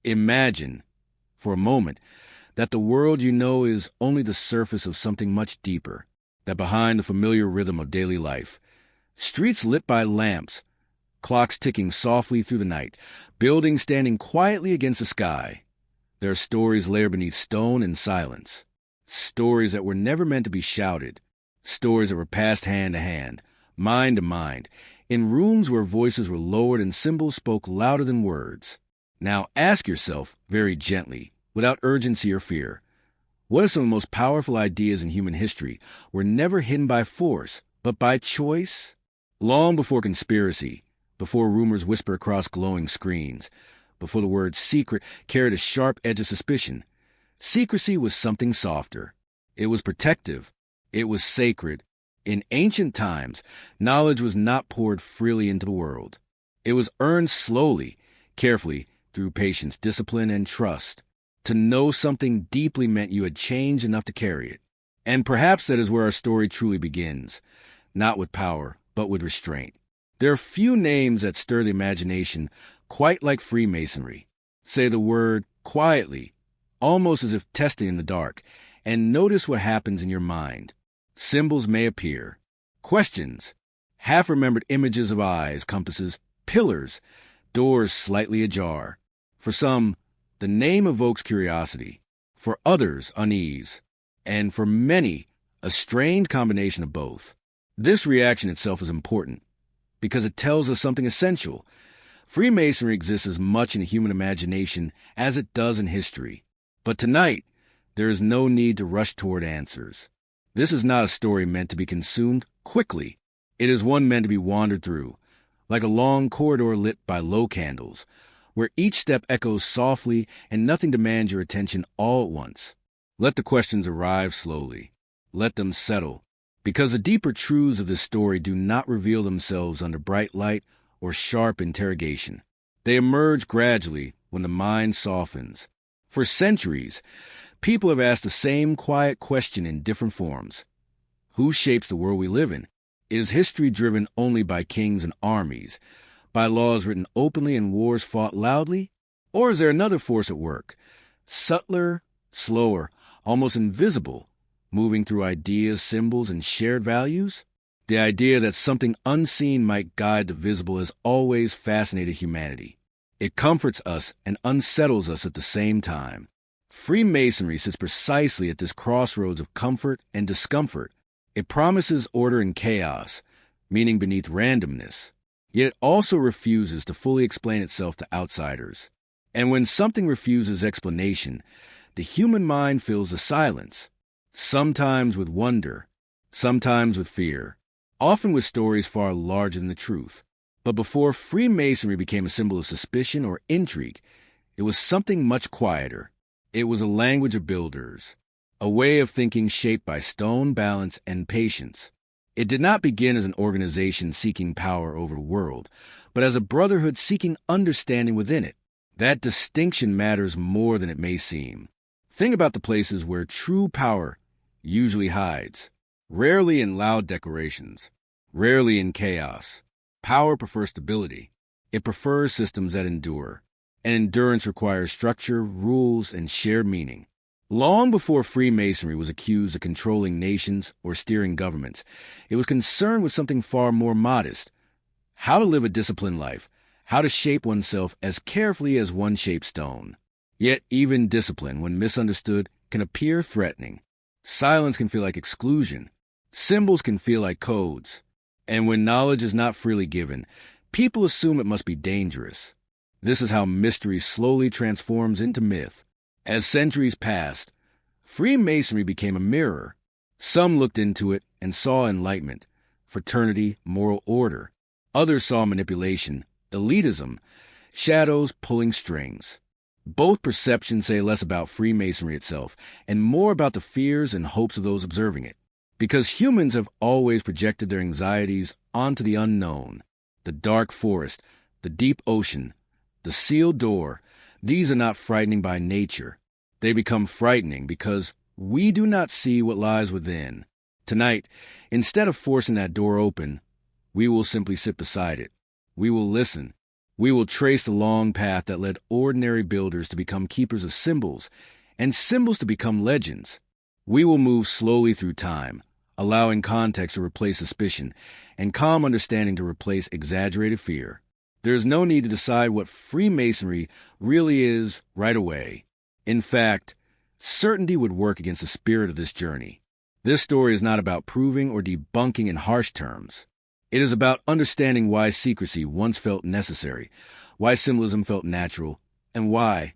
Imagine, for a moment, that the world you know is only the surface of something much deeper, that behind the familiar rhythm of daily life, streets lit by lamps, clocks ticking softly through the night, buildings standing quietly against the sky, there are stories layered beneath stone and silence, stories that were never meant to be shouted, stories that were passed hand to hand, mind to mind, in rooms where voices were lowered and symbols spoke louder than words. Now ask yourself, very gently, without urgency or fear, what if some of the most powerful ideas in human history were never hidden by force, but by choice? Long before conspiracy, before rumors whisper across glowing screens, before the word secret carried a sharp edge of suspicion, secrecy was something softer. It was protective. It was sacred. In ancient times, knowledge was not poured freely into the world. It was earned slowly, carefully, through patience, discipline, and trust. To know something deeply meant you had changed enough to carry it. And perhaps that is where our story truly begins, not with power, but with restraint. There are few names that stir the imagination quite like Freemasonry. Say the word quietly, almost as if testing in the dark, and notice what happens in your mind. Symbols may appear. Questions, half-remembered images of eyes, compasses, pillars, doors slightly ajar. For some, the name evokes curiosity. For others, unease. And for many, a strained combination of both. This reaction itself is important, because it tells us something essential. Freemasonry exists as much in the human imagination as it does in history. But tonight, there is no need to rush toward answers. This is not a story meant to be consumed quickly. It is one meant to be wandered through, like a long corridor lit by low candles, where each step echoes softly and nothing demands your attention all at once. Let the questions arrive slowly. Let them settle, because the deeper truths of this story do not reveal themselves under bright light or sharp interrogation. They emerge gradually when the mind softens. For centuries, people have asked the same quiet question in different forms. Who shapes the world we live in? Is history driven only by kings and armies, by laws written openly and wars fought loudly? Or is there another force at work, subtler, slower, almost invisible, moving through ideas, symbols, and shared values? The idea that something unseen might guide the visible has always fascinated humanity. It comforts us and unsettles us at the same time. Freemasonry sits precisely at this crossroads of comfort and discomfort. It promises order in chaos, meaning beneath randomness. Yet it also refuses to fully explain itself to outsiders. And when something refuses explanation, the human mind fills the silence, sometimes with wonder, sometimes with fear, often with stories far larger than the truth. But before Freemasonry became a symbol of suspicion or intrigue, it was something much quieter. It was a language of builders, a way of thinking shaped by stone, balance, and patience. It did not begin as an organization seeking power over the world, but as a brotherhood seeking understanding within it. That distinction matters more than it may seem. Think about the places where true power usually hides, rarely in loud declarations, rarely in chaos. Power prefers stability. It prefers systems that endure. And endurance requires structure, rules, and shared meaning. Long before Freemasonry was accused of controlling nations or steering governments, it was concerned with something far more modest: how to live a disciplined life, how to shape oneself as carefully as one shapes stone. Yet even discipline, when misunderstood, can appear threatening. Silence can feel like exclusion. Symbols can feel like codes. And when knowledge is not freely given, people assume it must be dangerous. This is how mystery slowly transforms into myth. As centuries passed, Freemasonry became a mirror. Some looked into it and saw enlightenment, fraternity, moral order. Others saw manipulation, elitism, shadows pulling strings. Both perceptions say less about Freemasonry itself and more about the fears and hopes of those observing it. Because humans have always projected their anxieties onto the unknown. The dark forest, the deep ocean, the sealed door, these are not frightening by nature. They become frightening because we do not see what lies within. Tonight, instead of forcing that door open, we will simply sit beside it. We will listen. We will trace the long path that led ordinary builders to become keepers of symbols, and symbols to become legends. We will move slowly through time, allowing context to replace suspicion, and calm understanding to replace exaggerated fear. There is no need to decide what Freemasonry really is right away. In fact, certainty would work against the spirit of this journey. This story is not about proving or debunking in harsh terms. It is about understanding why secrecy once felt necessary, why symbolism felt natural, and why,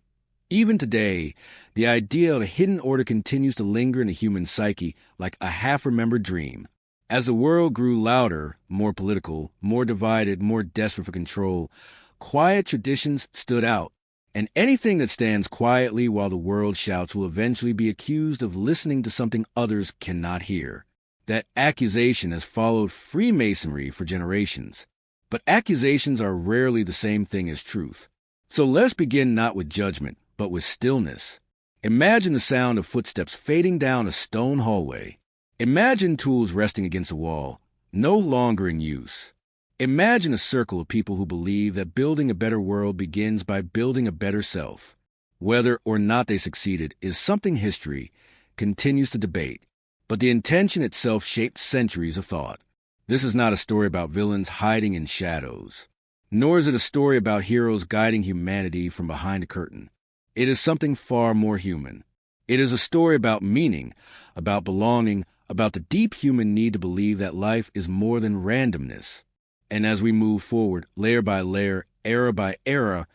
even today, the idea of a hidden order continues to linger in the human psyche like a half-remembered dream. As the world grew louder, more political, more divided, more desperate for control, quiet traditions stood out. And anything that stands quietly while the world shouts will eventually be accused of listening to something others cannot hear. That accusation has followed Freemasonry for generations. But accusations are rarely the same thing as truth. So let's begin not with judgment, but with stillness. Imagine the sound of footsteps fading down a stone hallway. Imagine tools resting against a wall, no longer in use. Imagine a circle of people who believe that building a better world begins by building a better self. Whether or not they succeeded is something history continues to debate, but the intention itself shaped centuries of thought. This is not a story about villains hiding in shadows, nor is it a story about heroes guiding humanity from behind a curtain. It is something far more human. It is a story about meaning, about belonging, about the deep human need to believe that life is more than randomness. And as we move forward, layer by layer, era by era,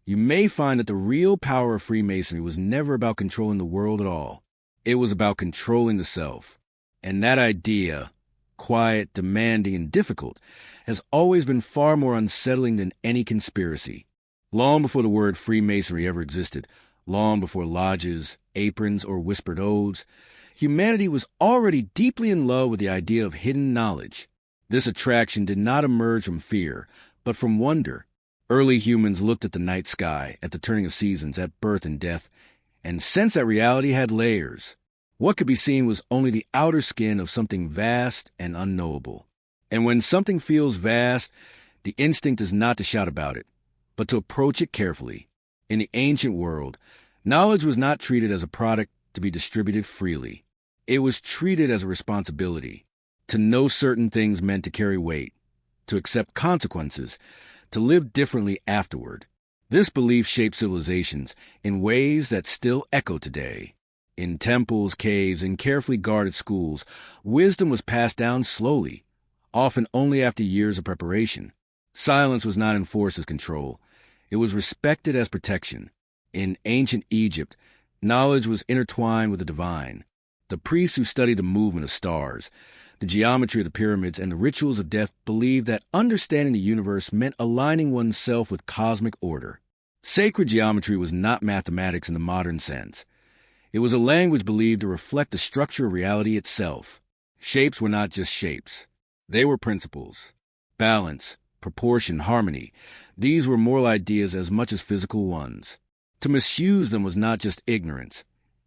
you may find that the real power of Freemasonry was never about controlling the world at all. It was about controlling the self. And that idea, quiet, demanding, and difficult, has always been far more unsettling than any conspiracy. Long before the word Freemasonry ever existed, long before lodges, aprons, or whispered odes, humanity was already deeply in love with the idea of hidden knowledge. This attraction did not emerge from fear, but from wonder. Early humans looked at the night sky, at the turning of seasons, at birth and death, and sensed that reality had layers. What could be seen was only the outer skin of something vast and unknowable. And when something feels vast, the instinct is not to shout about it, but to approach it carefully. In the ancient world, knowledge was not treated as a product to be distributed freely. It was treated as a responsibility. To know certain things meant to carry weight, to accept consequences, to live differently afterward. This belief shaped civilizations in ways that still echo today. In temples, caves, and carefully guarded schools, wisdom was passed down slowly, often only after years of preparation. Silence was not enforced as control. It was respected as protection. In ancient Egypt, knowledge was intertwined with the divine. The priests who studied the movement of stars, the geometry of the pyramids, and the rituals of death believed that understanding the universe meant aligning oneself with cosmic order. Sacred geometry was not mathematics in the modern sense. It was a language believed to reflect the structure of reality itself. Shapes were not just shapes. They were principles. Balance, proportion, harmony. These were moral ideas as much as physical ones. To misuse them was not just ignorance.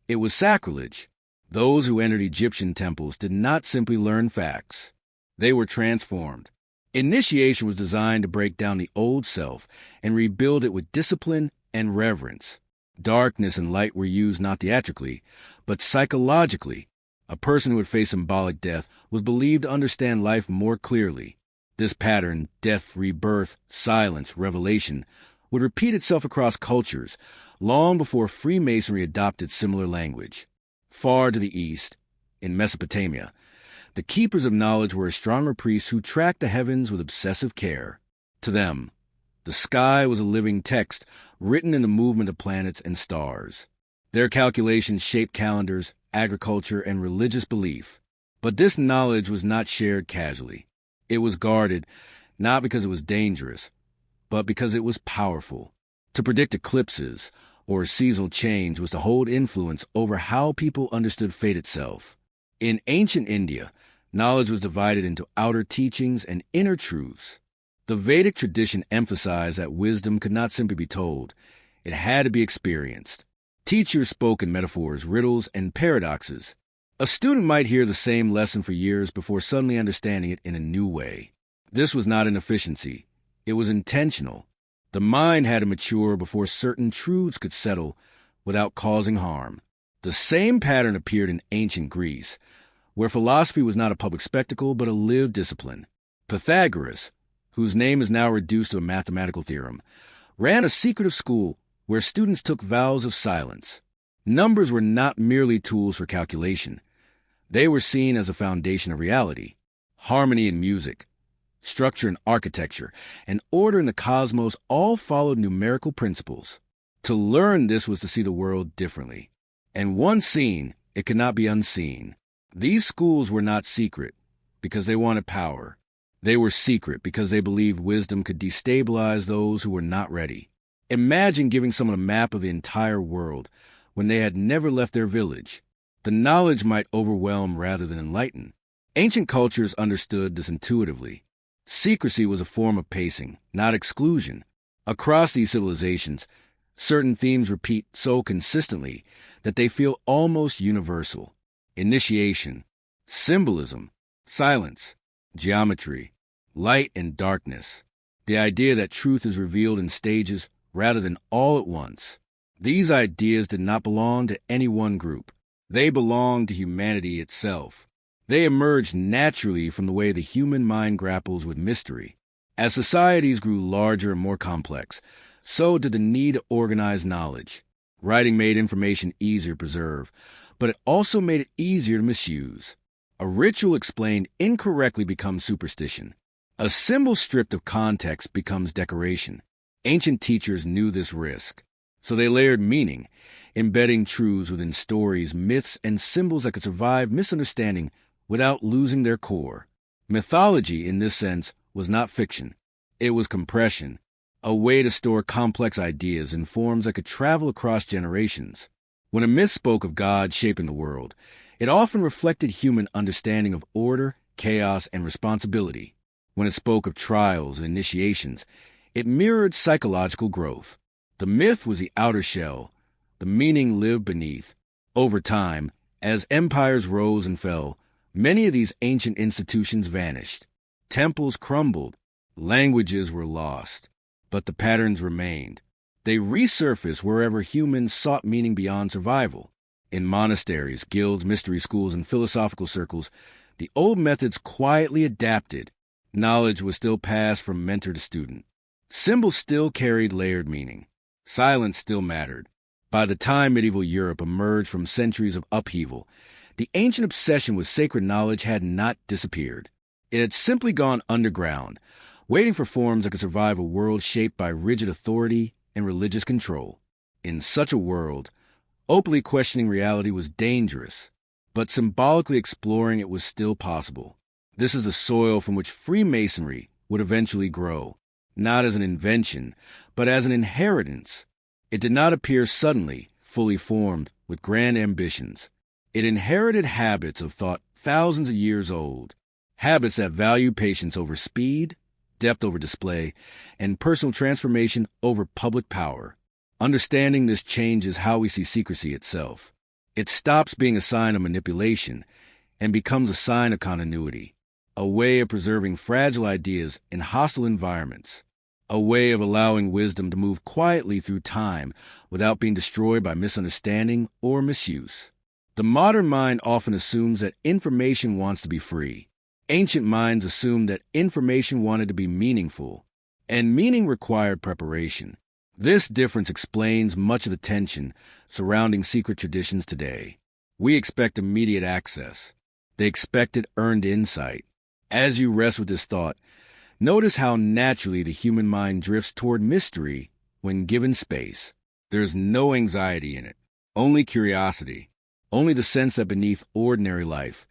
It was sacrilege. Those who entered Egyptian temples did not simply learn facts. They were transformed. Initiation was designed to break down the old self and rebuild it with discipline and reverence. Darkness and light were used not theatrically, but psychologically. A person who would face symbolic death was believed to understand life more clearly. This pattern, death, rebirth, silence, revelation, would repeat itself across cultures long before Freemasonry adopted similar language. Far to the east, in Mesopotamia, the keepers of knowledge were astronomer priests who tracked the heavens with obsessive care. To them, the sky was a living text written in the movement of planets and stars. Their calculations shaped calendars, agriculture, and religious belief. But this knowledge was not shared casually. It was guarded, not because it was dangerous, but because it was powerful. To predict eclipses or seasonal change was to hold influence over how people understood fate itself. In ancient India, knowledge was divided into outer teachings and inner truths. The Vedic tradition emphasized that wisdom could not simply be told. It had to be experienced. Teachers spoke in metaphors, riddles, and paradoxes. A student might hear the same lesson for years before suddenly understanding it in a new way. This was not inefficiency. It was intentional. The mind had to mature before certain truths could settle without causing harm. The same pattern appeared in ancient Greece, where philosophy was not a public spectacle but a lived discipline. Pythagoras, whose name is now reduced to a mathematical theorem, ran a secretive school where students took vows of silence. Numbers were not merely tools for calculation. They were seen as a foundation of reality. Harmony in music, structure in architecture, and order in the cosmos all followed numerical principles. To learn this was to see the world differently. And once seen, it could not be unseen. These schools were not secret because they wanted power. They were secret because they believed wisdom could destabilize those who were not ready. Imagine giving someone a map of the entire world when they had never left their village. The knowledge might overwhelm rather than enlighten. Ancient cultures understood this intuitively. Secrecy was a form of pacing, not exclusion. Across these civilizations, certain themes repeat so consistently that they feel almost universal. Initiation, symbolism, silence, geometry, light and darkness. The idea that truth is revealed in stages rather than all at once. These ideas did not belong to any one group. They belonged to humanity itself. They emerged naturally from the way the human mind grapples with mystery. As societies grew larger and more complex, so did the need to organize knowledge. Writing made information easier to preserve, but it also made it easier to misuse. A ritual explained incorrectly becomes superstition. A symbol stripped of context becomes decoration. Ancient teachers knew this risk, so they layered meaning, embedding truths within stories, myths, and symbols that could survive misunderstanding without losing their core. Mythology, in this sense, was not fiction. It was compression, a way to store complex ideas in forms that could travel across generations. When a myth spoke of God shaping the world, it often reflected human understanding of order, chaos, and responsibility. When it spoke of trials and initiations, it mirrored psychological growth. The myth was the outer shell. The meaning lived beneath. Over time, as empires rose and fell, many of these ancient institutions vanished. Temples crumbled. Languages were lost. But the patterns remained. They resurfaced wherever humans sought meaning beyond survival. In monasteries, guilds, mystery schools, and philosophical circles, the old methods quietly adapted. Knowledge was still passed from mentor to student. Symbols still carried layered meaning. Silence still mattered. By the time medieval Europe emerged from centuries of upheaval, the ancient obsession with sacred knowledge had not disappeared. It had simply gone underground, waiting for forms that could survive a world shaped by rigid authority and religious control. In such a world, openly questioning reality was dangerous, but symbolically exploring it was still possible. This is the soil from which Freemasonry would eventually grow, not as an invention, but as an inheritance. It did not appear suddenly, fully formed, with grand ambitions. It inherited habits of thought thousands of years old, habits that value patience over speed, depth over display, and personal transformation over public power. Understanding this changes how we see secrecy itself. It stops being a sign of manipulation and becomes a sign of continuity, a way of preserving fragile ideas in hostile environments, a way of allowing wisdom to move quietly through time without being destroyed by misunderstanding or misuse. The modern mind often assumes that information wants to be free. Ancient minds assumed that information wanted to be meaningful, and meaning required preparation. This difference explains much of the tension surrounding secret traditions today. We expect immediate access. They expected earned insight. As you rest with this thought, notice how naturally the human mind drifts toward mystery when given space. There's no anxiety in it, only curiosity, only the sense that beneath ordinary life,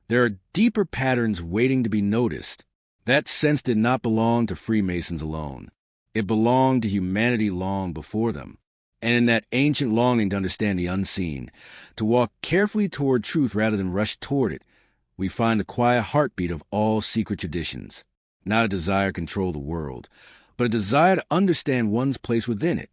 there are deeper patterns waiting to be noticed. That sense did not belong to Freemasons alone. It belonged to humanity long before them. And in that ancient longing to understand the unseen, to walk carefully toward truth rather than rush toward it, we find the quiet heartbeat of all secret traditions. Not a desire to control the world, but a desire to understand one's place within it.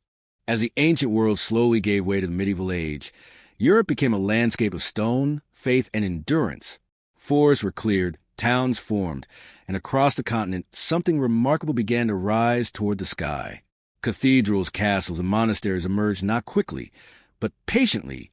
As the ancient world slowly gave way to the medieval age, Europe became a landscape of stone, faith, and endurance. Forests were cleared, towns formed, and across the continent, something remarkable began to rise toward the sky. Cathedrals, castles, and monasteries emerged not quickly, but patiently,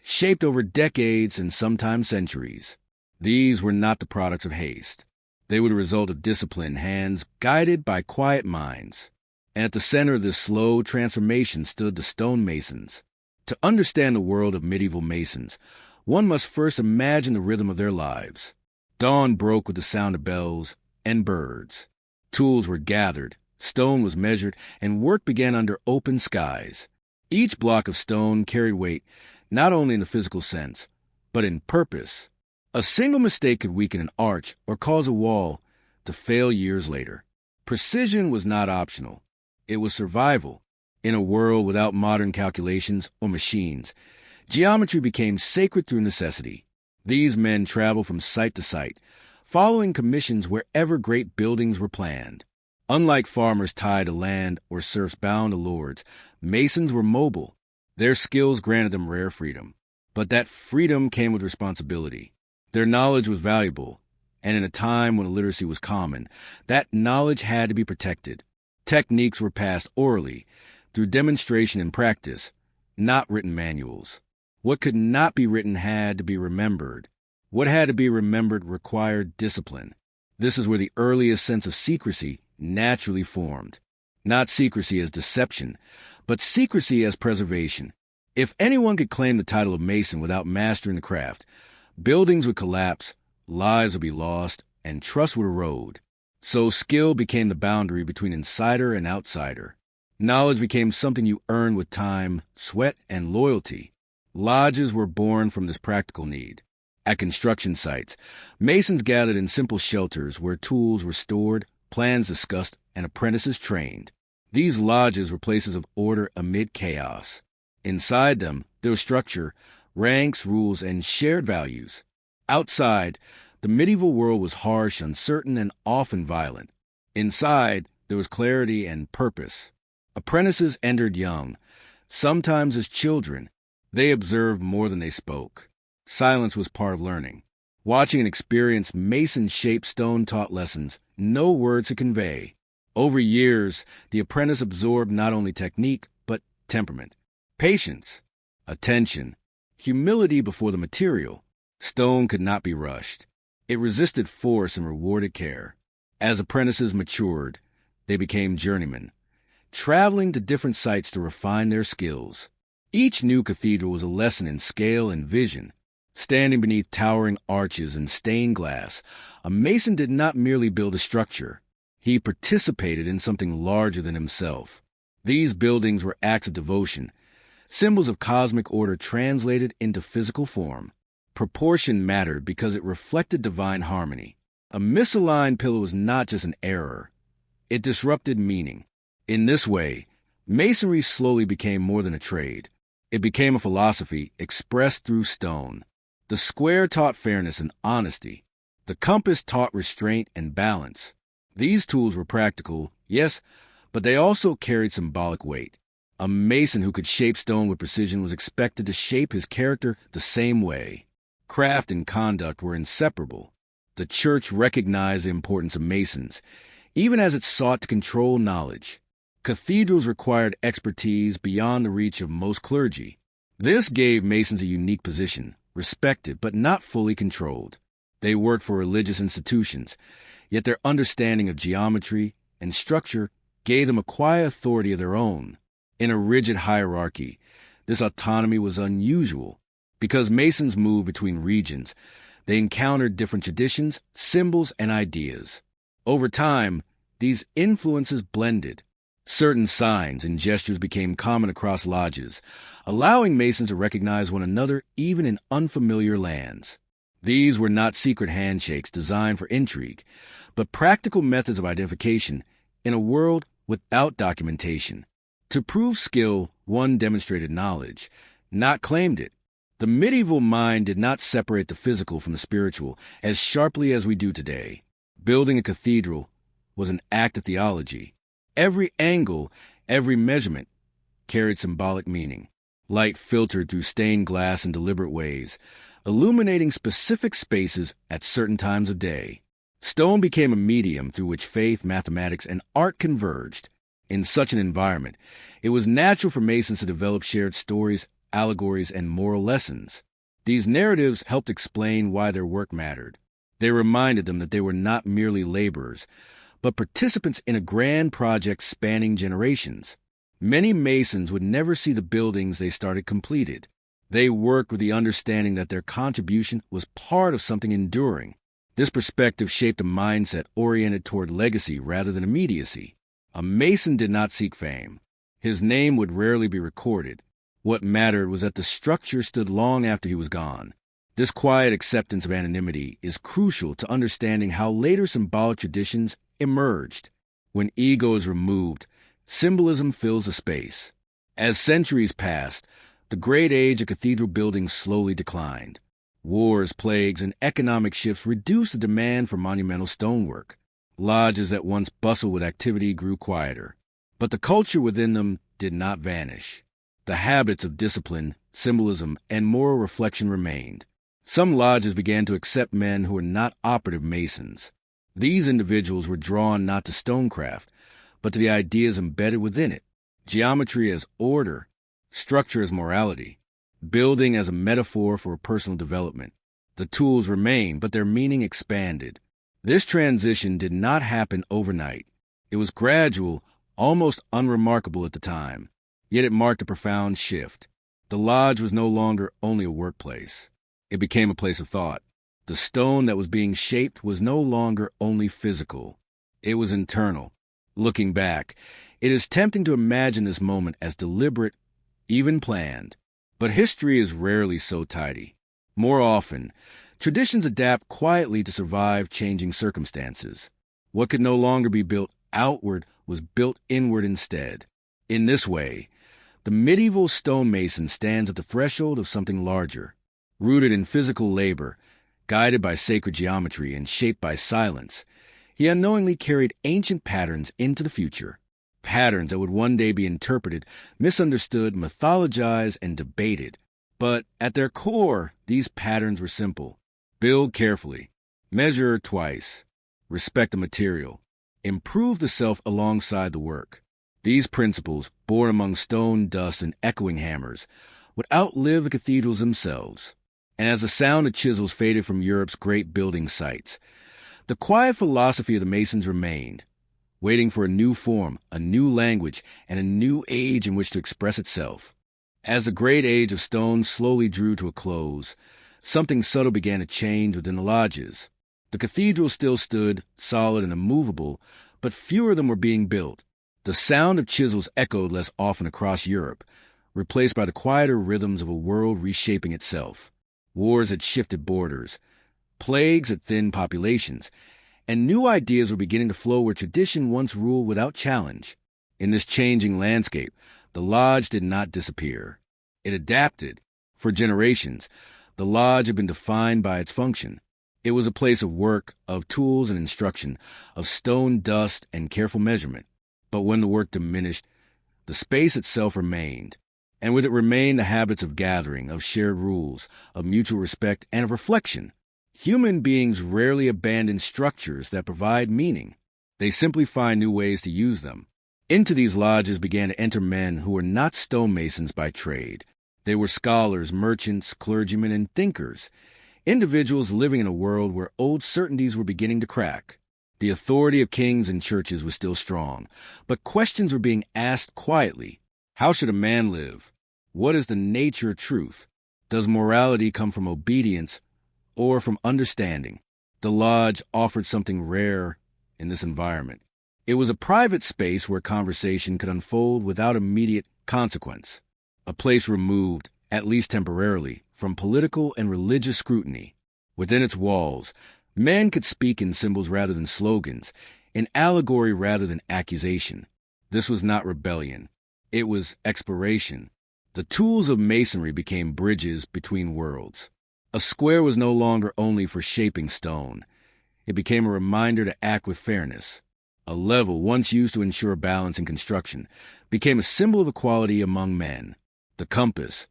shaped over decades and sometimes centuries. These were not the products of haste. They were the result of disciplined hands guided by quiet minds. And at the center of this slow transformation stood the stonemasons. To understand the world of medieval masons, one must first imagine the rhythm of their lives. Dawn broke with the sound of bells and birds. Tools were gathered, stone was measured, and work began under open skies. Each block of stone carried weight, not only in the physical sense, but in purpose. A single mistake could weaken an arch or cause a wall to fail years later. Precision was not optional. It was survival. In a world without modern calculations or machines, geometry became sacred through necessity. These men traveled from site to site, following commissions wherever great buildings were planned. Unlike farmers tied to land or serfs bound to lords, masons were mobile. Their skills granted them rare freedom. But that freedom came with responsibility. Their knowledge was valuable, and in a time when illiteracy was common, that knowledge had to be protected. Techniques were passed orally, through demonstration and practice, not written manuals. What could not be written had to be remembered. What had to be remembered required discipline. This is where the earliest sense of secrecy naturally formed. Not secrecy as deception, but secrecy as preservation. If anyone could claim the title of Mason without mastering the craft, buildings would collapse, lives would be lost, and trust would erode. So skill became the boundary between insider and outsider. Knowledge became something you earned with time, sweat, and loyalty. Lodges were born from this practical need. At construction sites, masons gathered in simple shelters where tools were stored, plans discussed, and apprentices trained. These lodges were places of order amid chaos. Inside them, there was structure, ranks, rules, and shared values. Outside, the medieval world was harsh, uncertain, and often violent. Inside, there was clarity and purpose. Apprentices entered young, sometimes as children. They observed more than they spoke. Silence was part of learning. Watching and experienced masons shape stone taught lessons no words could convey. Over years, the apprentice absorbed not only technique, but temperament, patience, attention, humility before the material. Stone could not be rushed. It resisted force and rewarded care. As apprentices matured, they became journeymen, traveling to different sites to refine their skills. Each new cathedral was a lesson in scale and vision. Standing beneath towering arches and stained glass, a mason did not merely build a structure. He participated in something larger than himself. These buildings were acts of devotion, symbols of cosmic order translated into physical form. Proportion mattered because it reflected divine harmony. A misaligned pillar was not just an error. It disrupted meaning. In this way, masonry slowly became more than a trade. It became a philosophy expressed through stone. The square taught fairness and honesty. The compass taught restraint and balance. These tools were practical, yes, but they also carried symbolic weight. A mason who could shape stone with precision was expected to shape his character the same way. Craft and conduct were inseparable. The church recognized the importance of masons, even as it sought to control knowledge. Cathedrals required expertise beyond the reach of most clergy. This gave masons a unique position, respected but not fully controlled. They worked for religious institutions, yet their understanding of geometry and structure gave them a quiet authority of their own. In a rigid hierarchy, this autonomy was unusual. Because masons moved between regions, they encountered different traditions, symbols, and ideas. Over time, these influences blended. Certain signs and gestures became common across lodges, allowing masons to recognize one another even in unfamiliar lands. These were not secret handshakes designed for intrigue, but practical methods of identification in a world without documentation. To prove skill, one demonstrated knowledge, not claimed it. The medieval mind did not separate the physical from the spiritual as sharply as we do today. Building a cathedral was an act of theology. Every angle, every measurement carried symbolic meaning. Light filtered through stained glass in deliberate ways, illuminating specific spaces at certain times of day. Stone became a medium through which faith, mathematics, and art converged. In such an environment, it was natural for Masons to develop shared stories, allegories, and moral lessons. These narratives helped explain why their work mattered. They reminded them that they were not merely laborers, but participants in a grand project spanning generations. Many Masons would never see the buildings they started completed. They worked with the understanding that their contribution was part of something enduring. This perspective shaped a mindset oriented toward legacy rather than immediacy. A Mason did not seek fame. His name would rarely be recorded. What mattered was that the structure stood long after he was gone. This quiet acceptance of anonymity is crucial to understanding how later symbolic traditions emerged. When ego is removed, symbolism fills a space. As centuries passed, the great age of cathedral buildings slowly declined. Wars, plagues, and economic shifts reduced the demand for monumental stonework. Lodges that once bustled with activity grew quieter. But the culture within them did not vanish. The habits of discipline, symbolism, and moral reflection remained. Some lodges began to accept men who were not operative Masons. These individuals were drawn not to stonecraft, but to the ideas embedded within it. Geometry as order, structure as morality, building as a metaphor for personal development. The tools remained, but their meaning expanded. This transition did not happen overnight. It was gradual, almost unremarkable at the time. Yet it marked a profound shift. The lodge was no longer only a workplace. It became a place of thought. The stone that was being shaped was no longer only physical. It was internal. Looking back, it is tempting to imagine this moment as deliberate, even planned. But history is rarely so tidy. More often, traditions adapt quietly to survive changing circumstances. What could no longer be built outward was built inward instead. In this way, the medieval stonemason stands at the threshold of something larger. Rooted in physical labor, guided by sacred geometry, and shaped by silence, he unknowingly carried ancient patterns into the future. Patterns that would one day be interpreted, misunderstood, mythologized, and debated. But at their core, these patterns were simple. Build carefully. Measure twice. Respect the material. Improve the self alongside the work. These principles, born among stone, dust, and echoing hammers, would outlive the cathedrals themselves. And as the sound of chisels faded from Europe's great building sites, the quiet philosophy of the Masons remained, waiting for a new form, a new language, and a new age in which to express itself. As the great age of stone slowly drew to a close, something subtle began to change within the lodges. The cathedral still stood, solid and immovable, but fewer of them were being built. The sound of chisels echoed less often across Europe, replaced by the quieter rhythms of a world reshaping itself. Wars had shifted borders, plagues had thinned populations, and new ideas were beginning to flow where tradition once ruled without challenge. In this changing landscape, the lodge did not disappear. It adapted. For generations, the lodge had been defined by its function. It was a place of work, of tools and instruction, of stone dust and careful measurement. But when the work diminished, the space itself remained. And with it remained the habits of gathering, of shared rules, of mutual respect, and of reflection. Human beings rarely abandon structures that provide meaning. They simply find new ways to use them. Into these lodges began to enter men who were not stonemasons by trade. They were scholars, merchants, clergymen, and thinkers, individuals living in a world where old certainties were beginning to crack. The authority of kings and churches was still strong, but questions were being asked quietly. How should a man live? What is the nature of truth? Does morality come from obedience or from understanding? The lodge offered something rare in this environment. It was a private space where conversation could unfold without immediate consequence, a place removed, at least temporarily, from political and religious scrutiny. Within its walls, men could speak in symbols rather than slogans, in allegory rather than accusation. This was not rebellion. It was exploration. The tools of masonry became bridges between worlds. A square was no longer only for shaping stone. It became a reminder to act with fairness. A level, once used to ensure balance in construction, became a symbol of equality among men. The compass,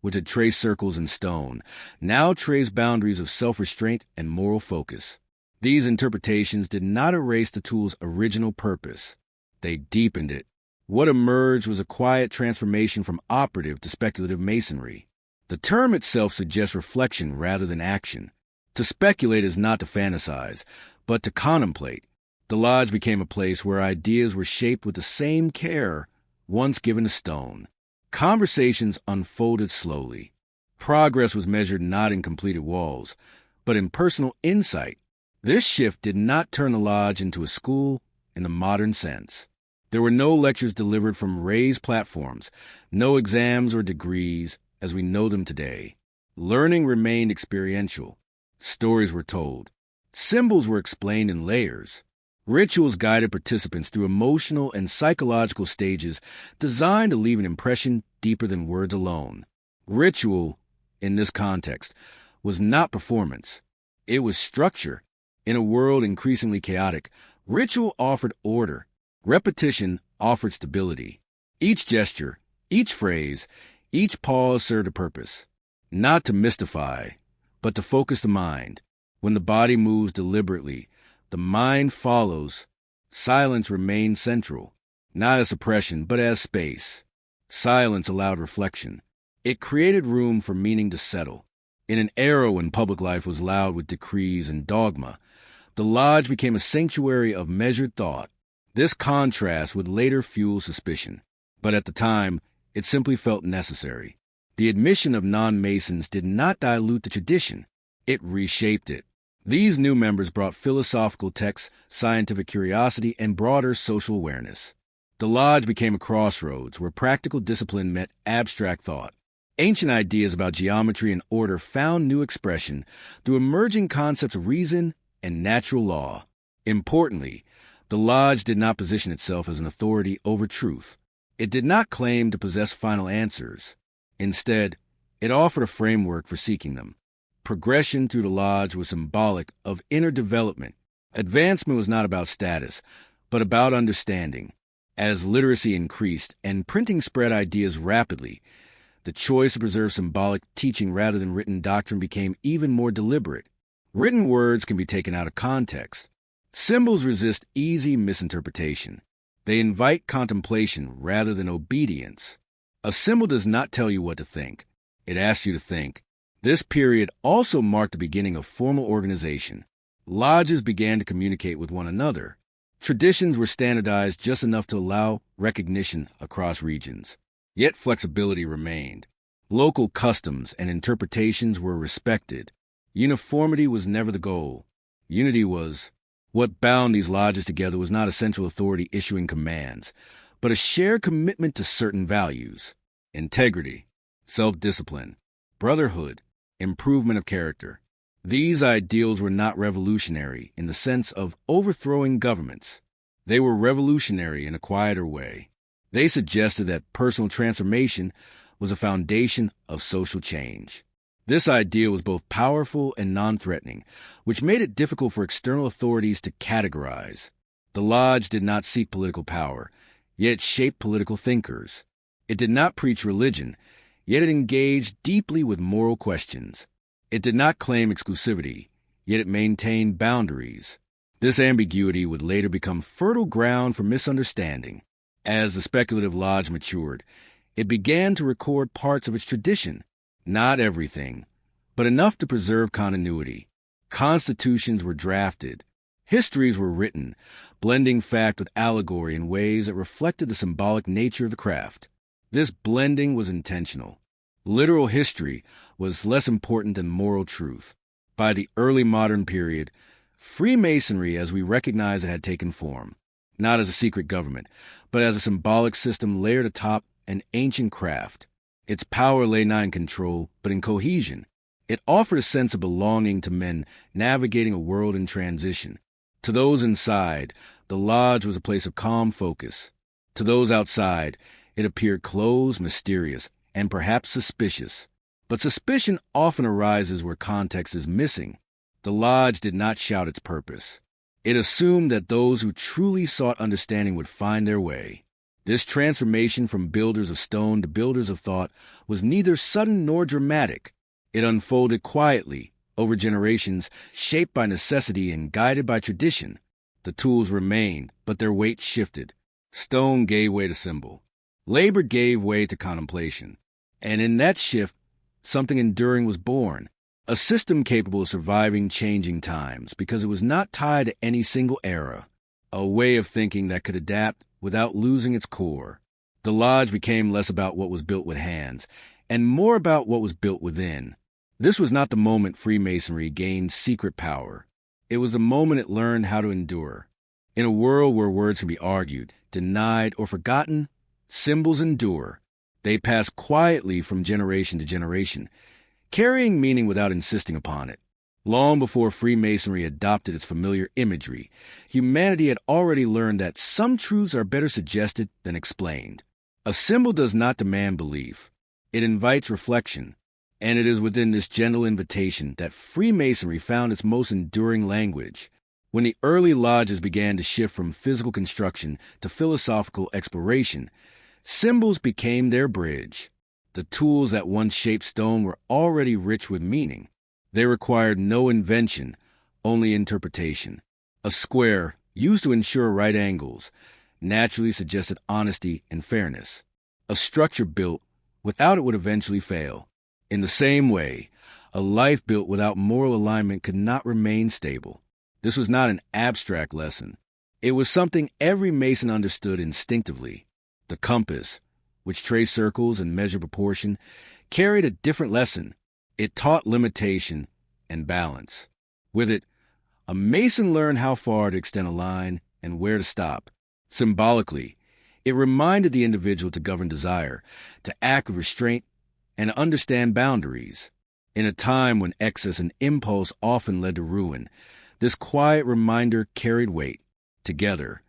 which had traced circles in stone, now traced boundaries of self-restraint and moral focus. These interpretations did not erase the tool's original purpose. They deepened it. What emerged was a quiet transformation from operative to speculative masonry. The term itself suggests reflection rather than action. To speculate is not to fantasize, but to contemplate. The lodge became a place where ideas were shaped with the same care once given to stone. Conversations unfolded slowly. Progress was measured not in completed walls, but in personal insight. This shift did not turn the lodge into a school in the modern sense. There were no lectures delivered from raised platforms, no exams or degrees as we know them today. Learning remained experiential. Stories were told. Symbols were explained in layers. Rituals guided participants through emotional and psychological stages designed to leave an impression deeper than words alone. Ritual, in this context, was not performance. It was structure. In a world increasingly chaotic, ritual offered order. Repetition offered stability. Each gesture, each phrase, each pause served a purpose. Not to mystify, but to focus the mind. When the body moves deliberately, the mind follows. Silence remained central, not as suppression, but as space. Silence allowed reflection. It created room for meaning to settle. In an era when public life was loud with decrees and dogma, the lodge became a sanctuary of measured thought. This contrast would later fuel suspicion, but at the time, it simply felt necessary. The admission of non-Masons did not dilute the tradition. It reshaped it. These new members brought philosophical texts, scientific curiosity, and broader social awareness. The lodge became a crossroads where practical discipline met abstract thought. Ancient ideas about geometry and order found new expression through emerging concepts of reason and natural law. Importantly, the lodge did not position itself as an authority over truth. It did not claim to possess final answers. Instead, it offered a framework for seeking them. Progression through the lodge was symbolic of inner development. Advancement was not about status, but about understanding. As literacy increased and printing spread ideas rapidly, the choice to preserve symbolic teaching rather than written doctrine became even more deliberate. Written words can be taken out of context. Symbols resist easy misinterpretation. They invite contemplation rather than obedience. A symbol does not tell you what to think. It asks you to think. This period also marked the beginning of formal organization. Lodges began to communicate with one another. Traditions were standardized just enough to allow recognition across regions. Yet flexibility remained. Local customs and interpretations were respected. Uniformity was never the goal. Unity was. What bound these lodges together was not a central authority issuing commands, but a shared commitment to certain values: integrity, self-discipline, brotherhood, improvement of character. These ideals were not revolutionary in the sense of overthrowing governments. They were revolutionary in a quieter way. They suggested that personal transformation was a foundation of social change. This idea was both powerful and non-threatening, which made it difficult for external authorities to categorize. The lodge did not seek political power, yet it shaped political thinkers. It did not preach religion, yet it engaged deeply with moral questions. It did not claim exclusivity, yet it maintained boundaries. This ambiguity would later become fertile ground for misunderstanding. As the speculative lodge matured, it began to record parts of its tradition. Not everything, but enough to preserve continuity. Constitutions were drafted. Histories were written, blending fact with allegory in ways that reflected the symbolic nature of the craft. This blending was intentional. Literal history was less important than moral truth. By the early modern period, Freemasonry as we recognize it had taken form, not as a secret government, but as a symbolic system layered atop an ancient craft. Its power lay not in control, but in cohesion. It offered a sense of belonging to men navigating a world in transition. To those inside, the lodge was a place of calm focus. To those outside, it appeared closed, mysterious, and perhaps suspicious. But suspicion often arises where context is missing. The lodge did not shout its purpose. It assumed that those who truly sought understanding would find their way. This transformation from builders of stone to builders of thought was neither sudden nor dramatic. It unfolded quietly, over generations, shaped by necessity and guided by tradition. The tools remained, but their weight shifted. Stone gave way to symbol. Labor gave way to contemplation. And in that shift, something enduring was born, a system capable of surviving changing times because it was not tied to any single era, a way of thinking that could adapt without losing its core. The lodge became less about what was built with hands and more about what was built within. This was not the moment Freemasonry gained secret power. It was the moment it learned how to endure. In a world where words can be argued, denied, or forgotten, symbols endure. They pass quietly from generation to generation, carrying meaning without insisting upon it. Long before Freemasonry adopted its familiar imagery, humanity had already learned that some truths are better suggested than explained. A symbol does not demand belief. It invites reflection, and it is within this gentle invitation that Freemasonry found its most enduring language. When the early lodges began to shift from physical construction to philosophical exploration, symbols became their bridge. The tools that once shaped stone were already rich with meaning. They required no invention, only interpretation. A square, used to ensure right angles, naturally suggested honesty and fairness. A structure built without it would eventually fail. In the same way, a life built without moral alignment could not remain stable. This was not an abstract lesson. It was something every Mason understood instinctively. The compass, which traced circles and measured proportion, carried a different lesson. It taught limitation and balance. With it, a Mason learned how far to extend a line and where to stop. Symbolically, it reminded the individual to govern desire, to act with restraint, and to understand boundaries. In a time when excess and impulse often led to ruin, this quiet reminder carried weight. Together,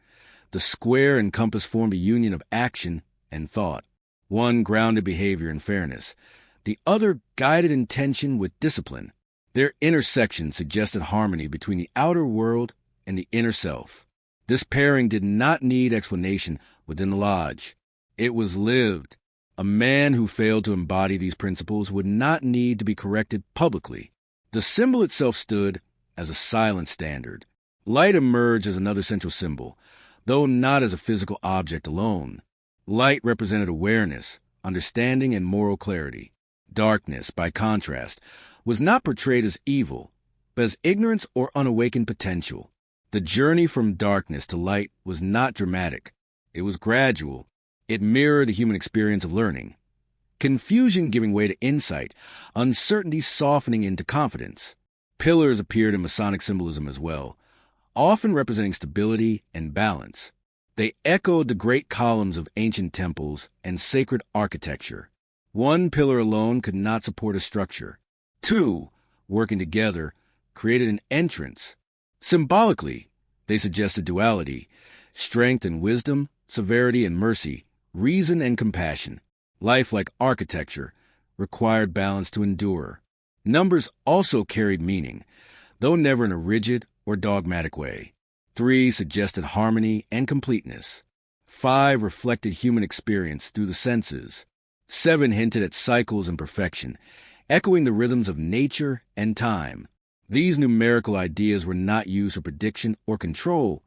the square and compass formed a union of action and thought. One grounded behavior in fairness, the other guided intention with discipline. Their intersection suggested harmony between the outer world and the inner self. This pairing did not need explanation within the lodge. It was lived. A man who failed to embody these principles would not need to be corrected publicly. The symbol itself stood as a silent standard. Light emerged as another central symbol, though not as a physical object alone. Light represented awareness, understanding, and moral clarity. Darkness, by contrast, was not portrayed as evil, but as ignorance or unawakened potential. The journey from darkness to light was not dramatic. It was gradual. It mirrored the human experience of learning. Confusion giving way to insight, uncertainty softening into confidence. Pillars appeared in Masonic symbolism as well, often representing stability and balance. They echoed the great columns of ancient temples and sacred architecture. One pillar alone could not support a structure. Two, working together, created an entrance. Symbolically, they suggested duality, strength and wisdom, severity and mercy, reason and compassion. Life, like architecture, required balance to endure. Numbers also carried meaning, though never in a rigid or dogmatic way. 3 suggested harmony and completeness. 5 reflected human experience through the senses. 7 hinted at cycles and perfection, echoing the rhythms of nature and time. These numerical ideas were not used for prediction or control,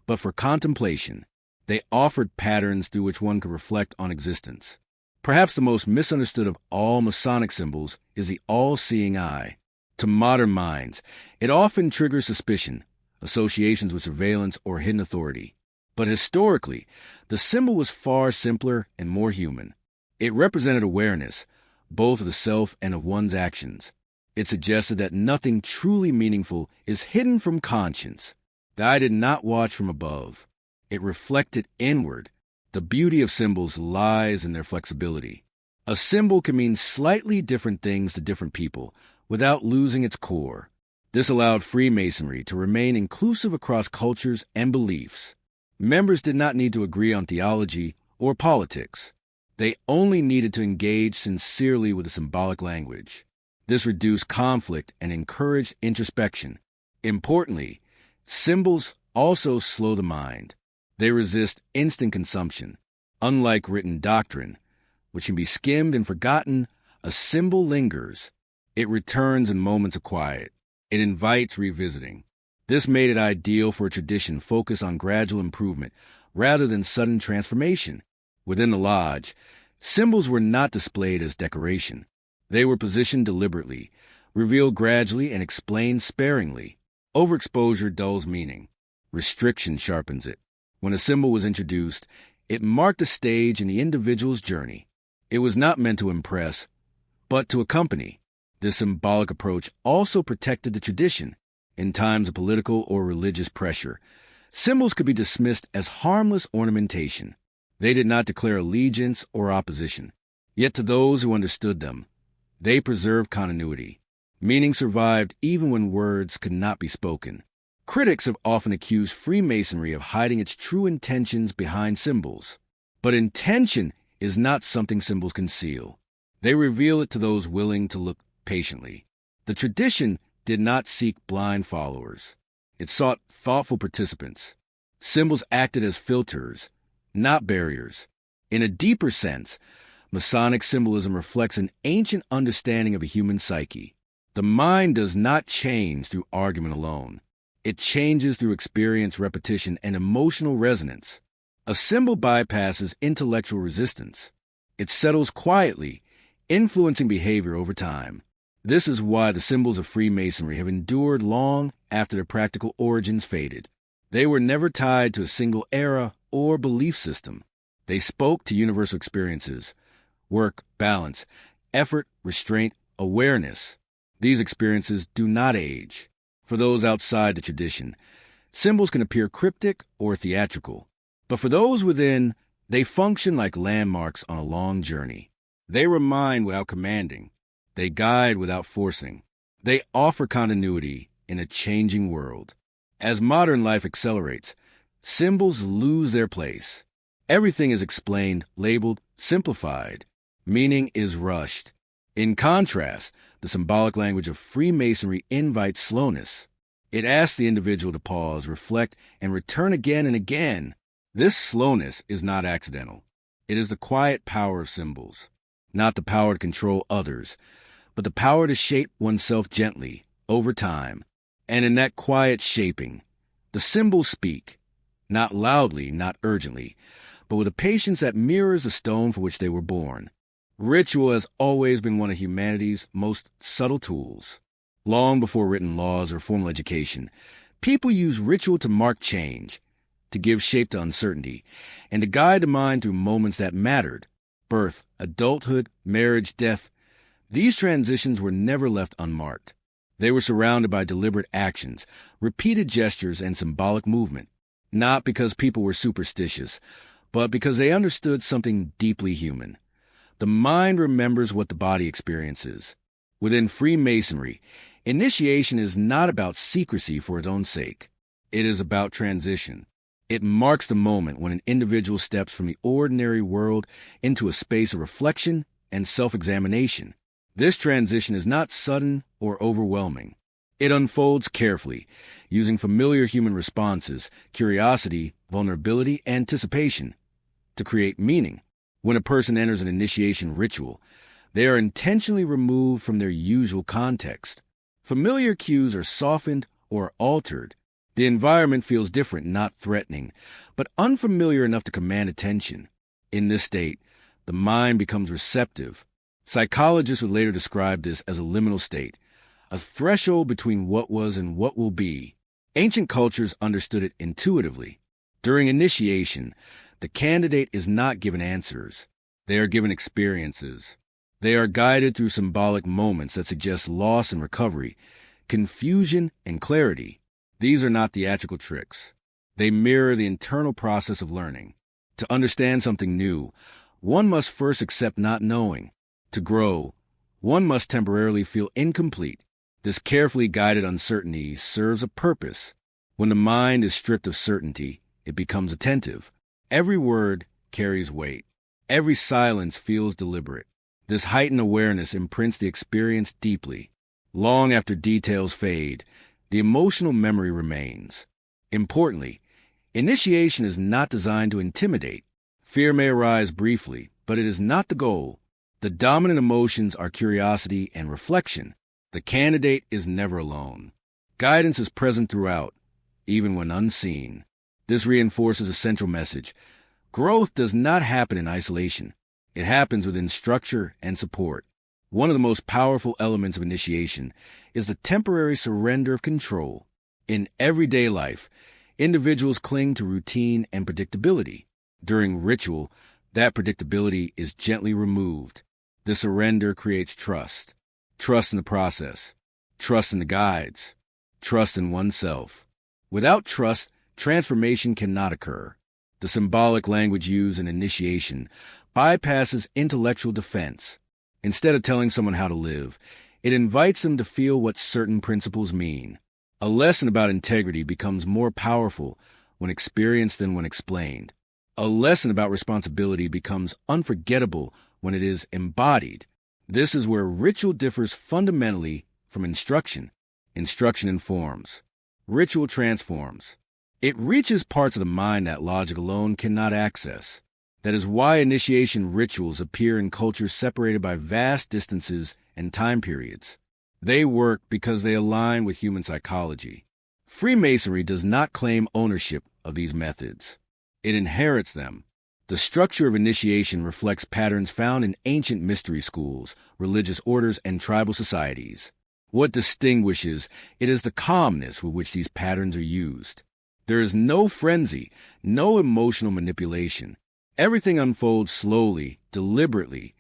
but for contemplation. They offered patterns through which one could reflect on existence. Perhaps the most misunderstood of all Masonic symbols is the all-seeing eye. To modern minds, it often triggers suspicion, associations with surveillance or hidden authority. But historically, the symbol was far simpler and more human. It represented awareness, both of the self and of one's actions. It suggested that nothing truly meaningful is hidden from conscience. The eye did not watch from above. It reflected inward. The beauty of symbols lies in their flexibility. A symbol can mean slightly different things to different people without losing its core. This allowed Freemasonry to remain inclusive across cultures and beliefs. Members did not need to agree on theology or politics. They only needed to engage sincerely with the symbolic language. This reduced conflict and encouraged introspection. Importantly, symbols also slow the mind. They resist instant consumption. Unlike written doctrine, which can be skimmed and forgotten, a symbol lingers. It returns in moments of quiet. It invites revisiting. This made it ideal for a tradition focused on gradual improvement, rather than sudden transformation. Within the lodge, symbols were not displayed as decoration. They were positioned deliberately, revealed gradually, and explained sparingly. Overexposure dulls meaning. Restriction sharpens it. When a symbol was introduced, it marked a stage in the individual's journey. It was not meant to impress, but to accompany. This symbolic approach also protected the tradition. In times of political or religious pressure, symbols could be dismissed as harmless ornamentation. They did not declare allegiance or opposition. Yet to those who understood them, they preserved continuity. Meaning survived even when words could not be spoken. Critics have often accused Freemasonry of hiding its true intentions behind symbols. But intention is not something symbols conceal. They reveal it to those willing to look patiently. The tradition did not seek blind followers. It sought thoughtful participants. Symbols acted as filters, not barriers. In a deeper sense, Masonic symbolism reflects an ancient understanding of a human psyche. The mind does not change through argument alone. It changes through experience, repetition, and emotional resonance. A symbol bypasses intellectual resistance. It settles quietly, influencing behavior over time. This is why the symbols of Freemasonry have endured long after their practical origins faded. They were never tied to a single era or belief system. They spoke to universal experiences: work, balance, effort, restraint, awareness. These experiences do not age. For those outside the tradition, symbols can appear cryptic or theatrical. But for those within, they function like landmarks on a long journey. They remind without commanding. They guide without forcing. They offer continuity in a changing world. As modern life accelerates, symbols lose their place. Everything is explained, labeled, simplified. Meaning is rushed. In contrast, the symbolic language of Freemasonry invites slowness. It asks the individual to pause, reflect, and return again and again. This slowness is not accidental. It is the quiet power of symbols. Not the power to control others, but the power to shape oneself gently, over time. And in that quiet shaping, the symbols speak, not loudly, not urgently, but with a patience that mirrors the stone for which they were born. Ritual has always been one of humanity's most subtle tools. Long before written laws or formal education, people used ritual to mark change, to give shape to uncertainty, and to guide the mind through moments that mattered. Birth, adulthood, marriage, death. These transitions were never left unmarked. They were surrounded by deliberate actions, repeated gestures, and symbolic movement, not because people were superstitious, but because they understood something deeply human. The mind remembers what the body experiences. Within Freemasonry, initiation is not about secrecy for its own sake. It is about transition. It marks the moment when an individual steps from the ordinary world into a space of reflection and self-examination. This transition is not sudden or overwhelming. It unfolds carefully, using familiar human responses, curiosity, vulnerability, anticipation, to create meaning. When a person enters an initiation ritual, they are intentionally removed from their usual context. Familiar cues are softened or altered. The environment feels different, not threatening, but unfamiliar enough to command attention. In this state, the mind becomes receptive. Psychologists would later describe this as a liminal state, a threshold between what was and what will be. Ancient cultures understood it intuitively. During initiation, the candidate is not given answers. They are given experiences. They are guided through symbolic moments that suggest loss and recovery, confusion and clarity. These are not theatrical tricks. They mirror the internal process of learning. To understand something new, one must first accept not knowing. To grow, one must temporarily feel incomplete. This carefully guided uncertainty serves a purpose. When the mind is stripped of certainty, it becomes attentive. Every word carries weight. Every silence feels deliberate. This heightened awareness imprints the experience deeply. Long after details fade, the emotional memory remains. Importantly, initiation is not designed to intimidate. Fear may arise briefly, but it is not the goal. The dominant emotions are curiosity and reflection. The candidate is never alone. Guidance is present throughout, even when unseen. This reinforces a central message. Growth does not happen in isolation. It happens within structure and support. One of the most powerful elements of initiation is the temporary surrender of control. In everyday life, individuals cling to routine and predictability. During ritual, that predictability is gently removed. The surrender creates trust. Trust in the process. Trust in the guides. Trust in oneself. Without trust, transformation cannot occur. The symbolic language used in initiation bypasses intellectual defense. Instead of telling someone how to live, it invites them to feel what certain principles mean. A lesson about integrity becomes more powerful when experienced than when explained. A lesson about responsibility becomes unforgettable when it is embodied. This is where ritual differs fundamentally from instruction. Instruction informs. Ritual transforms. It reaches parts of the mind that logic alone cannot access. That is why initiation rituals appear in cultures separated by vast distances and time periods. They work because they align with human psychology. Freemasonry does not claim ownership of these methods. It inherits them. The structure of initiation reflects patterns found in ancient mystery schools, religious orders, and tribal societies. What distinguishes it is the calmness with which these patterns are used. There is no frenzy, no emotional manipulation. Everything unfolds slowly, deliberately,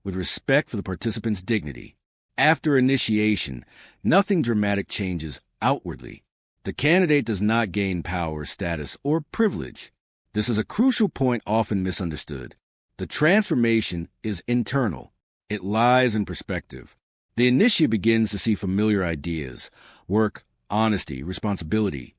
with respect for the participant's dignity. After initiation, nothing dramatic changes outwardly. The candidate does not gain power, status, or privilege. This is a crucial point often misunderstood. The transformation is internal. It lies in perspective. The initiate begins to see familiar ideas, work, honesty, responsibility,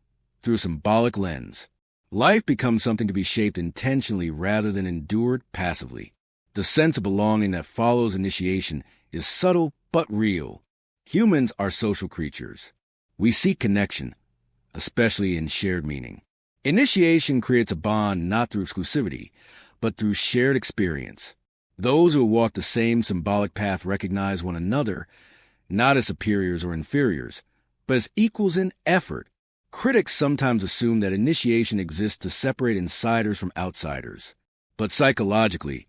through a symbolic lens. Life becomes something to be shaped intentionally rather than endured passively. The sense of belonging that follows initiation is subtle but real. Humans are social creatures. We seek connection, especially in shared meaning. Initiation creates a bond not through exclusivity, but through shared experience. Those who walk the same symbolic path recognize one another, not as superiors or inferiors, but as equals in effort. Critics sometimes assume that initiation exists to separate insiders from outsiders. But psychologically,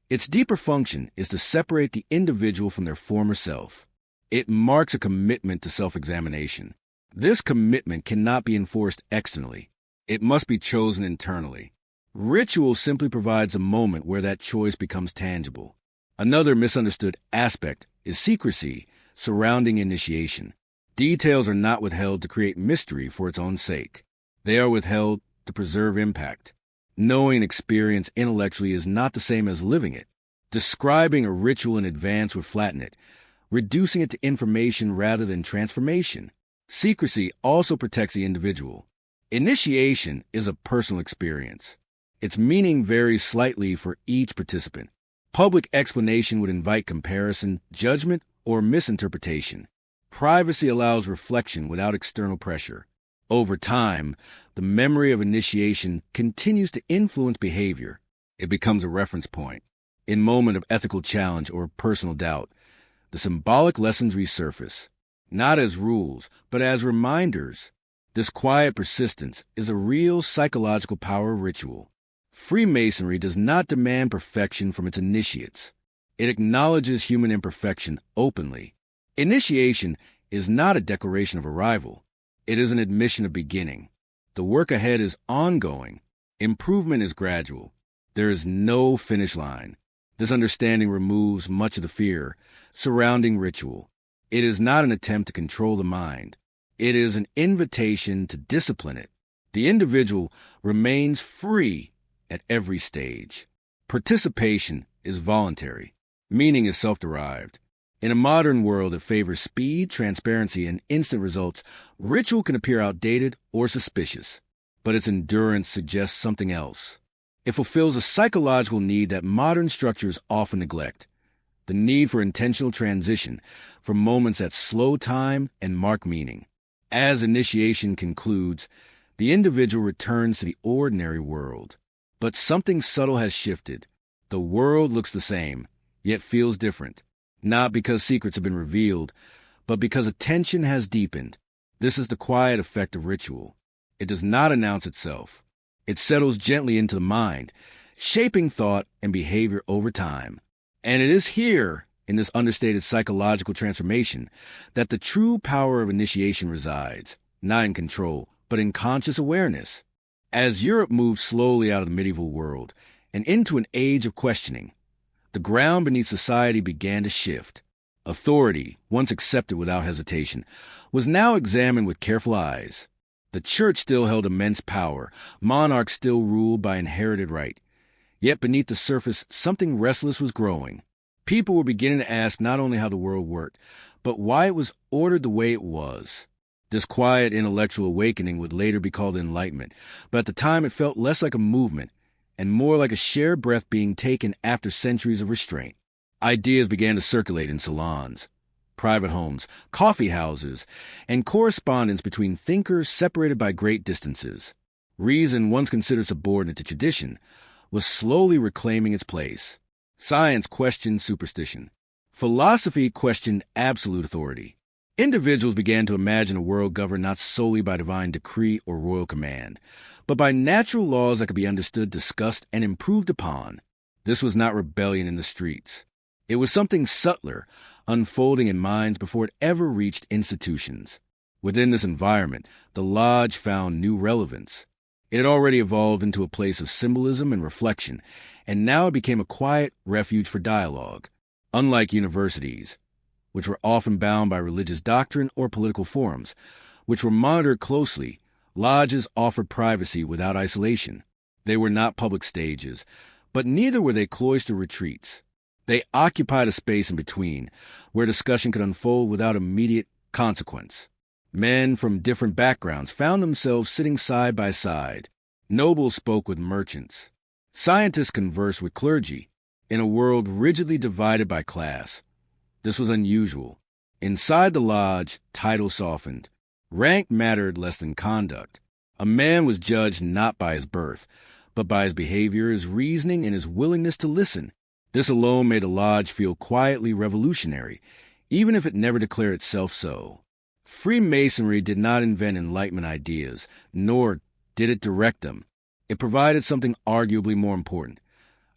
its deeper function is to separate the individual from their former self. It marks a commitment to self-examination. This commitment cannot be enforced externally. It must be chosen internally. Ritual simply provides a moment where that choice becomes tangible. Another misunderstood aspect is secrecy surrounding initiation. Details are not withheld to create mystery for its own sake. They are withheld to preserve impact. Knowing an experience intellectually is not the same as living it. Describing a ritual in advance would flatten it, reducing it to information rather than transformation. Secrecy also protects the individual. Initiation is a personal experience. Its meaning varies slightly for each participant. Public explanation would invite comparison, judgment, or misinterpretation. Privacy allows reflection without external pressure. Over time, the memory of initiation continues to influence behavior. It becomes a reference point. In moments of ethical challenge or personal doubt, the symbolic lessons resurface, not as rules, but as reminders. This quiet persistence is a real psychological power of ritual. Freemasonry does not demand perfection from its initiates. It acknowledges human imperfection openly. Initiation is not a declaration of arrival. It is an admission of beginning. The work ahead is ongoing. Improvement is gradual. There is no finish line. This understanding removes much of the fear surrounding ritual. It is not an attempt to control the mind. It is an invitation to discipline it. The individual remains free at every stage. Participation is voluntary. Meaning is self-derived. In a modern world that favors speed, transparency, and instant results, ritual can appear outdated or suspicious, but its endurance suggests something else. It fulfills a psychological need that modern structures often neglect, the need for intentional transition from moments that slow time and mark meaning. As initiation concludes, the individual returns to the ordinary world. But something subtle has shifted. The world looks the same, yet feels different. Not because secrets have been revealed, but because attention has deepened. This is the quiet effect of ritual. It does not announce itself. It settles gently into the mind, shaping thought and behavior over time. And it is here, in this understated psychological transformation, that the true power of initiation resides, not in control, but in conscious awareness. As Europe moved slowly out of the medieval world and into an age of questioning, the ground beneath society began to shift. Authority, once accepted without hesitation, was now examined with careful eyes. The church still held immense power, monarchs still ruled by inherited right. Yet beneath the surface, something restless was growing. People were beginning to ask not only how the world worked, but why it was ordered the way it was. This quiet intellectual awakening would later be called Enlightenment, but at the time it felt less like a movement and more like a shared breath being taken after centuries of restraint. Ideas began to circulate in salons, private homes, coffee houses, and correspondence between thinkers separated by great distances. Reason, once considered subordinate to tradition, was slowly reclaiming its place. Science questioned superstition. Philosophy questioned absolute authority. Individuals began to imagine a world governed not solely by divine decree or royal command, but by natural laws that could be understood, discussed, and improved upon. This was not rebellion in the streets. It was something subtler, unfolding in minds before it ever reached institutions. Within this environment, the lodge found new relevance. It had already evolved into a place of symbolism and reflection, and now it became a quiet refuge for dialogue. Unlike universities, which were often bound by religious doctrine or political forums, which were monitored closely, lodges offered privacy without isolation. They were not public stages, but neither were they cloistered retreats. They occupied a space in between, where discussion could unfold without immediate consequence. Men from different backgrounds found themselves sitting side by side. Nobles spoke with merchants. Scientists conversed with clergy, in a world rigidly divided by class. This was unusual. Inside the lodge, titles softened. Rank mattered less than conduct. A man was judged not by his birth, but by his behavior, his reasoning, and his willingness to listen. This alone made a lodge feel quietly revolutionary, even if it never declared itself so. Freemasonry did not invent Enlightenment ideas, nor did it direct them. It provided something arguably more important,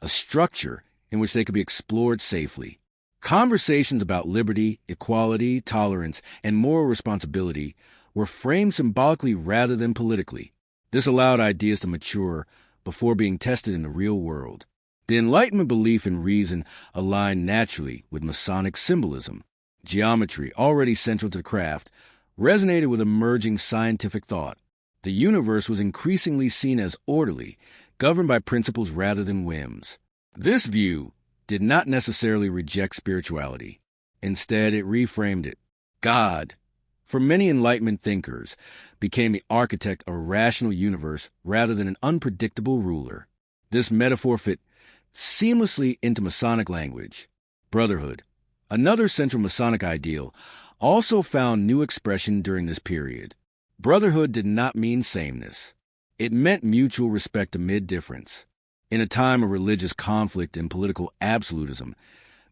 a structure in which they could be explored safely. Conversations about liberty, equality, tolerance, and moral responsibility were framed symbolically rather than politically. This allowed ideas to mature before being tested in the real world. The Enlightenment belief in reason aligned naturally with Masonic symbolism. Geometry, already central to the craft, resonated with emerging scientific thought. The universe was increasingly seen as orderly, governed by principles rather than whims. This view did not necessarily reject spirituality. Instead, it reframed it. God, for many Enlightenment thinkers, became the architect of a rational universe rather than an unpredictable ruler. This metaphor fit seamlessly into Masonic language. Brotherhood, another central Masonic ideal, also found new expression during this period. Brotherhood did not mean sameness. It meant mutual respect amid difference. In a time of religious conflict and political absolutism,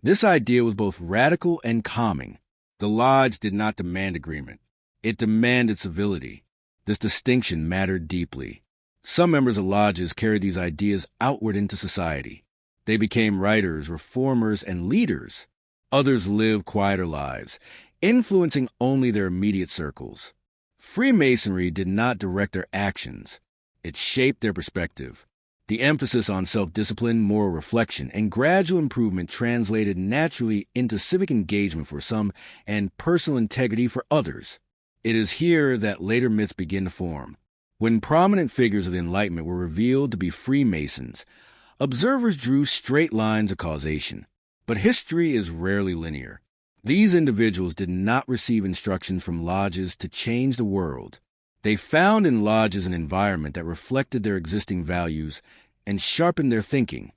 this idea was both radical and calming. The lodge did not demand agreement. It demanded civility. This distinction mattered deeply. Some members of lodges carried these ideas outward into society. They became writers, reformers, and leaders. Others lived quieter lives, influencing only their immediate circles. Freemasonry did not direct their actions. It shaped their perspective. The emphasis on self-discipline, moral reflection, and gradual improvement translated naturally into civic engagement for some and personal integrity for others. It is here that later myths begin to form. When prominent figures of the Enlightenment were revealed to be Freemasons, observers drew straight lines of causation. But history is rarely linear. These individuals did not receive instructions from lodges to change the world. They found in lodges an environment that reflected their existing values and sharpened their thinking.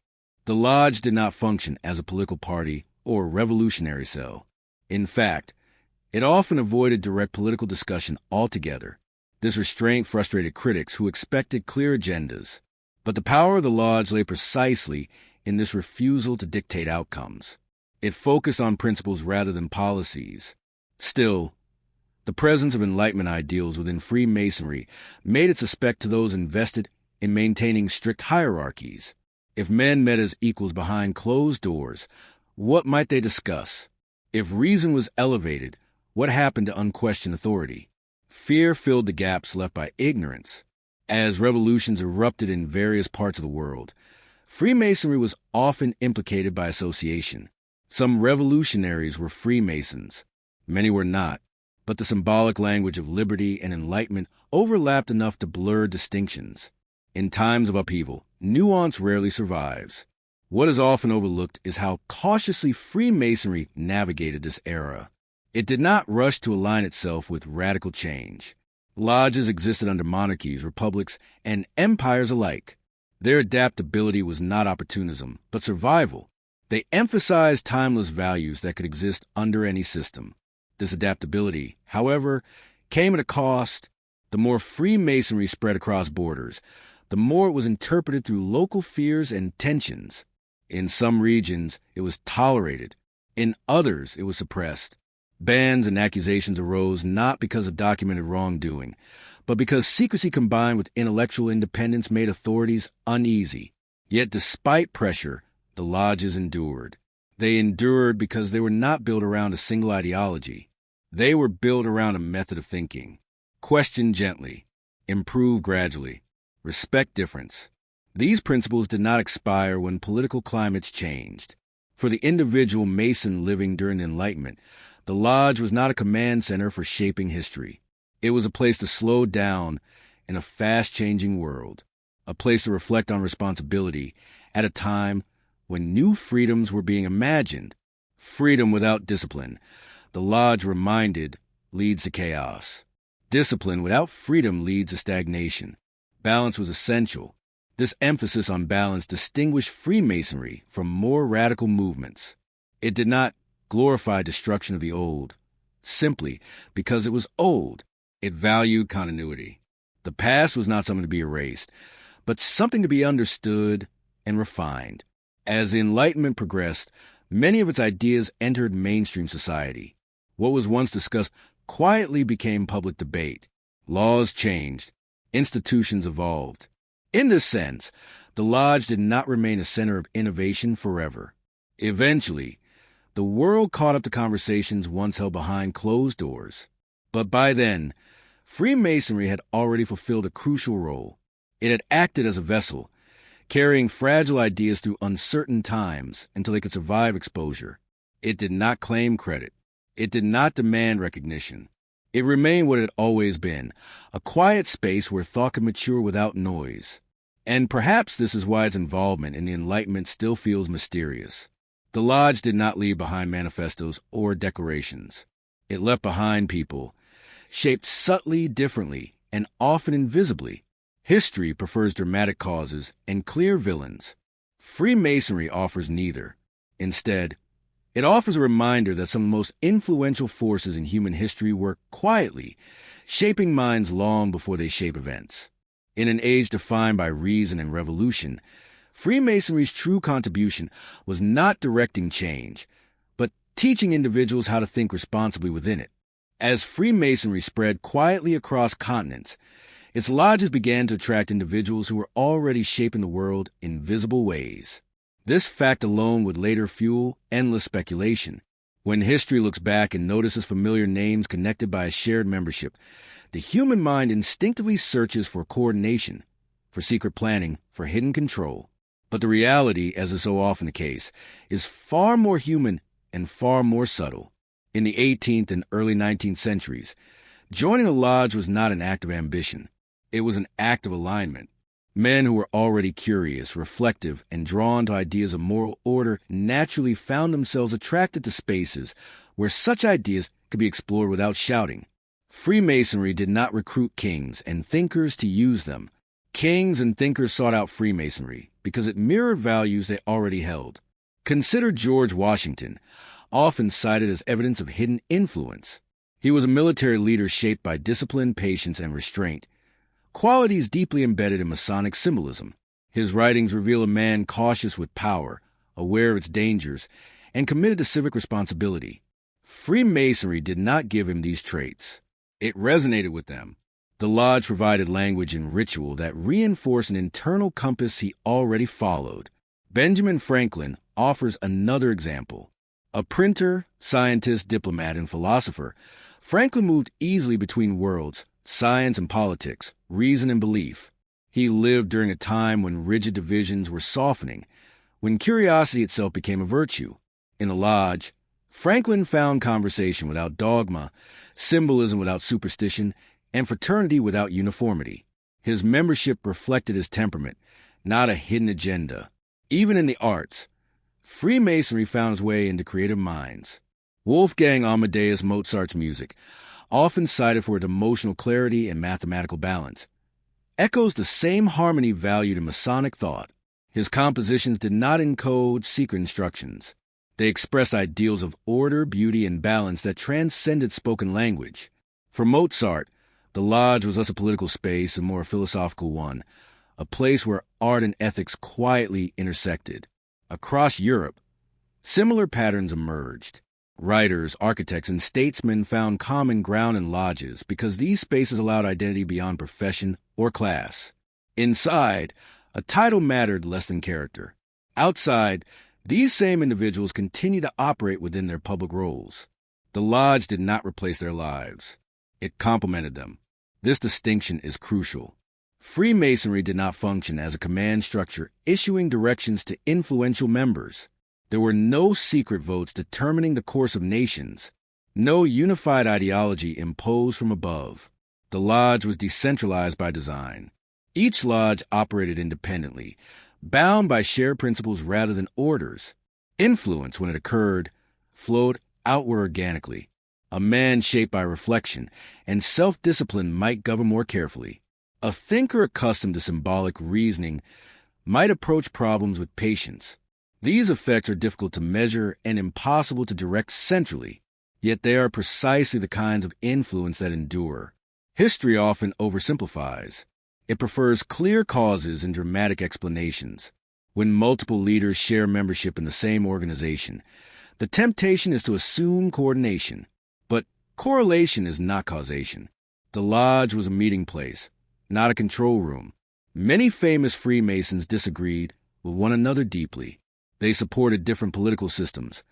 The lodge did not function as a political party or revolutionary cell. In fact, it often avoided direct political discussion altogether. This restraint frustrated critics who expected clear agendas. But the power of the lodge lay precisely in this refusal to dictate outcomes. It focused on principles rather than policies. Still, the presence of Enlightenment ideals within Freemasonry made it suspect to those invested in maintaining strict hierarchies. If men met as equals behind closed doors, what might they discuss? If reason was elevated, what happened to unquestioned authority? Fear filled the gaps left by ignorance. As revolutions erupted in various parts of the world, Freemasonry was often implicated by association. Some revolutionaries were Freemasons. Many were not, but the symbolic language of liberty and enlightenment overlapped enough to blur distinctions. In times of upheaval, nuance rarely survives. What is often overlooked is how cautiously Freemasonry navigated this era. It did not rush to align itself with radical change. Lodges existed under monarchies, republics, and empires alike. Their adaptability was not opportunism, but survival. They emphasized timeless values that could exist under any system. This adaptability, however, came at a cost. The more Freemasonry spread across borders, the more it was interpreted through local fears and tensions. In some regions, it was tolerated. In others, it was suppressed. Bans and accusations arose not because of documented wrongdoing, but because secrecy combined with intellectual independence made authorities uneasy. Yet despite pressure, the lodges endured. They endured because they were not built around a single ideology. They were built around a method of thinking. Question gently. Improve gradually. Respect difference. These principles did not expire when political climates changed. For the individual Mason living during the Enlightenment, the lodge was not a command center for shaping history. It was a place to slow down in a fast-changing world, a place to reflect on responsibility at a time when new freedoms were being imagined. Freedom without discipline, the lodge reminded, leads to chaos. Discipline without freedom leads to stagnation. Balance was essential. This emphasis on balance distinguished Freemasonry from more radical movements. It did not glorify destruction of the old, simply because it was old. It valued continuity. The past was not something to be erased, but something to be understood and refined. As the Enlightenment progressed, many of its ideas entered mainstream society. What was once discussed quietly became public debate. Laws changed. Institutions evolved. In this sense, the lodge did not remain a center of innovation forever. Eventually, the world caught up to conversations once held behind closed doors. But by then, Freemasonry had already fulfilled a crucial role. It had acted as a vessel, carrying fragile ideas through uncertain times until they could survive exposure. It did not claim credit. It did not demand recognition. It remained what it had always been, a quiet space where thought could mature without noise. And perhaps this is why its involvement in the Enlightenment still feels mysterious. The lodge did not leave behind manifestos or declarations. It left behind people, shaped subtly differently and often invisibly. History prefers dramatic causes and clear villains. Freemasonry offers neither. Instead, it offers a reminder that some of the most influential forces in human history work quietly, shaping minds long before they shape events. In an age defined by reason and revolution, Freemasonry's true contribution was not directing change, but teaching individuals how to think responsibly within it. As Freemasonry spread quietly across continents, its lodges began to attract individuals who were already shaping the world in visible ways. This fact alone would later fuel endless speculation. When history looks back and notices familiar names connected by a shared membership, the human mind instinctively searches for coordination, for secret planning, for hidden control. But the reality, as is so often the case, is far more human and far more subtle. In the 18th and early 19th centuries, joining a lodge was not an act of ambition. It was an act of alignment. Men who were already curious, reflective, and drawn to ideas of moral order naturally found themselves attracted to spaces where such ideas could be explored without shouting. Freemasonry did not recruit kings and thinkers to use them. Kings and thinkers sought out Freemasonry because it mirrored values they already held. Consider George Washington, often cited as evidence of hidden influence. He was a military leader shaped by discipline, patience, and restraint, qualities deeply embedded in Masonic symbolism. His writings reveal a man cautious with power, aware of its dangers, and committed to civic responsibility. Freemasonry did not give him these traits. It resonated with them. The lodge provided language and ritual that reinforced an internal compass he already followed. Benjamin Franklin offers another example. A printer, scientist, diplomat, and philosopher, Franklin moved easily between worlds, science and politics, reason and belief. He lived during a time when rigid divisions were softening, when curiosity itself became a virtue. In a lodge, Franklin found conversation without dogma, symbolism without superstition, and fraternity without uniformity. His membership reflected his temperament, not a hidden agenda. Even in the arts, Freemasonry found its way into creative minds. Wolfgang Amadeus Mozart's music, often cited for its emotional clarity and mathematical balance, echoes the same harmony valued in Masonic thought. His compositions did not encode secret instructions. They expressed ideals of order, beauty, and balance that transcended spoken language. For Mozart, the lodge was less a political space and more a philosophical one, a place where art and ethics quietly intersected. Across Europe, similar patterns emerged. Writers, architects, and statesmen found common ground in lodges because these spaces allowed identity beyond profession or class. Inside, a title mattered less than character. Outside, these same individuals continued to operate within their public roles. The lodge did not replace their lives. It complemented them. This distinction is crucial. Freemasonry did not function as a command structure issuing directions to influential members. There were no secret votes determining the course of nations, no unified ideology imposed from above. The lodge was decentralized by design. Each lodge operated independently, bound by shared principles rather than orders. Influence, when it occurred, flowed outward organically. A man shaped by reflection and self-discipline might govern more carefully. A thinker accustomed to symbolic reasoning might approach problems with patience. These effects are difficult to measure and impossible to direct centrally, yet they are precisely the kinds of influence that endure. History often oversimplifies. It prefers clear causes and dramatic explanations. When multiple leaders share membership in the same organization, the temptation is to assume coordination. But correlation is not causation. The lodge was a meeting place, not a control room. Many famous Freemasons disagreed with one another deeply. They supported different political systems,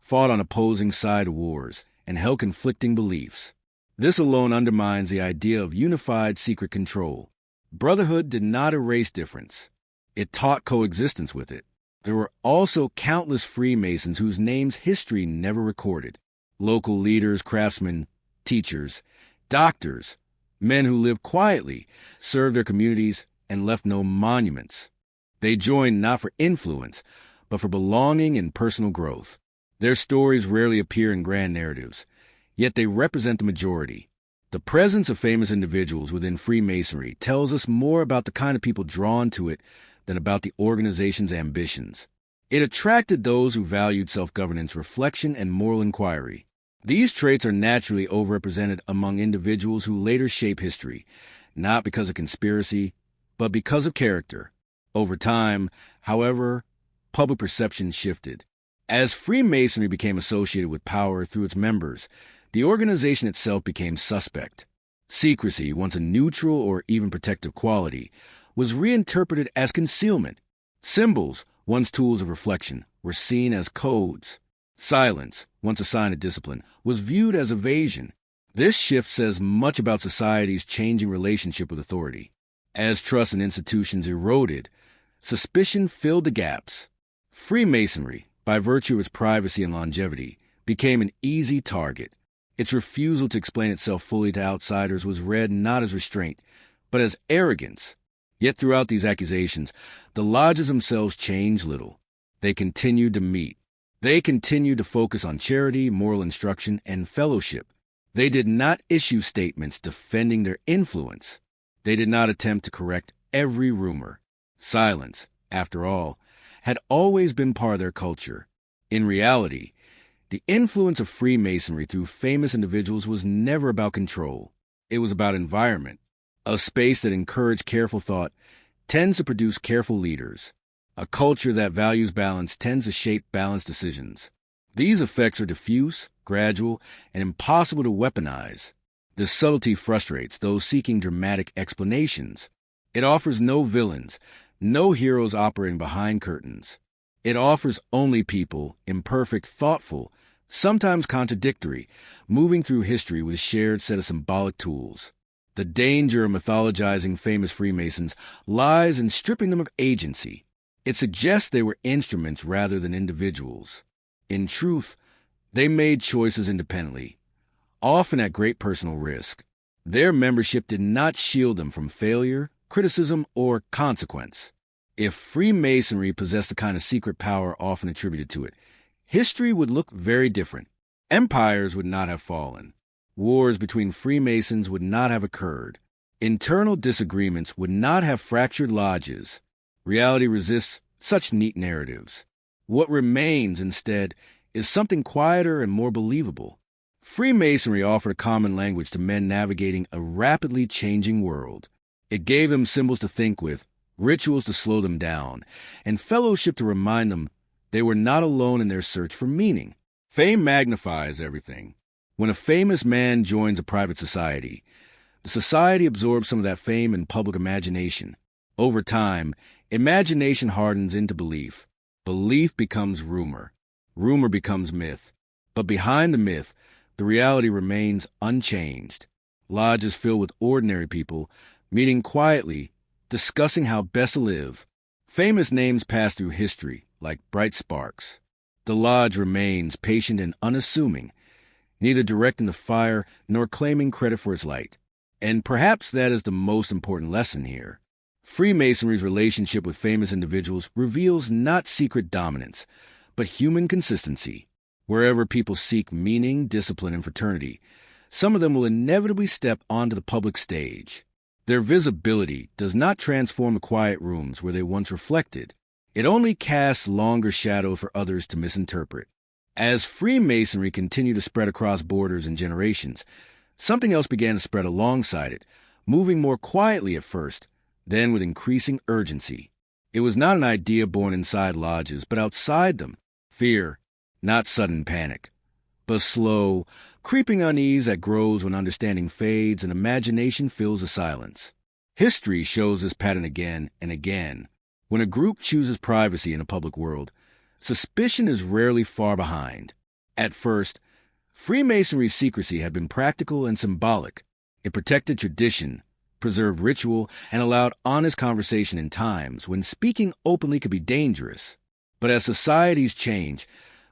fought on opposing side wars, and held conflicting beliefs. This alone undermines the idea of unified secret control. Brotherhood did not erase difference. It taught coexistence with it. There were also countless Freemasons whose names history never recorded. Local leaders, craftsmen, teachers, doctors, men who lived quietly, served their communities, and left no monuments. They joined not for influence, but for belonging and personal growth. Their stories rarely appear in grand narratives, yet they represent the majority. The presence of famous individuals within Freemasonry tells us more about the kind of people drawn to it than about the organization's ambitions. It attracted those who valued self-governance, reflection, and moral inquiry. These traits are naturally overrepresented among individuals who later shape history, not because of conspiracy, but because of character. Over time, however, public perception shifted. As Freemasonry became associated with power through its members, the organization itself became suspect. Secrecy, once a neutral or even protective quality, was reinterpreted as concealment. Symbols, once tools of reflection, were seen as codes. Silence, once a sign of discipline, was viewed as evasion. This shift says much about society's changing relationship with authority. As trust in institutions eroded, suspicion filled the gaps. Freemasonry, by virtue of its privacy and longevity, became an easy target. Its refusal to explain itself fully to outsiders was read not as restraint, but as arrogance. Yet throughout these accusations, the lodges themselves changed little. They continued to meet. They continued to focus on charity, moral instruction, and fellowship. They did not issue statements defending their influence. They did not attempt to correct every rumor. Silence, after all, had always been part of their culture. In reality, the influence of Freemasonry through famous individuals was never about control. It was about environment. A space that encouraged careful thought tends to produce careful leaders. A culture that values balance tends to shape balanced decisions. These effects are diffuse, gradual, and impossible to weaponize. This subtlety frustrates those seeking dramatic explanations. It offers no villains, no heroes operating behind curtains. It offers only people, imperfect, thoughtful, sometimes contradictory, moving through history with a shared set of symbolic tools. The danger of mythologizing famous Freemasons lies in stripping them of agency. It suggests they were instruments rather than individuals. In truth, they made choices independently, often at great personal risk. Their membership did not shield them from failure, criticism, or consequence. If Freemasonry possessed the kind of secret power often attributed to it, history would look very different. Empires would not have fallen. Wars between Freemasons would not have occurred. Internal disagreements would not have fractured lodges. Reality resists such neat narratives. What remains, instead, is something quieter and more believable. Freemasonry offered a common language to men navigating a rapidly changing world. It gave them symbols to think with, rituals to slow them down, and fellowship to remind them they were not alone in their search for meaning. Fame magnifies everything. When a famous man joins a private society, the society absorbs some of that fame in public imagination. Over time, imagination hardens into belief. Belief becomes rumor. Rumor becomes myth. But behind the myth, the reality remains unchanged. Lodges filled with ordinary people, meeting quietly, discussing how best to live. Famous names pass through history like bright sparks. The lodge remains patient and unassuming, neither directing the fire nor claiming credit for its light. And perhaps that is the most important lesson here. Freemasonry's relationship with famous individuals reveals not secret dominance, but human consistency. Wherever people seek meaning, discipline, and fraternity, some of them will inevitably step onto the public stage. Their visibility does not transform the quiet rooms where they once reflected. It only casts longer shadow for others to misinterpret. As Freemasonry continued to spread across borders and generations, something else began to spread alongside it, moving more quietly at first, then with increasing urgency. It was not an idea born inside lodges, but outside them. Fear, not sudden panic, but slow, creeping unease that grows when understanding fades and imagination fills the silence. History shows this pattern again and again. When a group chooses privacy in a public world, suspicion is rarely far behind. At first, Freemasonry's secrecy had been practical and symbolic. It protected tradition, preserved ritual, and allowed honest conversation in times when speaking openly could be dangerous. But as societies change,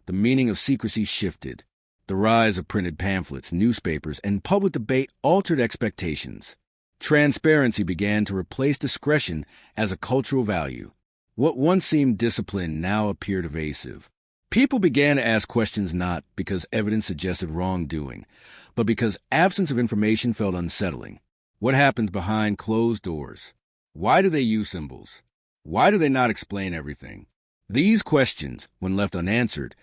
the meaning of secrecy shifted. The rise of printed pamphlets, newspapers, and public debate altered expectations. Transparency began to replace discretion as a cultural value. What once seemed disciplined now appeared evasive. People began to ask questions not because evidence suggested wrongdoing, but because absence of information felt unsettling. What happens behind closed doors? Why do they use symbols? Why do they not explain everything? These questions, when left unanswered,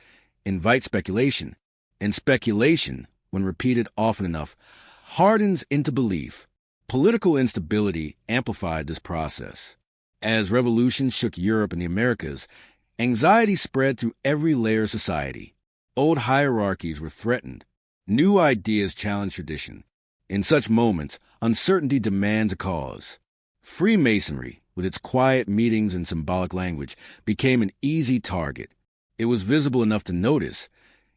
invite speculation. And speculation, when repeated often enough, hardens into belief. Political instability amplified this process. As revolutions shook Europe and the Americas, anxiety spread through every layer of society. Old hierarchies were threatened. New ideas challenged tradition. In such moments, uncertainty demands a cause. Freemasonry, with its quiet meetings and symbolic language, became an easy target. It was visible enough to notice,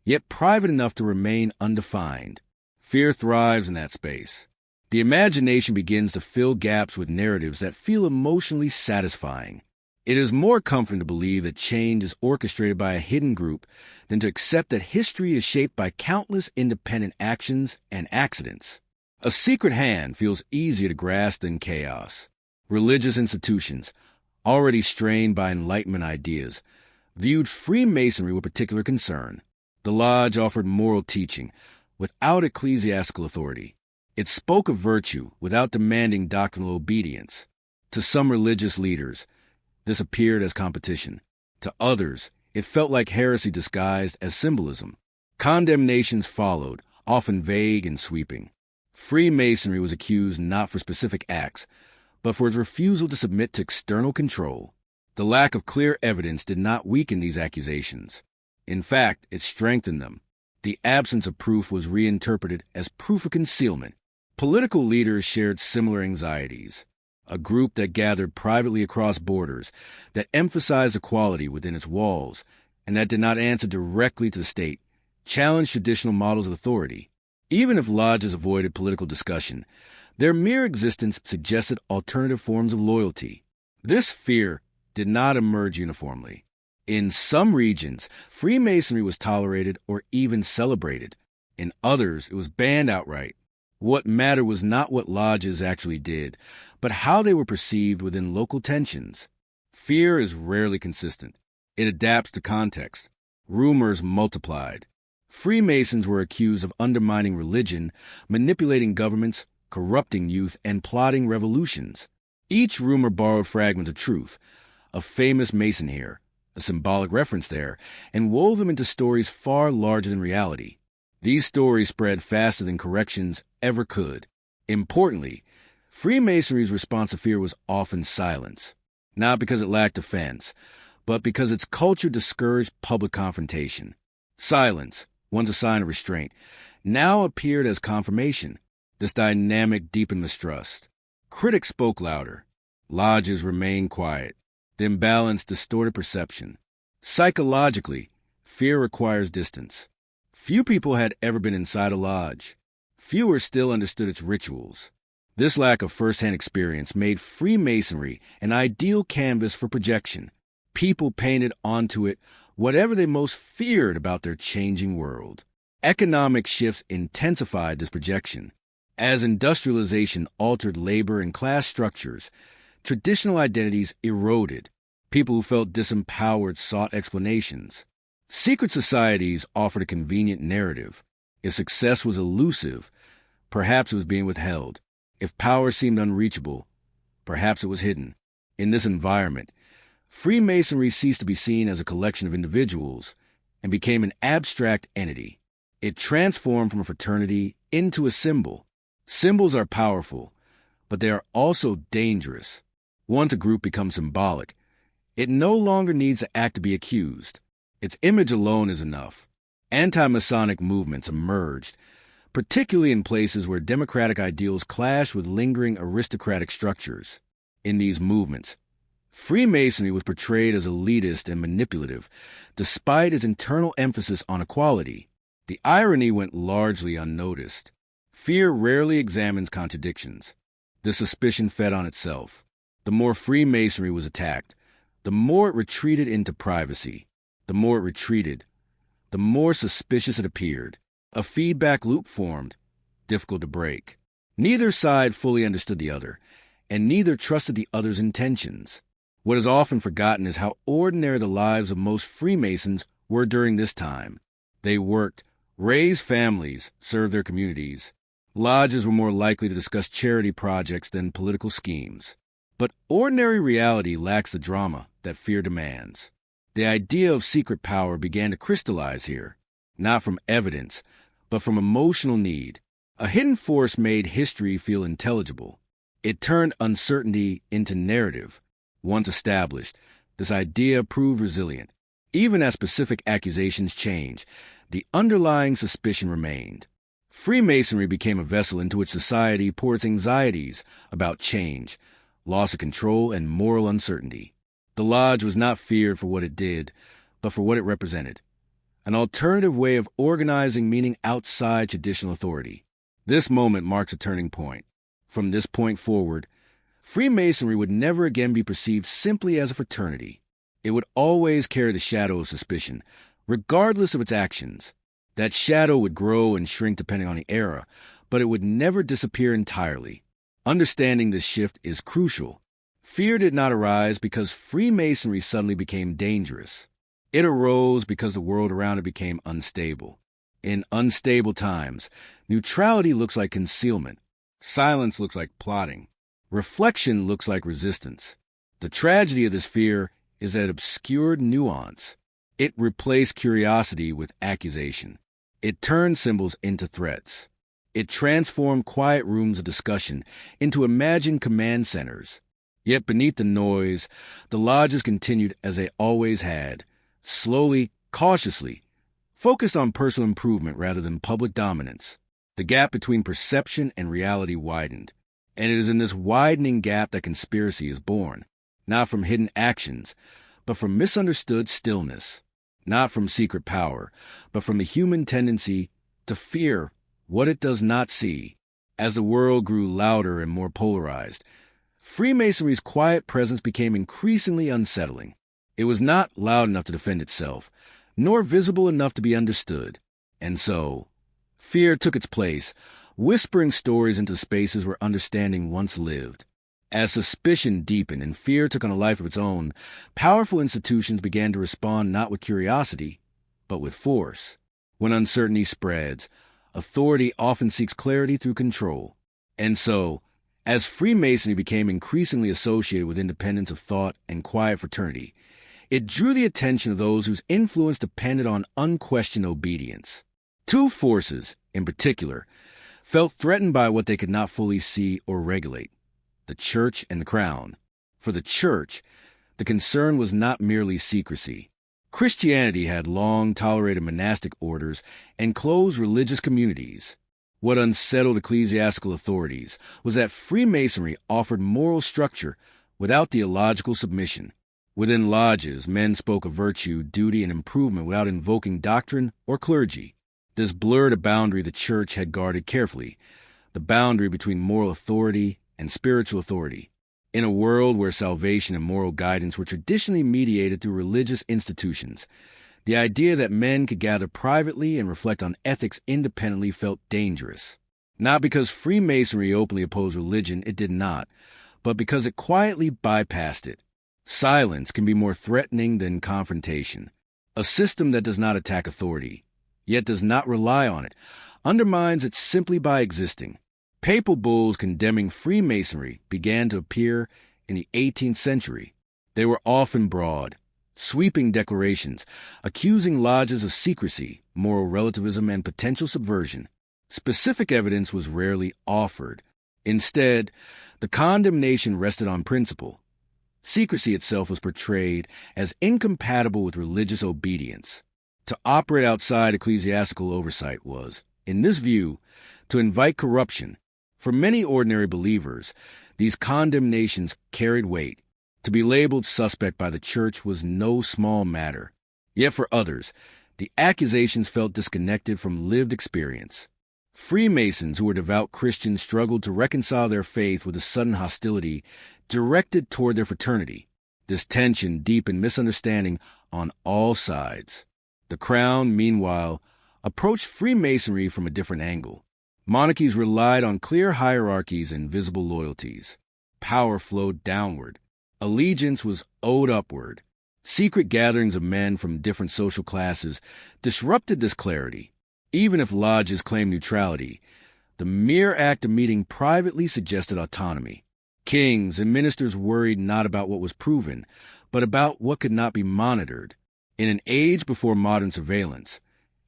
yet private enough to remain undefined. Fear thrives in that space. The imagination begins to fill gaps with narratives that feel emotionally satisfying. It is more comforting to believe that change is orchestrated by a hidden group than to accept that history is shaped by countless independent actions and accidents. A secret hand feels easier to grasp than chaos. Religious institutions, already strained by Enlightenment ideas, viewed Freemasonry with particular concern. The lodge offered moral teaching without ecclesiastical authority. It spoke of virtue without demanding doctrinal obedience. To some religious leaders, this appeared as competition. To others, it felt like heresy disguised as symbolism. Condemnations followed, often vague and sweeping. Freemasonry was accused not for specific acts, but for its refusal to submit to external control. The lack of clear evidence did not weaken these accusations. In fact, it strengthened them. The absence of proof was reinterpreted as proof of concealment. Political leaders shared similar anxieties. A group that gathered privately across borders, that emphasized equality within its walls, and that did not answer directly to the state, challenged traditional models of authority. Even if lodges avoided political discussion, their mere existence suggested alternative forms of loyalty. This fear did not emerge uniformly. In some regions, Freemasonry was tolerated or even celebrated. In others, it was banned outright. What mattered was not what lodges actually did, but how they were perceived within local tensions. Fear is rarely consistent. It adapts to context. Rumors multiplied. Freemasons were accused of undermining religion, manipulating governments, corrupting youth, and plotting revolutions. Each rumor borrowed fragments of truth, a famous Mason here, a symbolic reference there, and wove them into stories far larger than reality. These stories spread faster than corrections ever could. Importantly, Freemasonry's response to fear was often silence, not because it lacked offense, but because its culture discouraged public confrontation. Silence, once a sign of restraint, now appeared as confirmation. This dynamic deepened mistrust. Critics spoke louder. Lodges remained quiet. The imbalance distorted perception. Psychologically, fear requires distance. Few people had ever been inside a lodge. Fewer still understood its rituals. This lack of first-hand experience made Freemasonry an ideal canvas for projection. People painted onto it whatever they most feared about their changing world. Economic shifts intensified this projection. As industrialization altered labor and class structures, traditional identities eroded. People who felt disempowered sought explanations. Secret societies offered a convenient narrative. If success was elusive, perhaps it was being withheld. If power seemed unreachable, perhaps it was hidden. In this environment, Freemasonry ceased to be seen as a collection of individuals and became an abstract entity. It transformed from a fraternity into a symbol. Symbols are powerful, but they are also dangerous. Once a group becomes symbolic, it no longer needs to act to be accused. Its image alone is enough. Anti-Masonic movements emerged, particularly in places where democratic ideals clashed with lingering aristocratic structures. In these movements, Freemasonry was portrayed as elitist and manipulative, despite its internal emphasis on equality. The irony went largely unnoticed. Fear rarely examines contradictions. The suspicion fed on itself. The more Freemasonry was attacked, the more it retreated into privacy. The more it retreated, the more suspicious it appeared. A feedback loop formed, difficult to break. Neither side fully understood the other, and neither trusted the other's intentions. What is often forgotten is how ordinary the lives of most Freemasons were during this time. They worked, raised families, served their communities. Lodges were more likely to discuss charity projects than political schemes. But ordinary reality lacks the drama that fear demands. The idea of secret power began to crystallize here, not from evidence, but from emotional need. A hidden force made history feel intelligible. It turned uncertainty into narrative. Once established, this idea proved resilient. Even as specific accusations changed, the underlying suspicion remained. Freemasonry became a vessel into which society poured its anxieties about change, loss of control, and moral uncertainty. The lodge was not feared for what it did, but for what it represented. An alternative way of organizing meaning outside traditional authority. This moment marks a turning point. From this point forward, Freemasonry would never again be perceived simply as a fraternity. It would always carry the shadow of suspicion, regardless of its actions. That shadow would grow and shrink depending on the era, but it would never disappear entirely. Understanding this shift is crucial. Fear did not arise because Freemasonry suddenly became dangerous. It arose because the world around it became unstable. In unstable times, neutrality looks like concealment. Silence looks like plotting. Reflection looks like resistance. The tragedy of this fear is that it obscured nuance. It replaced curiosity with accusation. It turned symbols into threats. It transformed quiet rooms of discussion into imagined command centers. Yet beneath the noise, the lodges continued as they always had, slowly, cautiously, focused on personal improvement rather than public dominance. The gap between perception and reality widened, and it is in this widening gap that conspiracy is born, not from hidden actions, but from misunderstood stillness, not from secret power, but from the human tendency to fear what it does not see. As the world grew louder and more polarized, Freemasonry's quiet presence became increasingly unsettling. It was not loud enough to defend itself, nor visible enough to be understood. And so, fear took its place, whispering stories into spaces where understanding once lived. As suspicion deepened and fear took on a life of its own, powerful institutions began to respond not with curiosity, but with force. When uncertainty spreads, authority often seeks clarity through control. And so, as Freemasonry became increasingly associated with independence of thought and quiet fraternity, it drew the attention of those whose influence depended on unquestioned obedience. Two forces, in particular, felt threatened by what they could not fully see or regulate: the church and the crown. For the church, the concern was not merely secrecy. Christianity had long tolerated monastic orders and closed religious communities. What unsettled ecclesiastical authorities was that Freemasonry offered moral structure without theological submission. Within lodges, men spoke of virtue, duty, and improvement without invoking doctrine or clergy. This blurred a boundary the church had guarded carefully, the boundary between moral authority and spiritual authority. In a world where salvation and moral guidance were traditionally mediated through religious institutions, the idea that men could gather privately and reflect on ethics independently felt dangerous. Not because Freemasonry openly opposed religion, it did not, but because it quietly bypassed it. Silence can be more threatening than confrontation. A system that does not attack authority, yet does not rely on it, undermines it simply by existing. Papal bulls condemning Freemasonry began to appear in the 18th century. They were often broad, sweeping declarations, accusing lodges of secrecy, moral relativism, and potential subversion. Specific evidence was rarely offered. Instead, the condemnation rested on principle. Secrecy itself was portrayed as incompatible with religious obedience. To operate outside ecclesiastical oversight was, in this view, to invite corruption. For many ordinary believers, these condemnations carried weight. To be labeled suspect by the church was no small matter. Yet for others, the accusations felt disconnected from lived experience. Freemasons who were devout Christians struggled to reconcile their faith with the sudden hostility directed toward their fraternity. This tension deepened misunderstanding on all sides. The crown, meanwhile, approached Freemasonry from a different angle. Monarchies relied on clear hierarchies and visible loyalties. Power flowed downward. Allegiance was owed upward. Secret gatherings of men from different social classes disrupted this clarity. Even if lodges claimed neutrality, the mere act of meeting privately suggested autonomy. Kings and ministers worried not about what was proven, but about what could not be monitored. In an age before modern surveillance,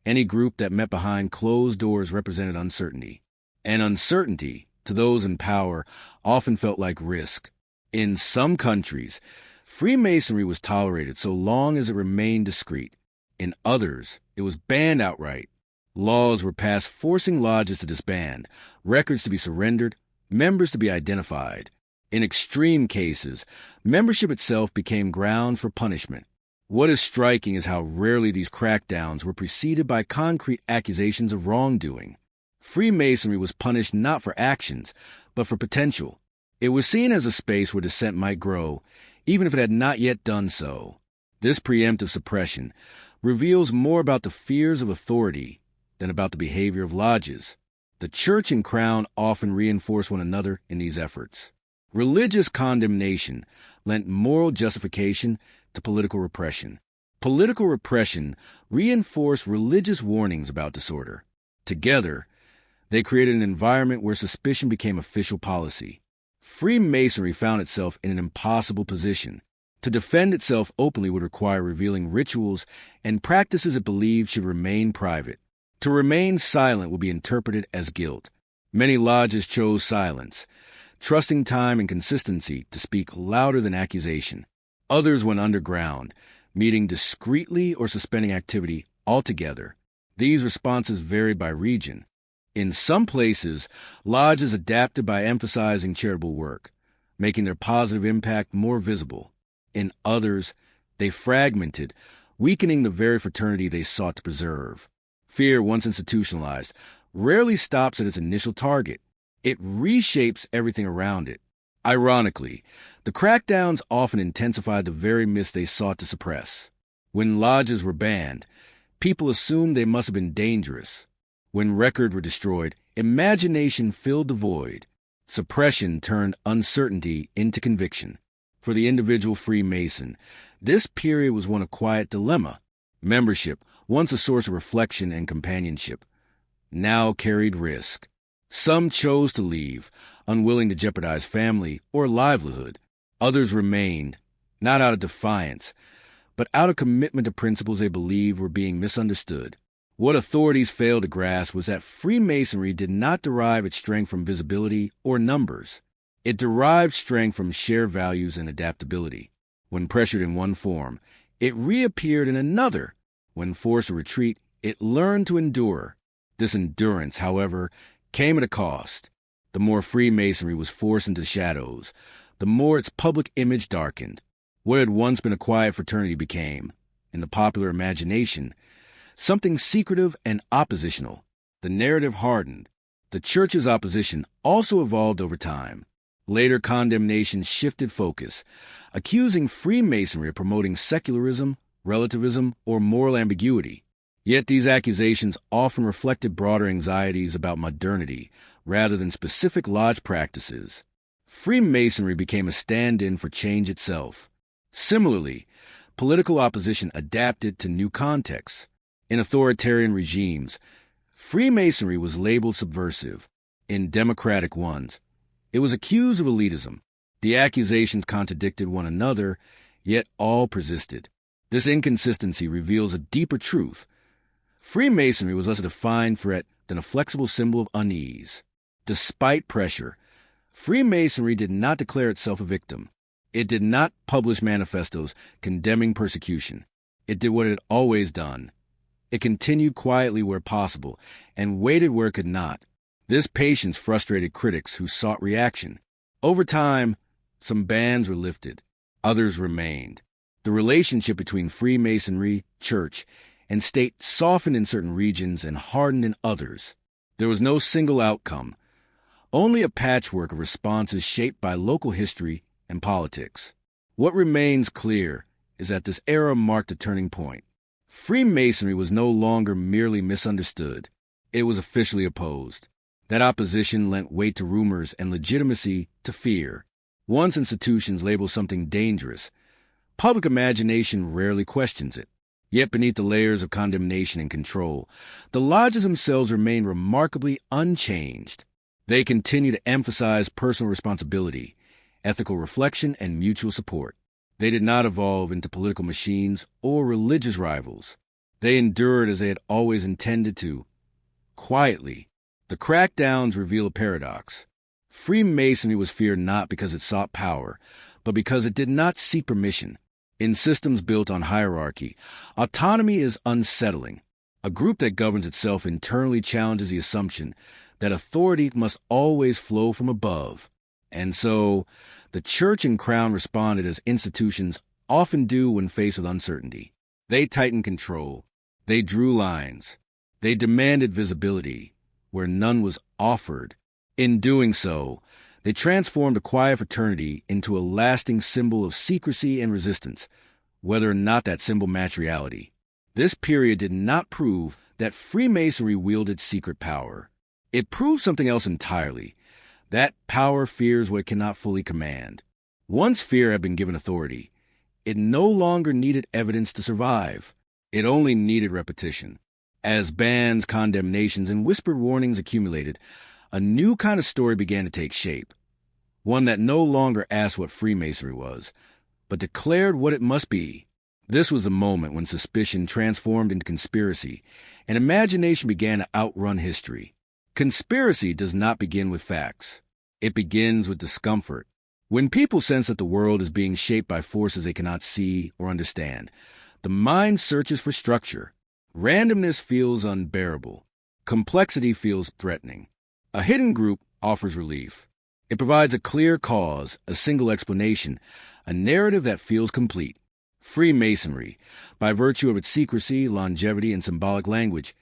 any group that met behind closed doors represented uncertainty. And uncertainty, to those in power, often felt like risk. In some countries, Freemasonry was tolerated so long as it remained discreet. In others, it was banned outright. Laws were passed forcing lodges to disband, records to be surrendered, members to be identified. In extreme cases, membership itself became ground for punishment. What is striking is how rarely these crackdowns were preceded by concrete accusations of wrongdoing. Freemasonry was punished not for actions, but for potential. It was seen as a space where dissent might grow, even if it had not yet done so. This preemptive suppression reveals more about the fears of authority than about the behavior of lodges. The church and crown often reinforce one another in these efforts. Religious condemnation lent moral justification to political repression. Political repression reinforced religious warnings about disorder. Together, they created an environment where suspicion became official policy. Freemasonry found itself in an impossible position. To defend itself openly would require revealing rituals and practices it believed should remain private. To remain silent would be interpreted as guilt. Many lodges chose silence, trusting time and consistency to speak louder than accusation. Others went underground, meeting discreetly or suspending activity altogether. These responses varied by region. In some places, lodges adapted by emphasizing charitable work, making their positive impact more visible. In others, they fragmented, weakening the very fraternity they sought to preserve. Fear, once institutionalized, rarely stops at its initial target. It reshapes everything around it. Ironically, the crackdowns often intensified the very myths they sought to suppress. When lodges were banned, people assumed they must have been dangerous. When records were destroyed, imagination filled the void. Suppression turned uncertainty into conviction. For the individual Freemason, this period was one of quiet dilemma. Membership, once a source of reflection and companionship, now carried risk. Some chose to leave, unwilling to jeopardize family or livelihood. Others remained, not out of defiance, but out of commitment to principles they believed were being misunderstood. What authorities failed to grasp was that Freemasonry did not derive its strength from visibility or numbers. It derived strength from shared values and adaptability. When pressured in one form, it reappeared in another. When forced to retreat, it learned to endure. This endurance, however, came at a cost. The more Freemasonry was forced into the shadows, the more its public image darkened. What had once been a quiet fraternity became, in the popular imagination, something secretive and oppositional. The narrative hardened. The Church's opposition also evolved over time. Later condemnation shifted focus, accusing Freemasonry of promoting secularism, relativism, or moral ambiguity. Yet these accusations often reflected broader anxieties about modernity rather than specific lodge practices. Freemasonry became a stand-in for change itself. Similarly, political opposition adapted to new contexts. In authoritarian regimes, Freemasonry was labeled subversive. In democratic ones, it was accused of elitism. The accusations contradicted one another, yet all persisted. This inconsistency reveals a deeper truth. Freemasonry was less a defined threat than a flexible symbol of unease. Despite pressure, Freemasonry did not declare itself a victim. It did not publish manifestos condemning persecution. It did what it had always done. It continued quietly where possible and waited where it could not. This patience frustrated critics who sought reaction. Over time, some bans were lifted. Others remained. The relationship between Freemasonry, church, and state softened in certain regions and hardened in others. There was no single outcome, only a patchwork of responses shaped by local history and politics. What remains clear is that this era marked a turning point. Freemasonry was no longer merely misunderstood. It was officially opposed. That opposition lent weight to rumors and legitimacy to fear. Once institutions label something dangerous, public imagination rarely questions it. Yet beneath the layers of condemnation and control, the lodges themselves remain remarkably unchanged. They continue to emphasize personal responsibility, ethical reflection, and mutual support. They did not evolve into political machines or religious rivals. They endured as they had always intended to, quietly. The crackdowns reveal a paradox. Freemasonry was feared not because it sought power, but because it did not seek permission. In systems built on hierarchy, autonomy is unsettling. A group that governs itself internally challenges the assumption that authority must always flow from above. And so, the church and crown responded as institutions often do when faced with uncertainty. They tightened control. They drew lines. They demanded visibility where none was offered. In doing so, they transformed a quiet fraternity into a lasting symbol of secrecy and resistance, whether or not that symbol matched reality. This period did not prove that Freemasonry wielded secret power. It proved something else entirely. That power fears what it cannot fully command. Once fear had been given authority, it no longer needed evidence to survive. It only needed repetition. As bans, condemnations, and whispered warnings accumulated, a new kind of story began to take shape. One that no longer asked what Freemasonry was, but declared what it must be. This was the moment when suspicion transformed into conspiracy, and imagination began to outrun history. Conspiracy does not begin with facts. It begins with discomfort. When people sense that the world is being shaped by forces they cannot see or understand, the mind searches for structure. Randomness feels unbearable. Complexity feels threatening. A hidden group offers relief. It provides a clear cause, a single explanation, a narrative that feels complete. Freemasonry, by virtue of its secrecy, longevity, and symbolic language,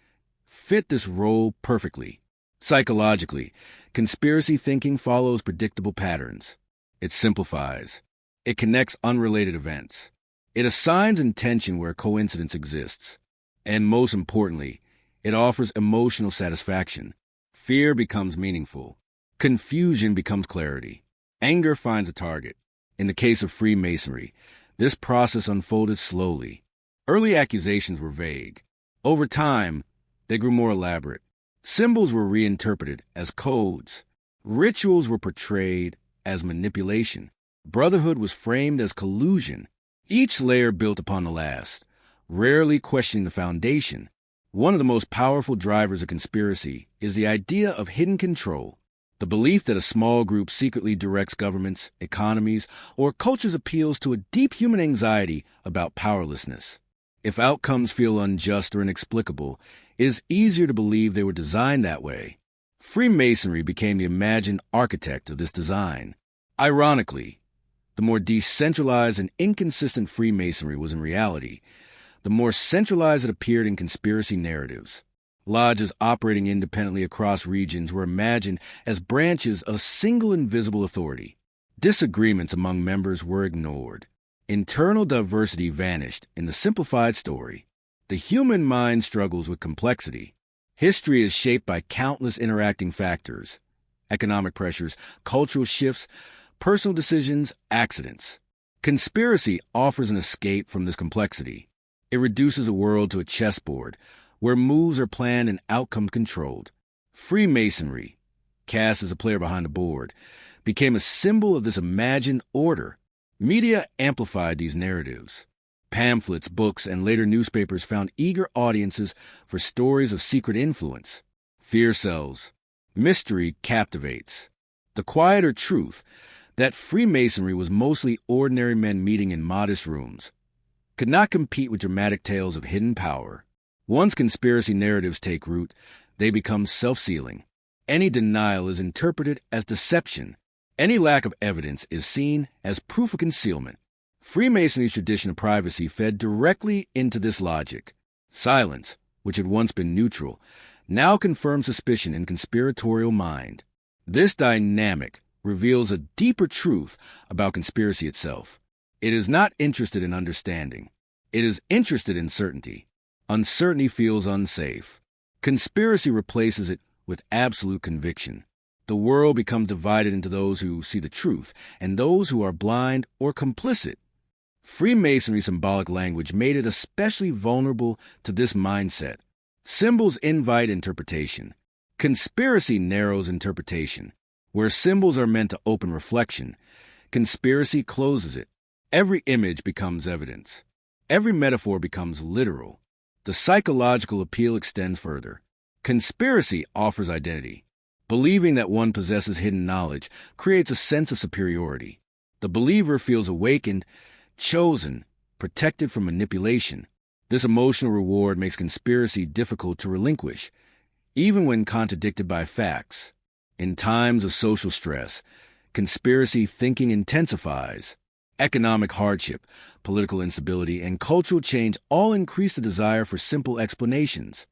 fit this role perfectly. Psychologically, conspiracy thinking follows predictable patterns. It simplifies. It connects unrelated events. It assigns intention where coincidence exists. And most importantly, it offers emotional satisfaction. Fear becomes meaningful. Confusion becomes clarity. Anger finds a target. In the case of Freemasonry, this process unfolded slowly. Early accusations were vague. Over time, they grew more elaborate. Symbols were reinterpreted as codes. Rituals were portrayed as manipulation. Brotherhood was framed as collusion. Each layer built upon the last, rarely questioning the foundation. One of the most powerful drivers of conspiracy is the idea of hidden control, the belief that a small group secretly directs governments, economies, or cultures appeals to a deep human anxiety about powerlessness. If outcomes feel unjust or inexplicable, it is easier to believe they were designed that way. Freemasonry became the imagined architect of this design. Ironically, the more decentralized and inconsistent Freemasonry was in reality, the more centralized it appeared in conspiracy narratives. Lodges operating independently across regions were imagined as branches of a single invisible authority. Disagreements among members were ignored. Internal diversity vanished in the simplified story. The human mind struggles with complexity. History is shaped by countless interacting factors: economic pressures, cultural shifts, personal decisions, accidents. Conspiracy offers an escape from this complexity. It reduces the world to a chessboard, where moves are planned and outcomes controlled. Freemasonry, cast as a player behind the board, became a symbol of this imagined order. Media amplified these narratives. Pamphlets, books, and later newspapers found eager audiences for stories of secret influence. Fear sells. Mystery captivates. The quieter truth, that Freemasonry was mostly ordinary men meeting in modest rooms, could not compete with dramatic tales of hidden power. Once conspiracy narratives take root, they become self-sealing. Any denial is interpreted as deception. Any lack of evidence is seen as proof of concealment. Freemasonry's tradition of privacy fed directly into this logic. Silence, which had once been neutral, now confirms suspicion in conspiratorial mind. This dynamic reveals a deeper truth about conspiracy itself. It is not interested in understanding. It is interested in certainty. Uncertainty feels unsafe. Conspiracy replaces it with absolute conviction. The world becomes divided into those who see the truth and those who are blind or complicit. Freemasonry's symbolic language made it especially vulnerable to this mindset. Symbols invite interpretation. Conspiracy narrows interpretation. Where symbols are meant to open reflection, conspiracy closes it. Every image becomes evidence. Every metaphor becomes literal. The psychological appeal extends further. Conspiracy offers identity. Believing that one possesses hidden knowledge creates a sense of superiority. The believer feels awakened, chosen, protected from manipulation. This emotional reward makes conspiracy difficult to relinquish, even when contradicted by facts. In times of social stress, conspiracy thinking intensifies. Economic hardship, political instability, and cultural change all increase the desire for simple explanations.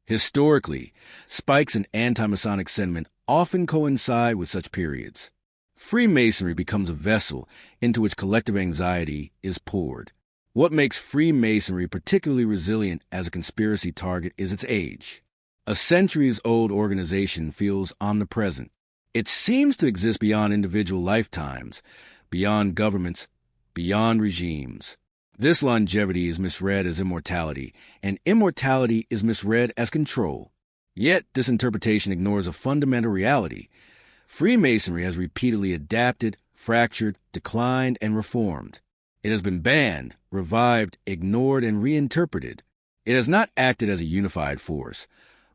Historically, spikes in anti-Masonic sentiment often coincide with such periods. Freemasonry becomes a vessel into which collective anxiety is poured. What makes Freemasonry particularly resilient as a conspiracy target is its age. A centuries-old organization feels omnipresent. It seems to exist beyond individual lifetimes, beyond governments, beyond regimes. This longevity is misread as immortality, and immortality is misread as control. Yet this interpretation ignores a fundamental reality. Freemasonry has repeatedly adapted, fractured, declined, and reformed. It has been banned, revived, ignored, and reinterpreted. It has not acted as a unified force,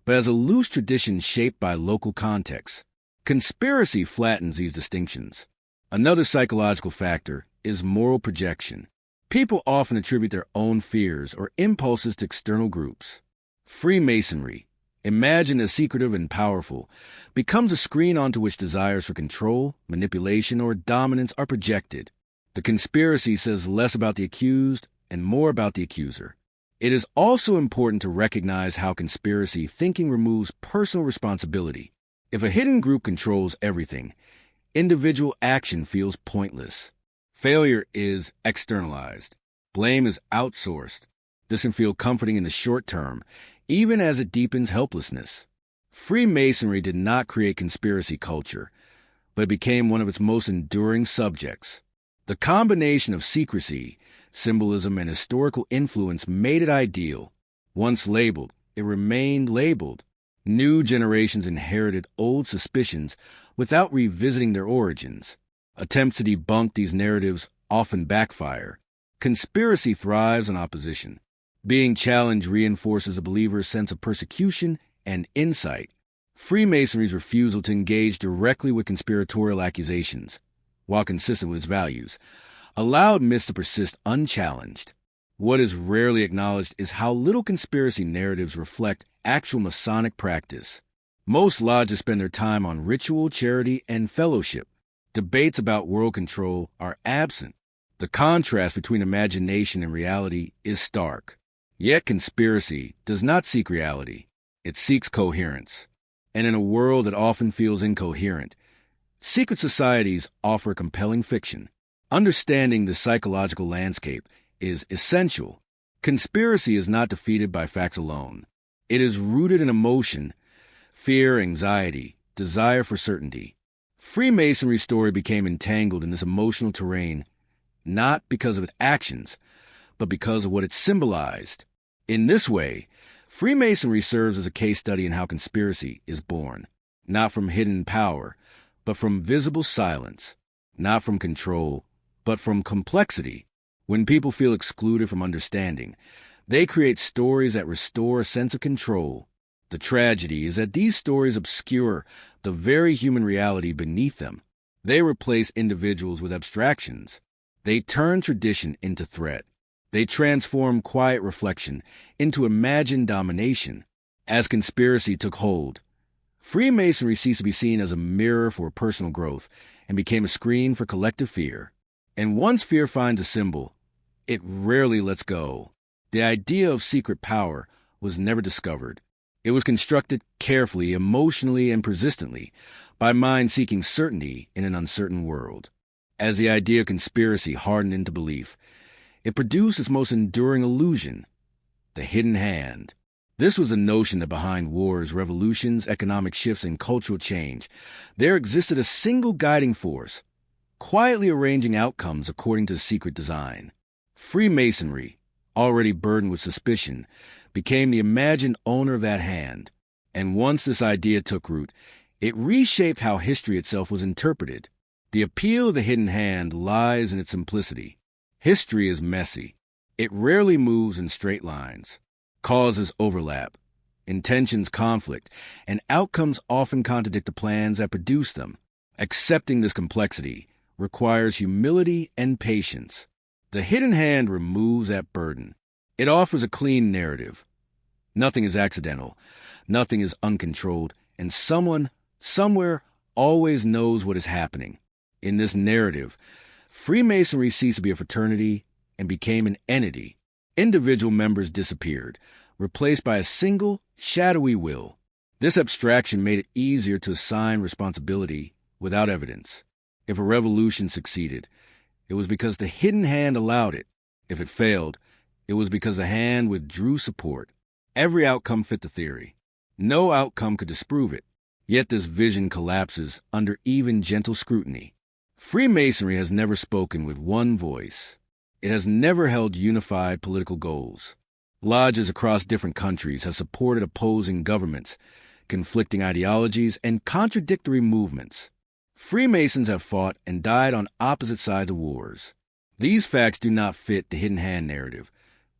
but as a loose tradition shaped by local contexts. Conspiracy flattens these distinctions. Another psychological factor is moral projection. People often attribute their own fears or impulses to external groups. Freemasonry, imagined as secretive and powerful, becomes a screen onto which desires for control, manipulation, or dominance are projected. The conspiracy says less about the accused and more about the accuser. It is also important to recognize how conspiracy thinking removes personal responsibility. If a hidden group controls everything, individual action feels pointless. Failure is externalized. Blame is outsourced. This can feel comforting in the short term, even as it deepens helplessness. Freemasonry did not create conspiracy culture, but it became one of its most enduring subjects. The combination of secrecy, symbolism, and historical influence made it ideal. Once labeled, it remained labeled. New generations inherited old suspicions without revisiting their origins. Attempts to debunk these narratives often backfire. Conspiracy thrives on opposition. Being challenged reinforces a believer's sense of persecution and insight. Freemasonry's refusal to engage directly with conspiratorial accusations, while consistent with its values, allowed myths to persist unchallenged. What is rarely acknowledged is how little conspiracy narratives reflect actual Masonic practice. Most lodges spend their time on ritual, charity, and fellowship. Debates about world control are absent. The contrast between imagination and reality is stark. Yet conspiracy does not seek reality. It seeks coherence. And in a world that often feels incoherent, secret societies offer compelling fiction. Understanding the psychological landscape is essential. Conspiracy is not defeated by facts alone. It is rooted in emotion, fear, anxiety, desire for certainty. Freemasonry's story became entangled in this emotional terrain, not because of its actions, but because of what it symbolized. In this way, Freemasonry serves as a case study in how conspiracy is born, not from hidden power, but from visible silence, not from control, but from complexity. When people feel excluded from understanding, they create stories that restore a sense of control. The tragedy is that these stories obscure the very human reality beneath them. They replace individuals with abstractions. They turn tradition into threat. They transform quiet reflection into imagined domination. As conspiracy took hold, Freemasonry ceased to be seen as a mirror for personal growth and became a screen for collective fear. And once fear finds a symbol, it rarely lets go. The idea of secret power was never discovered. It was constructed carefully, emotionally, and persistently by minds seeking certainty in an uncertain world. As the idea of conspiracy hardened into belief, it produced its most enduring illusion, the hidden hand. This was the notion that behind wars, revolutions, economic shifts, and cultural change, there existed a single guiding force, quietly arranging outcomes according to secret design. Freemasonry, already burdened with suspicion, became the imagined owner of that hand. And once this idea took root, it reshaped how history itself was interpreted. The appeal of the hidden hand lies in its simplicity. History is messy. It rarely moves in straight lines. Causes overlap, intentions conflict, and outcomes often contradict the plans that produce them. Accepting this complexity requires humility and patience. The hidden hand removes that burden. It offers a clean narrative. Nothing is accidental, nothing is uncontrolled, and someone, somewhere, always knows what is happening. In this narrative, Freemasonry ceased to be a fraternity and became an entity. Individual members disappeared, replaced by a single, shadowy will. This abstraction made it easier to assign responsibility without evidence. If a revolution succeeded, it was because the hidden hand allowed it. If it failed, it was because the hand withdrew support. Every outcome fit the theory. No outcome could disprove it. Yet this vision collapses under even gentle scrutiny. Freemasonry has never spoken with one voice. It has never held unified political goals. Lodges across different countries have supported opposing governments, conflicting ideologies, and contradictory movements. Freemasons have fought and died on opposite sides of wars. These facts do not fit the hidden hand narrative,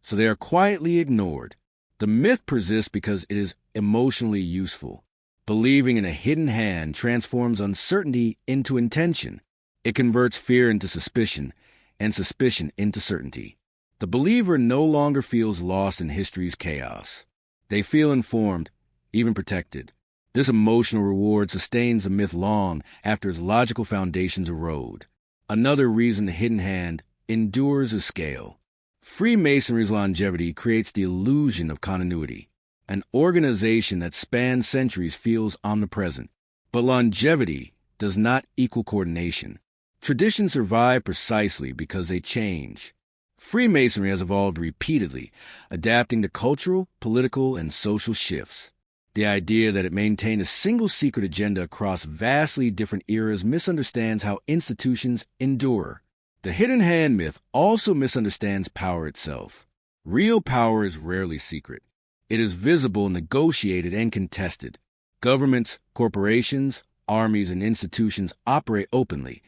so they are quietly ignored. The myth persists because it is emotionally useful. Believing in a hidden hand transforms uncertainty into intention. It converts fear into suspicion, and suspicion into certainty. The believer no longer feels lost in history's chaos. They feel informed, even protected. This emotional reward sustains the myth long after its logical foundations erode. Another reason the hidden hand endures is scale. Freemasonry's longevity creates the illusion of continuity. An organization that spans centuries feels omnipresent. But longevity does not equal coordination. Traditions survive precisely because they change. Freemasonry has evolved repeatedly, adapting to cultural, political, and social shifts. The idea that it maintained a single secret agenda across vastly different eras misunderstands how institutions endure. The hidden hand myth also misunderstands power itself. Real power is rarely secret. It is visible, negotiated, and contested. Governments, corporations, armies, and institutions operate openly,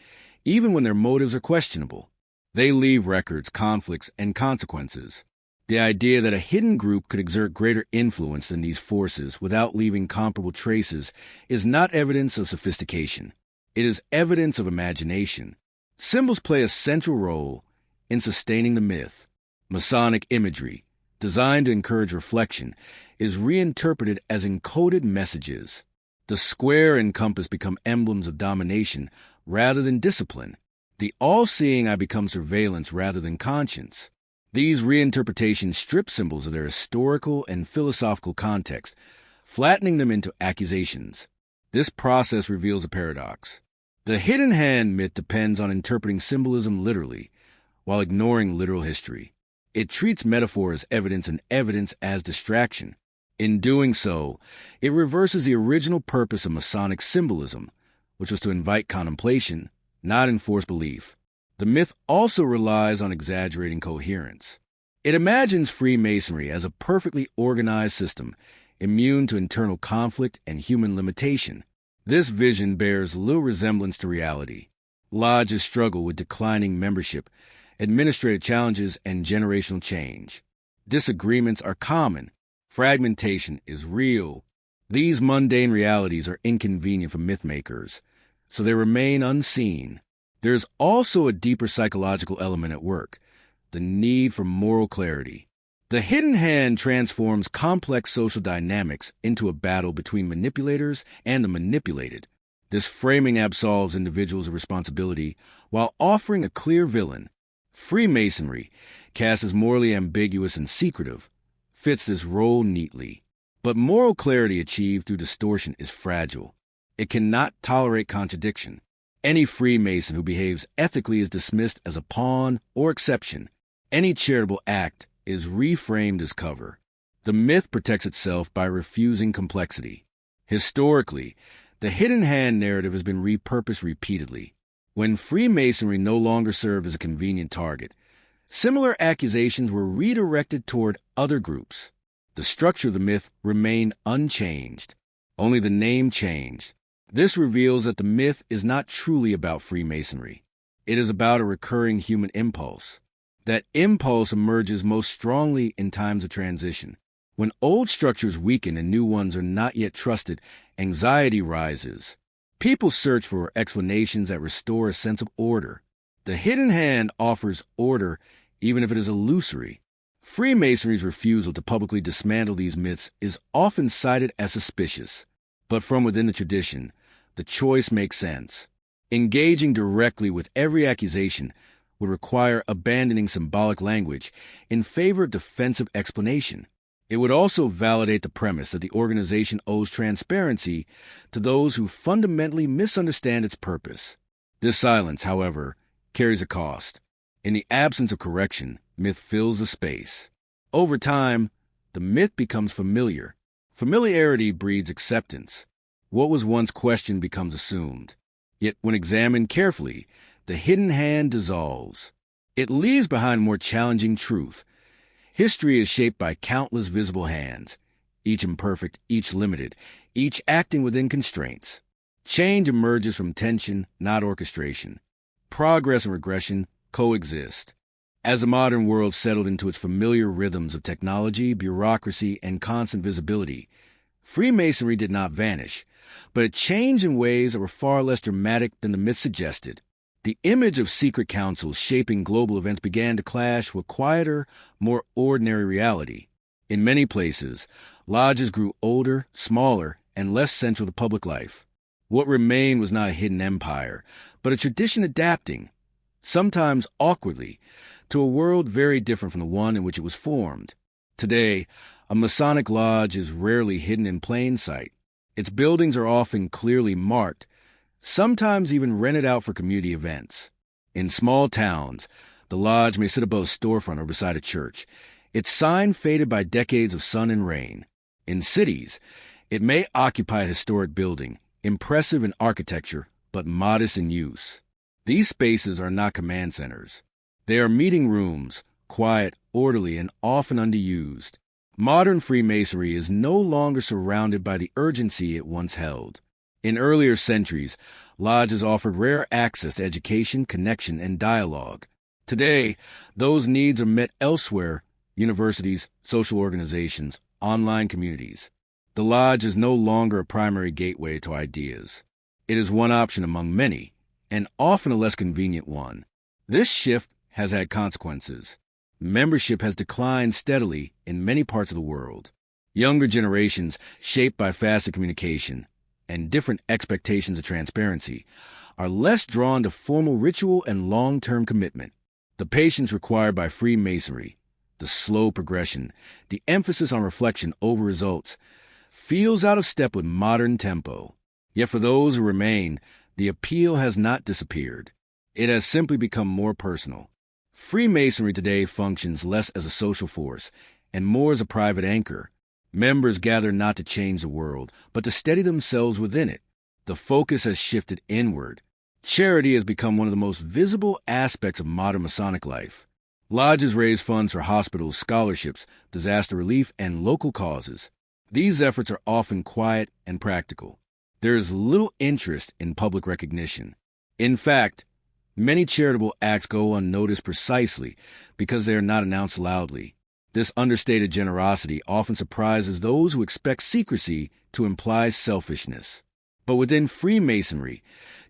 even when their motives are questionable. They leave records, conflicts, and consequences. The idea that a hidden group could exert greater influence than these forces without leaving comparable traces is not evidence of sophistication. It is evidence of imagination. Symbols play a central role in sustaining the myth. Masonic imagery, designed to encourage reflection, is reinterpreted as encoded messages. The square and compass become emblems of domination rather than discipline. The all-seeing eye becomes surveillance rather than conscience. These reinterpretations strip symbols of their historical and philosophical context, flattening them into accusations. This process reveals a paradox. The hidden hand myth depends on interpreting symbolism literally, while ignoring literal history. It treats metaphor as evidence and evidence as distraction. In doing so, it reverses the original purpose of Masonic symbolism, which was to invite contemplation, not enforce belief. The myth also relies on exaggerating coherence. It imagines Freemasonry as a perfectly organized system, immune to internal conflict and human limitation. This vision bears little resemblance to reality. Lodges struggle with declining membership, administrative challenges, and generational change. Disagreements are common. Fragmentation is real. These mundane realities are inconvenient for mythmakers, so they remain unseen. There is also a deeper psychological element at work, the need for moral clarity. The hidden hand transforms complex social dynamics into a battle between manipulators and the manipulated. This framing absolves individuals of responsibility while offering a clear villain. Freemasonry, cast as morally ambiguous and secretive, fits this role neatly. But moral clarity achieved through distortion is fragile. It cannot tolerate contradiction. Any Freemason who behaves ethically is dismissed as a pawn or exception. Any charitable act is reframed as cover. The myth protects itself by refusing complexity. Historically, the hidden hand narrative has been repurposed repeatedly. When Freemasonry no longer served as a convenient target, similar accusations were redirected toward other groups. The structure of the myth remained unchanged. Only the name changed. This reveals that the myth is not truly about Freemasonry. It is about a recurring human impulse. That impulse emerges most strongly in times of transition. When old structures weaken and new ones are not yet trusted, anxiety rises. People search for explanations that restore a sense of order. The hidden hand offers order even if it is illusory. Freemasonry's refusal to publicly dismantle these myths is often cited as suspicious. But from within the tradition, the choice makes sense. Engaging directly with every accusation would require abandoning symbolic language in favor of defensive explanation. It would also validate the premise that the organization owes transparency to those who fundamentally misunderstand its purpose. This silence, however, carries a cost. In the absence of correction, myth fills the space. Over time, the myth becomes familiar. Familiarity breeds acceptance. What was once questioned becomes assumed. Yet when examined carefully, the hidden hand dissolves. It leaves behind more challenging truth. History is shaped by countless visible hands, each imperfect, each limited, each acting within constraints. Change emerges from tension, not orchestration. Progress and regression coexist. As the modern world settled into its familiar rhythms of technology, bureaucracy, and constant visibility, Freemasonry did not vanish, but it changed in ways that were far less dramatic than the myth suggested. The image of secret councils shaping global events began to clash with quieter, more ordinary reality. In many places, lodges grew older, smaller, and less central to public life. What remained was not a hidden empire, but a tradition adapting, sometimes awkwardly, to a world very different from the one in which it was formed. Today, a Masonic lodge is rarely hidden in plain sight. Its buildings are often clearly marked, sometimes even rented out for community events. In small towns, the lodge may sit above a storefront or beside a church, its sign faded by decades of sun and rain. In cities, it may occupy a historic building, impressive in architecture, but modest in use. These spaces are not command centers. They are meeting rooms, quiet, orderly, and often underused. Modern Freemasonry is no longer surrounded by the urgency it once held. In earlier centuries, lodges offered rare access to education, connection, and dialogue. Today, those needs are met elsewhere: universities, social organizations, online communities. The lodge is no longer a primary gateway to ideas. It is one option among many, and often a less convenient one. This shift has had consequences. Membership has declined steadily in many parts of the world. Younger generations, shaped by faster communication and different expectations of transparency, are less drawn to formal ritual and long-term commitment. The patience required by Freemasonry, the slow progression, the emphasis on reflection over results, feels out of step with modern tempo. Yet for those who remain, the appeal has not disappeared. It has simply become more personal. Freemasonry today functions less as a social force and more as a private anchor. Members gather not to change the world, but to steady themselves within it. The focus has shifted inward. Charity has become one of the most visible aspects of modern Masonic life. Lodges raise funds for hospitals, scholarships, disaster relief, and local causes. These efforts are often quiet and practical. There is little interest in public recognition. In fact, many charitable acts go unnoticed precisely because they are not announced loudly. This understated generosity often surprises those who expect secrecy to imply selfishness. But within Freemasonry,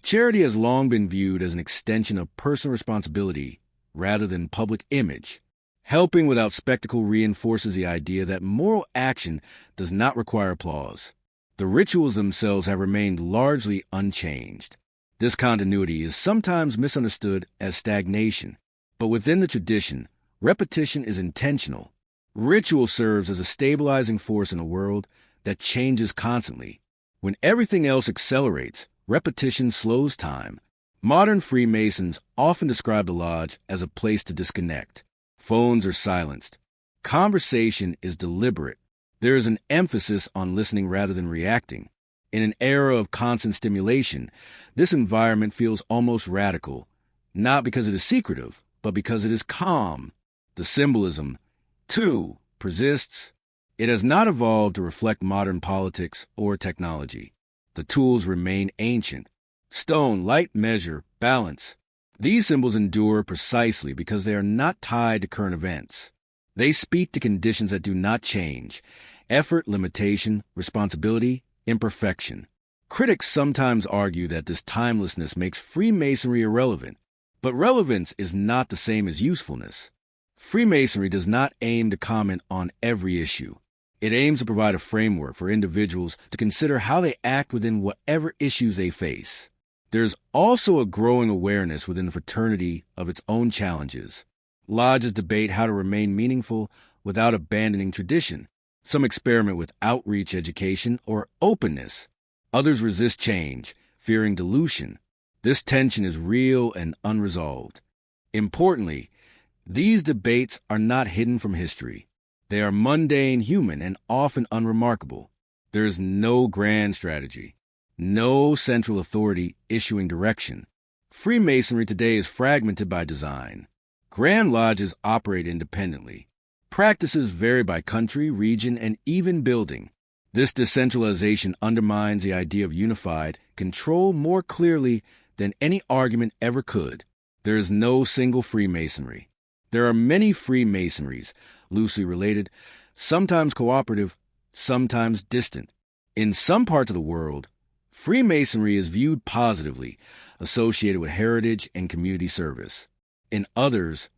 charity has long been viewed as an extension of personal responsibility rather than public image. Helping without spectacle reinforces the idea that moral action does not require applause. The rituals themselves have remained largely unchanged. This continuity is sometimes misunderstood as stagnation, but within the tradition, repetition is intentional. Ritual serves as a stabilizing force in a world that changes constantly. When everything else accelerates, repetition slows time. Modern Freemasons often describe the lodge as a place to disconnect. Phones are silenced. Conversation is deliberate. There is an emphasis on listening rather than reacting. In an era of constant stimulation, this environment feels almost radical, not because it is secretive, but because it is calm. The symbolism, too, persists. It has not evolved to reflect modern politics or technology. The tools remain ancient. Stone, light, measure, balance. These symbols endure precisely because they are not tied to current events. They speak to conditions that do not change: effort, limitation, responsibility, imperfection. Critics sometimes argue that this timelessness makes Freemasonry irrelevant, but relevance is not the same as usefulness. Freemasonry does not aim to comment on every issue. It aims to provide a framework for individuals to consider how they act within whatever issues they face. There's also a growing awareness within the fraternity of its own challenges. Lodges debate how to remain meaningful without abandoning tradition. Some experiment with outreach education or openness. Others resist change, fearing dilution. This tension is real and unresolved. Importantly, these debates are not hidden from history. They are mundane, human, and often unremarkable. There is no grand strategy, no central authority issuing direction. Freemasonry today is fragmented by design. Grand lodges operate independently. Practices vary by country, region, and even building. This decentralization undermines the idea of unified control more clearly than any argument ever could. There is no single Freemasonry. There are many Freemasonries, loosely related, sometimes cooperative, sometimes distant. In some parts of the world, Freemasonry is viewed positively, associated with heritage and community service. In others,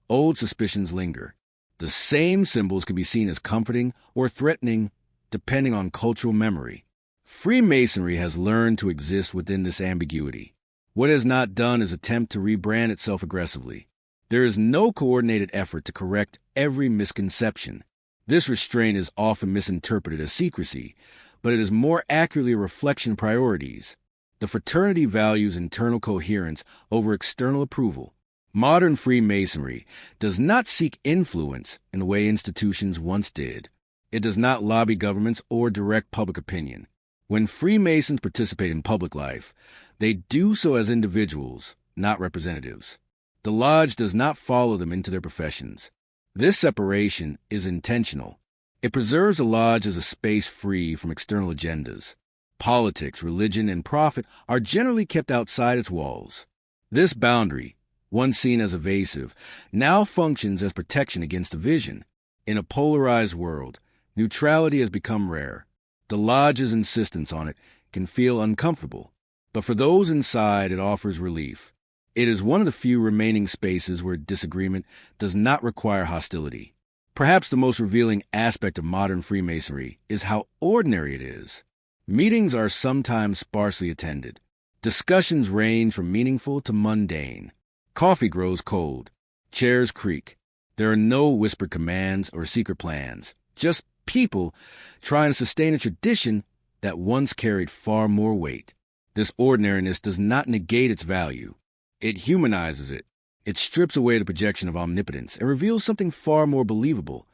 old suspicions linger. The same symbols can be seen as comforting or threatening depending on cultural memory. Freemasonry has learned to exist within this ambiguity. What it has not done is attempt to rebrand itself aggressively. There is no coordinated effort to correct every misconception. This restraint is often misinterpreted as secrecy, but it is more accurately a reflection of priorities. The fraternity values internal coherence over external approval. Modern Freemasonry does not seek influence in the way institutions once did. It does not lobby governments or direct public opinion. When Freemasons participate in public life, they do so as individuals, not representatives. The lodge does not follow them into their professions. This separation is intentional. It preserves the lodge as a space free from external agendas. Politics, religion, and profit are generally kept outside its walls. This boundary, once seen as evasive, now functions as protection against division. In a polarized world, neutrality has become rare. The lodge's insistence on it can feel uncomfortable, but for those inside, it offers relief. It is one of the few remaining spaces where disagreement does not require hostility. Perhaps the most revealing aspect of modern Freemasonry is how ordinary it is. Meetings are sometimes sparsely attended. Discussions range from meaningful to mundane. Coffee grows cold. Chairs creak. There are no whispered commands or secret plans, just people trying to sustain a tradition that once carried far more weight. This ordinariness does not negate its value. It humanizes it. It strips away the projection of omnipotence and reveals something far more believable.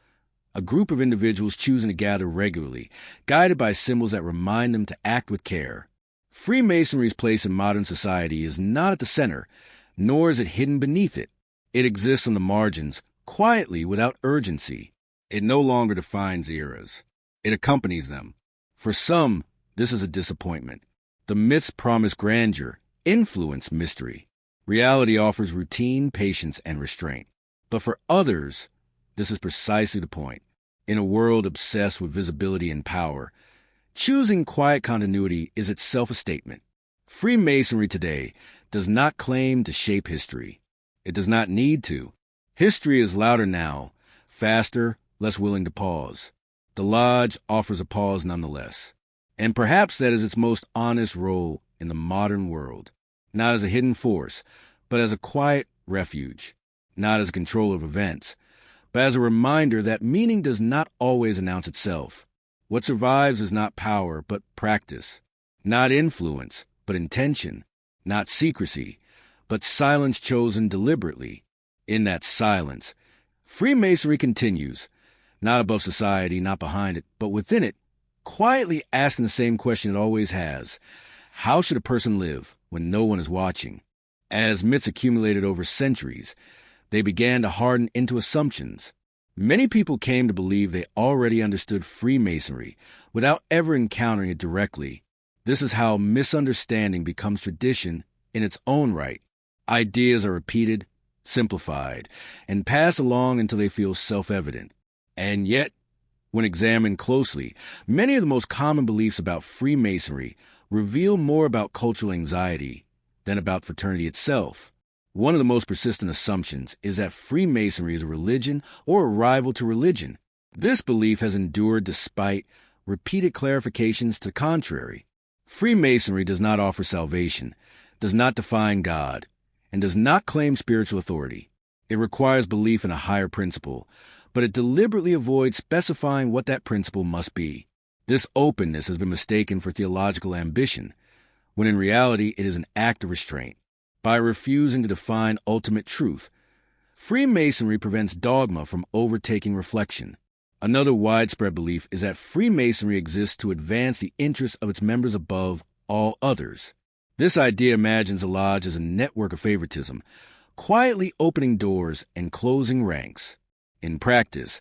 A group of individuals choosing to gather regularly, guided by symbols that remind them to act with care. Freemasonry's place in modern society is not at the center, nor is it hidden beneath it. It exists on the margins, quietly without urgency. It no longer defines eras. It accompanies them. For some, this is a disappointment. The myths promise grandeur, influence, mystery. Reality offers routine, patience, and restraint. But for others, this is precisely the point. In a world obsessed with visibility and power, choosing quiet continuity is itself a statement. Freemasonry today does not claim to shape history. It does not need to. History is louder now, faster, less willing to pause. The lodge offers a pause nonetheless. And perhaps that is its most honest role in the modern world. Not as a hidden force, but as a quiet refuge. Not as a controller of events, but as a reminder that meaning does not always announce itself. What survives is not power, but practice. Not influence, but intention. Not secrecy, but silence chosen deliberately. In that silence, Freemasonry continues, not above society, not behind it, but within it, quietly asking the same question it always has. How should a person live when no one is watching? As myths accumulated over centuries, they began to harden into assumptions. Many people came to believe they already understood Freemasonry without ever encountering it directly. This is how misunderstanding becomes tradition in its own right. Ideas are repeated, simplified, and passed along until they feel self-evident. And yet, when examined closely, many of the most common beliefs about Freemasonry reveal more about cultural anxiety than about fraternity itself. One of the most persistent assumptions is that Freemasonry is a religion or a rival to religion. This belief has endured despite repeated clarifications to the contrary. Freemasonry does not offer salvation, does not define God, and does not claim spiritual authority. It requires belief in a higher principle, but it deliberately avoids specifying what that principle must be. This openness has been mistaken for theological ambition, when in reality it is an act of restraint. By refusing to define ultimate truth, Freemasonry prevents dogma from overtaking reflection. Another widespread belief is that Freemasonry exists to advance the interests of its members above all others. This idea imagines a lodge as a network of favoritism, quietly opening doors and closing ranks. In practice,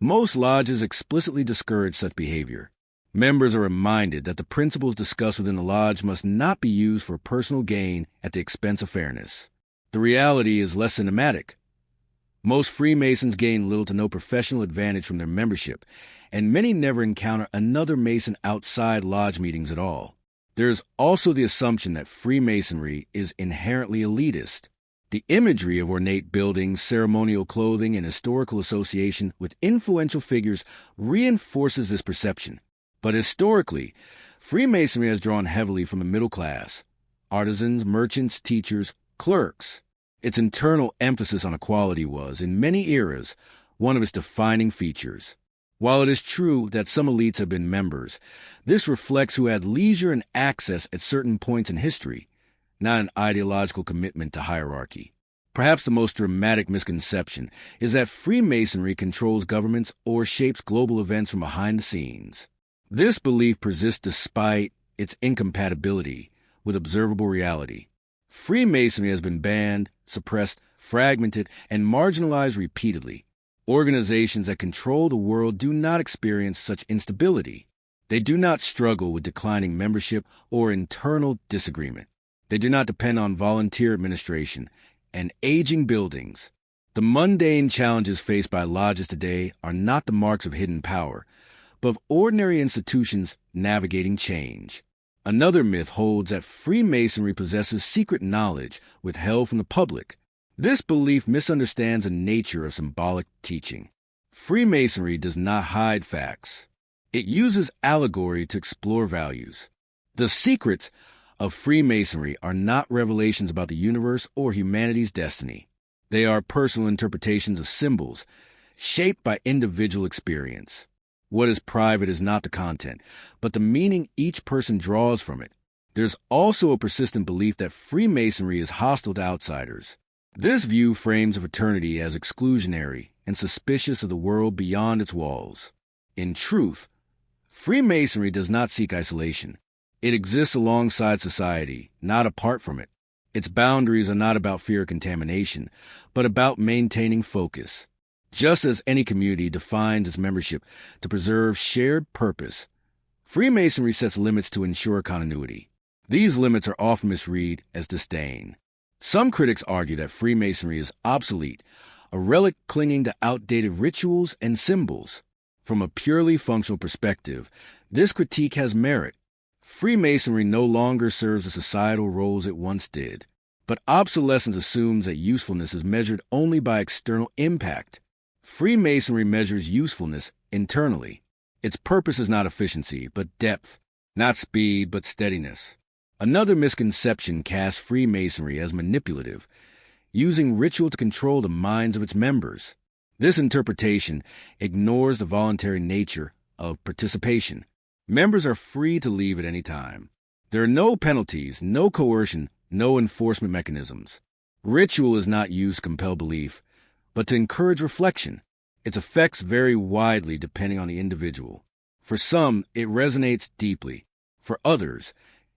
most lodges explicitly discourage such behavior. Members are reminded that the principles discussed within the lodge must not be used for personal gain at the expense of fairness. The reality is less cinematic. Most Freemasons gain little to no professional advantage from their membership, and many never encounter another Mason outside lodge meetings at all. There is also the assumption that Freemasonry is inherently elitist. The imagery of ornate buildings, ceremonial clothing, and historical association with influential figures reinforces this perception. But historically, Freemasonry has drawn heavily from the middle class: artisans, merchants, teachers, clerks. Its internal emphasis on equality was, in many eras, one of its defining features. While it is true that some elites have been members, this reflects who had leisure and access at certain points in history, not an ideological commitment to hierarchy. Perhaps the most dramatic misconception is that Freemasonry controls governments or shapes global events from behind the scenes. This belief persists despite its incompatibility with observable reality. Freemasonry has been banned, suppressed, fragmented, and marginalized repeatedly. Organizations that control the world do not experience such instability. They do not struggle with declining membership or internal disagreement. They do not depend on volunteer administration and aging buildings. The mundane challenges faced by lodges today are not the marks of hidden power, but of ordinary institutions navigating change. Another myth holds that Freemasonry possesses secret knowledge withheld from the public. This belief misunderstands the nature of symbolic teaching. Freemasonry does not hide facts. It uses allegory to explore values. The secrets of Freemasonry are not revelations about the universe or humanity's destiny. They are personal interpretations of symbols, shaped by individual experience. What is private is not the content, but the meaning each person draws from it. There's also a persistent belief that Freemasonry is hostile to outsiders. This view frames a fraternity as exclusionary and suspicious of the world beyond its walls. In truth, Freemasonry does not seek isolation. It exists alongside society, not apart from it. Its boundaries are not about fear of contamination, but about maintaining focus. Just as any community defines its membership to preserve shared purpose, Freemasonry sets limits to ensure continuity. These limits are often misread as disdain. Some critics argue that Freemasonry is obsolete, a relic clinging to outdated rituals and symbols. From a purely functional perspective, this critique has merit. Freemasonry no longer serves the societal roles it once did, but obsolescence assumes that usefulness is measured only by external impact. Freemasonry measures usefulness internally. Its purpose is not efficiency, but depth, not speed, but steadiness. Another misconception casts Freemasonry as manipulative, using ritual to control the minds of its members. This interpretation ignores the voluntary nature of participation. Members are free to leave at any time. There are no penalties, no coercion, no enforcement mechanisms. Ritual is not used to compel belief, but to encourage reflection. Its effects vary widely depending on the individual. For some, it resonates deeply. For others,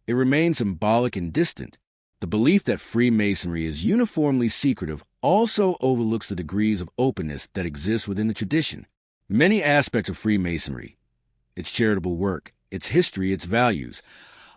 it remains symbolic and distant. The belief that Freemasonry is uniformly secretive also overlooks the degrees of openness that exist within the tradition. Many aspects of Freemasonry, its charitable work, its history, its values,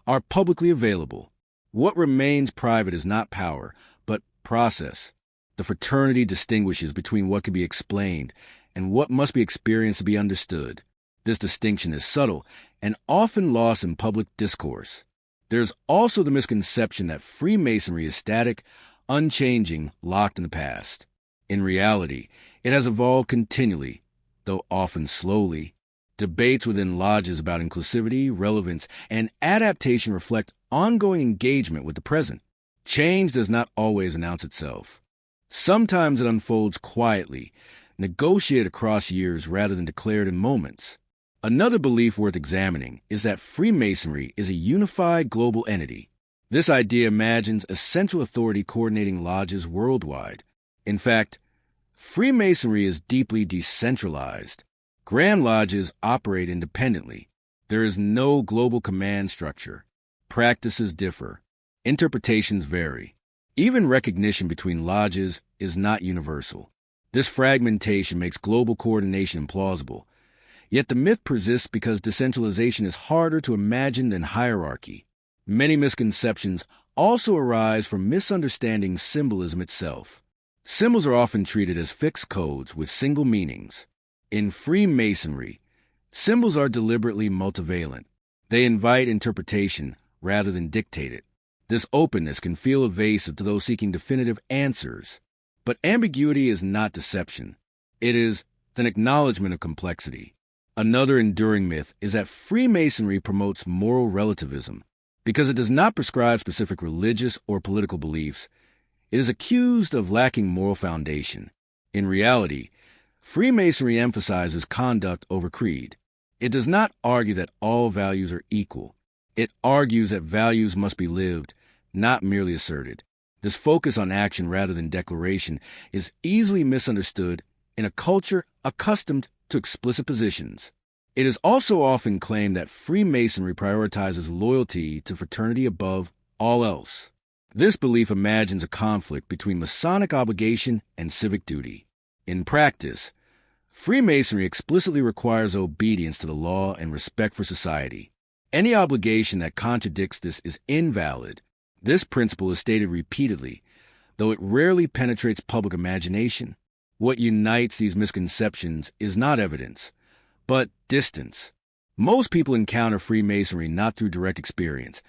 are publicly available. What remains private is not power, but process. The fraternity distinguishes between what can be explained and what must be experienced to be understood. This distinction is subtle and often lost in public discourse. There's also the misconception that Freemasonry is static, unchanging, locked in the past. In reality, it has evolved continually, though often slowly. Debates within lodges about inclusivity, relevance, and adaptation reflect ongoing engagement with the present. Change does not always announce itself. Sometimes it unfolds quietly, negotiated across years rather than declared in moments. Another belief worth examining is that Freemasonry is a unified global entity. This idea imagines a central authority coordinating lodges worldwide. In fact, Freemasonry is deeply decentralized. Grand lodges operate independently. There is no global command structure. Practices differ. Interpretations vary. Even recognition between lodges is not universal. This fragmentation makes global coordination implausible. Yet the myth persists because decentralization is harder to imagine than hierarchy. Many misconceptions also arise from misunderstanding symbolism itself. Symbols are often treated as fixed codes with single meanings. In Freemasonry, symbols are deliberately multivalent. They invite interpretation rather than dictate it. This openness can feel evasive to those seeking definitive answers. But ambiguity is not deception. It is an acknowledgement of complexity. Another enduring myth is that Freemasonry promotes moral relativism. Because it does not prescribe specific religious or political beliefs, it is accused of lacking moral foundation. In reality, Freemasonry emphasizes conduct over creed. It does not argue that all values are equal. It argues that values must be lived, not merely asserted. This focus on action rather than declaration is easily misunderstood in a culture accustomed to explicit positions. It is also often claimed that Freemasonry prioritizes loyalty to fraternity above all else. This belief imagines a conflict between Masonic obligation and civic duty. In practice, Freemasonry explicitly requires obedience to the law and respect for society. Any obligation that contradicts this is invalid. This principle is stated repeatedly, though it rarely penetrates public imagination. What unites these misconceptions is not evidence, but distance. Most people encounter Freemasonry not through direct experience,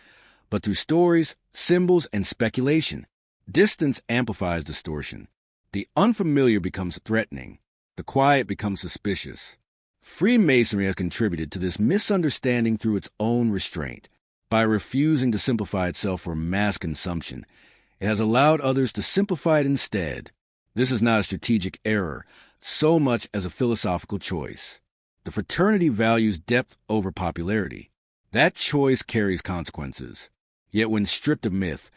but through stories, symbols, and speculation. Distance amplifies distortion. The unfamiliar becomes threatening. The quiet becomes suspicious. Freemasonry has contributed to this misunderstanding through its own restraint. By refusing to simplify itself for mass consumption, it has allowed others to simplify it instead. This is not a strategic error, so much as a philosophical choice. The fraternity values depth over popularity. That choice carries consequences. Yet when stripped of myth,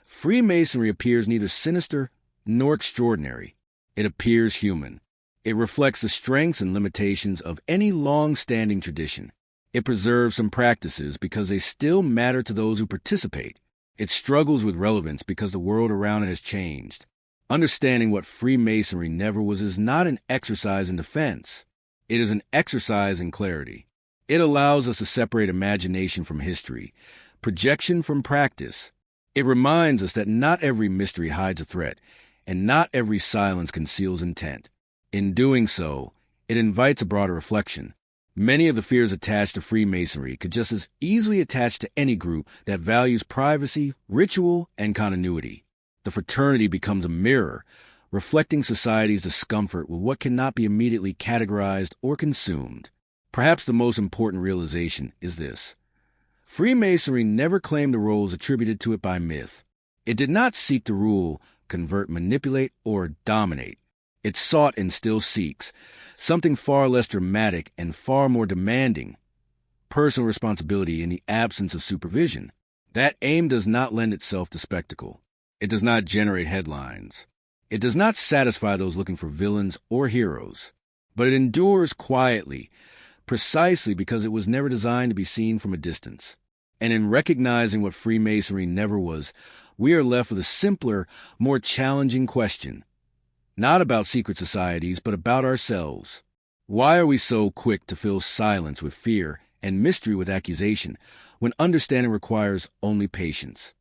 Freemasonry appears neither sinister nor extraordinary. It appears human. It reflects the strengths and limitations of any long-standing tradition. It preserves some practices because they still matter to those who participate. It struggles with relevance because the world around it has changed. Understanding what Freemasonry never was is not an exercise in defense. It is an exercise in clarity. It allows us to separate imagination from history, projection from practice. It reminds us that not every mystery hides a threat, and not every silence conceals intent. In doing so, it invites a broader reflection. Many of the fears attached to Freemasonry could just as easily attach to any group that values privacy, ritual, and continuity. The fraternity becomes a mirror, reflecting society's discomfort with what cannot be immediately categorized or consumed. Perhaps the most important realization is this. Freemasonry never claimed the roles attributed to it by myth. It did not seek to rule, convert, manipulate, or dominate. It sought and still seeks something far less dramatic and far more demanding: personal responsibility in the absence of supervision. That aim does not lend itself to spectacle. It does not generate headlines. It does not satisfy those looking for villains or heroes. But it endures quietly, precisely because it was never designed to be seen from a distance. And in recognizing what Freemasonry never was, we are left with a simpler, more challenging question. Not about secret societies, but about ourselves. Why are we so quick to fill silence with fear and mystery with accusation, when understanding requires only patience?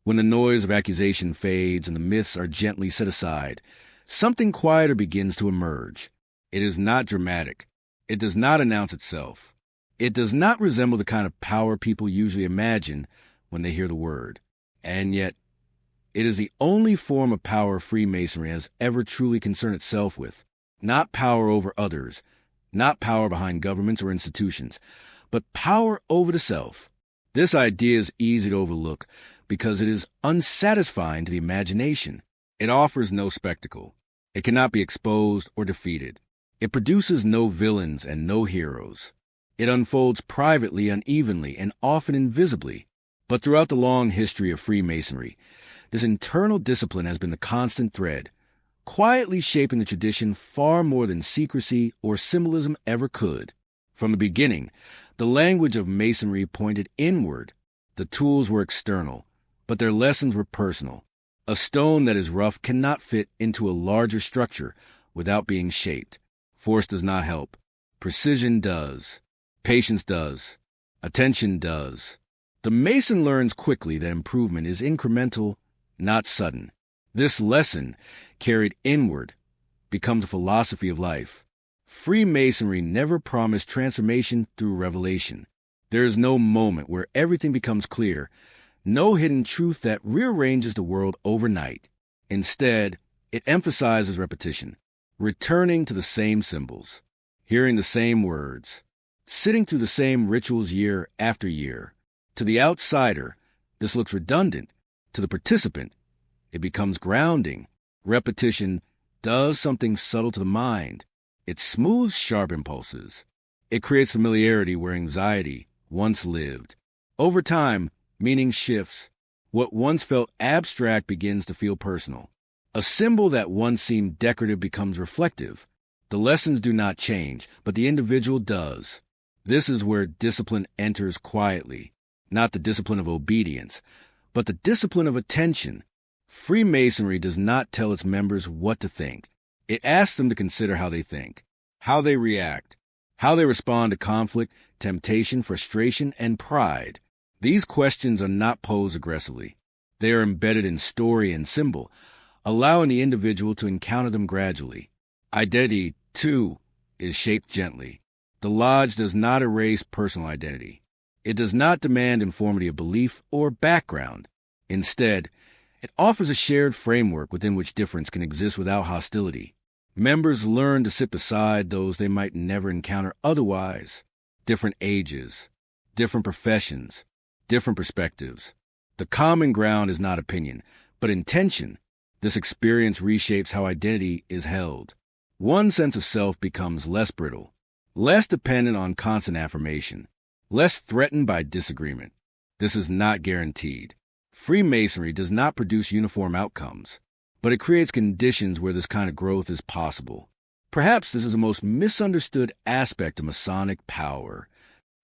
When the noise of accusation fades and the myths are gently set aside, something quieter begins to emerge. It is not dramatic. It does not announce itself. It does not resemble the kind of power people usually imagine when they hear the word. And yet, it is the only form of power Freemasonry has ever truly concerned itself with. Not power over others, not power behind governments or institutions, but power over the self. This idea is easy to overlook because it is unsatisfying to the imagination. It offers no spectacle. It cannot be exposed or defeated. It produces no villains and no heroes. It unfolds privately, unevenly, and often invisibly. But throughout the long history of Freemasonry, this internal discipline has been the constant thread, quietly shaping the tradition far more than secrecy or symbolism ever could. From the beginning, the language of Masonry pointed inward. The tools were external, but their lessons were personal. A stone that is rough cannot fit into a larger structure without being shaped. Force does not help. Precision does. Patience does. Attention does. The Mason learns quickly that improvement is incremental, not sudden. This lesson, carried inward, becomes a philosophy of life. Freemasonry never promised transformation through revelation. There is no moment where everything becomes clear, no hidden truth that rearranges the world overnight. Instead, it emphasizes repetition, returning to the same symbols, hearing the same words, sitting through the same rituals year after year. To the outsider, this looks redundant. To the participant, it becomes grounding. Repetition does something subtle to the mind. It smooths sharp impulses. It creates familiarity where anxiety once lived. Over time, meaning shifts. What once felt abstract begins to feel personal. A symbol that once seemed decorative becomes reflective. The lessons do not change, but the individual does. This is where discipline enters quietly. Not the discipline of obedience, but the discipline of attention. Freemasonry does not tell its members what to think. It asks them to consider how they think, how they react, how they respond to conflict, temptation, frustration, and pride. These questions are not posed aggressively. They are embedded in story and symbol, allowing the individual to encounter them gradually. Identity, too, is shaped gently. The Lodge does not erase personal identity. It does not demand conformity of belief or background. Instead, it offers a shared framework within which difference can exist without hostility. Members learn to sit beside those they might never encounter otherwise. Different ages, different professions, different perspectives. The common ground is not opinion, but intention. This experience reshapes how identity is held. One sense of self becomes less brittle, less dependent on constant affirmation, less threatened by disagreement. This is not guaranteed. Freemasonry does not produce uniform outcomes, but it creates conditions where this kind of growth is possible. Perhaps this is the most misunderstood aspect of Masonic power.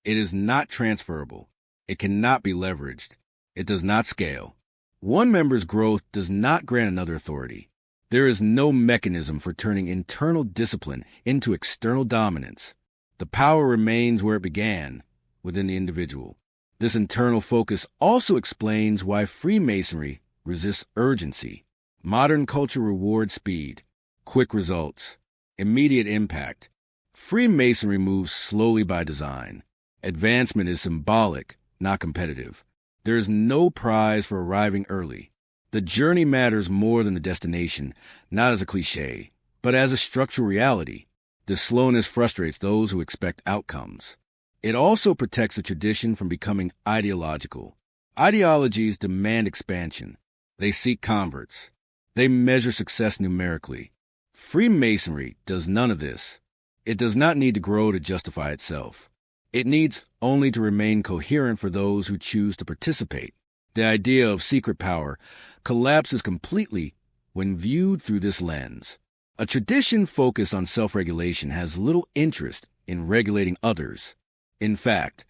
It is not transferable. It cannot be leveraged. It does not scale. One member's growth does not grant another authority. There is no mechanism for turning internal discipline into external dominance. The power remains where it began, within the individual. This internal focus also explains why Freemasonry resists urgency. Modern culture rewards speed, quick results, immediate impact. Freemasonry moves slowly by design. Advancement is symbolic, not competitive. There is no prize for arriving early. The journey matters more than the destination, not as a cliché, but as a structural reality. This slowness frustrates those who expect outcomes. It also protects the tradition from becoming ideological. Ideologies demand expansion. They seek converts. They measure success numerically. Freemasonry does none of this. It does not need to grow to justify itself. It needs only to remain coherent for those who choose to participate. The idea of secret power collapses completely when viewed through this lens. A tradition focused on self-regulation has little interest in regulating others. In fact,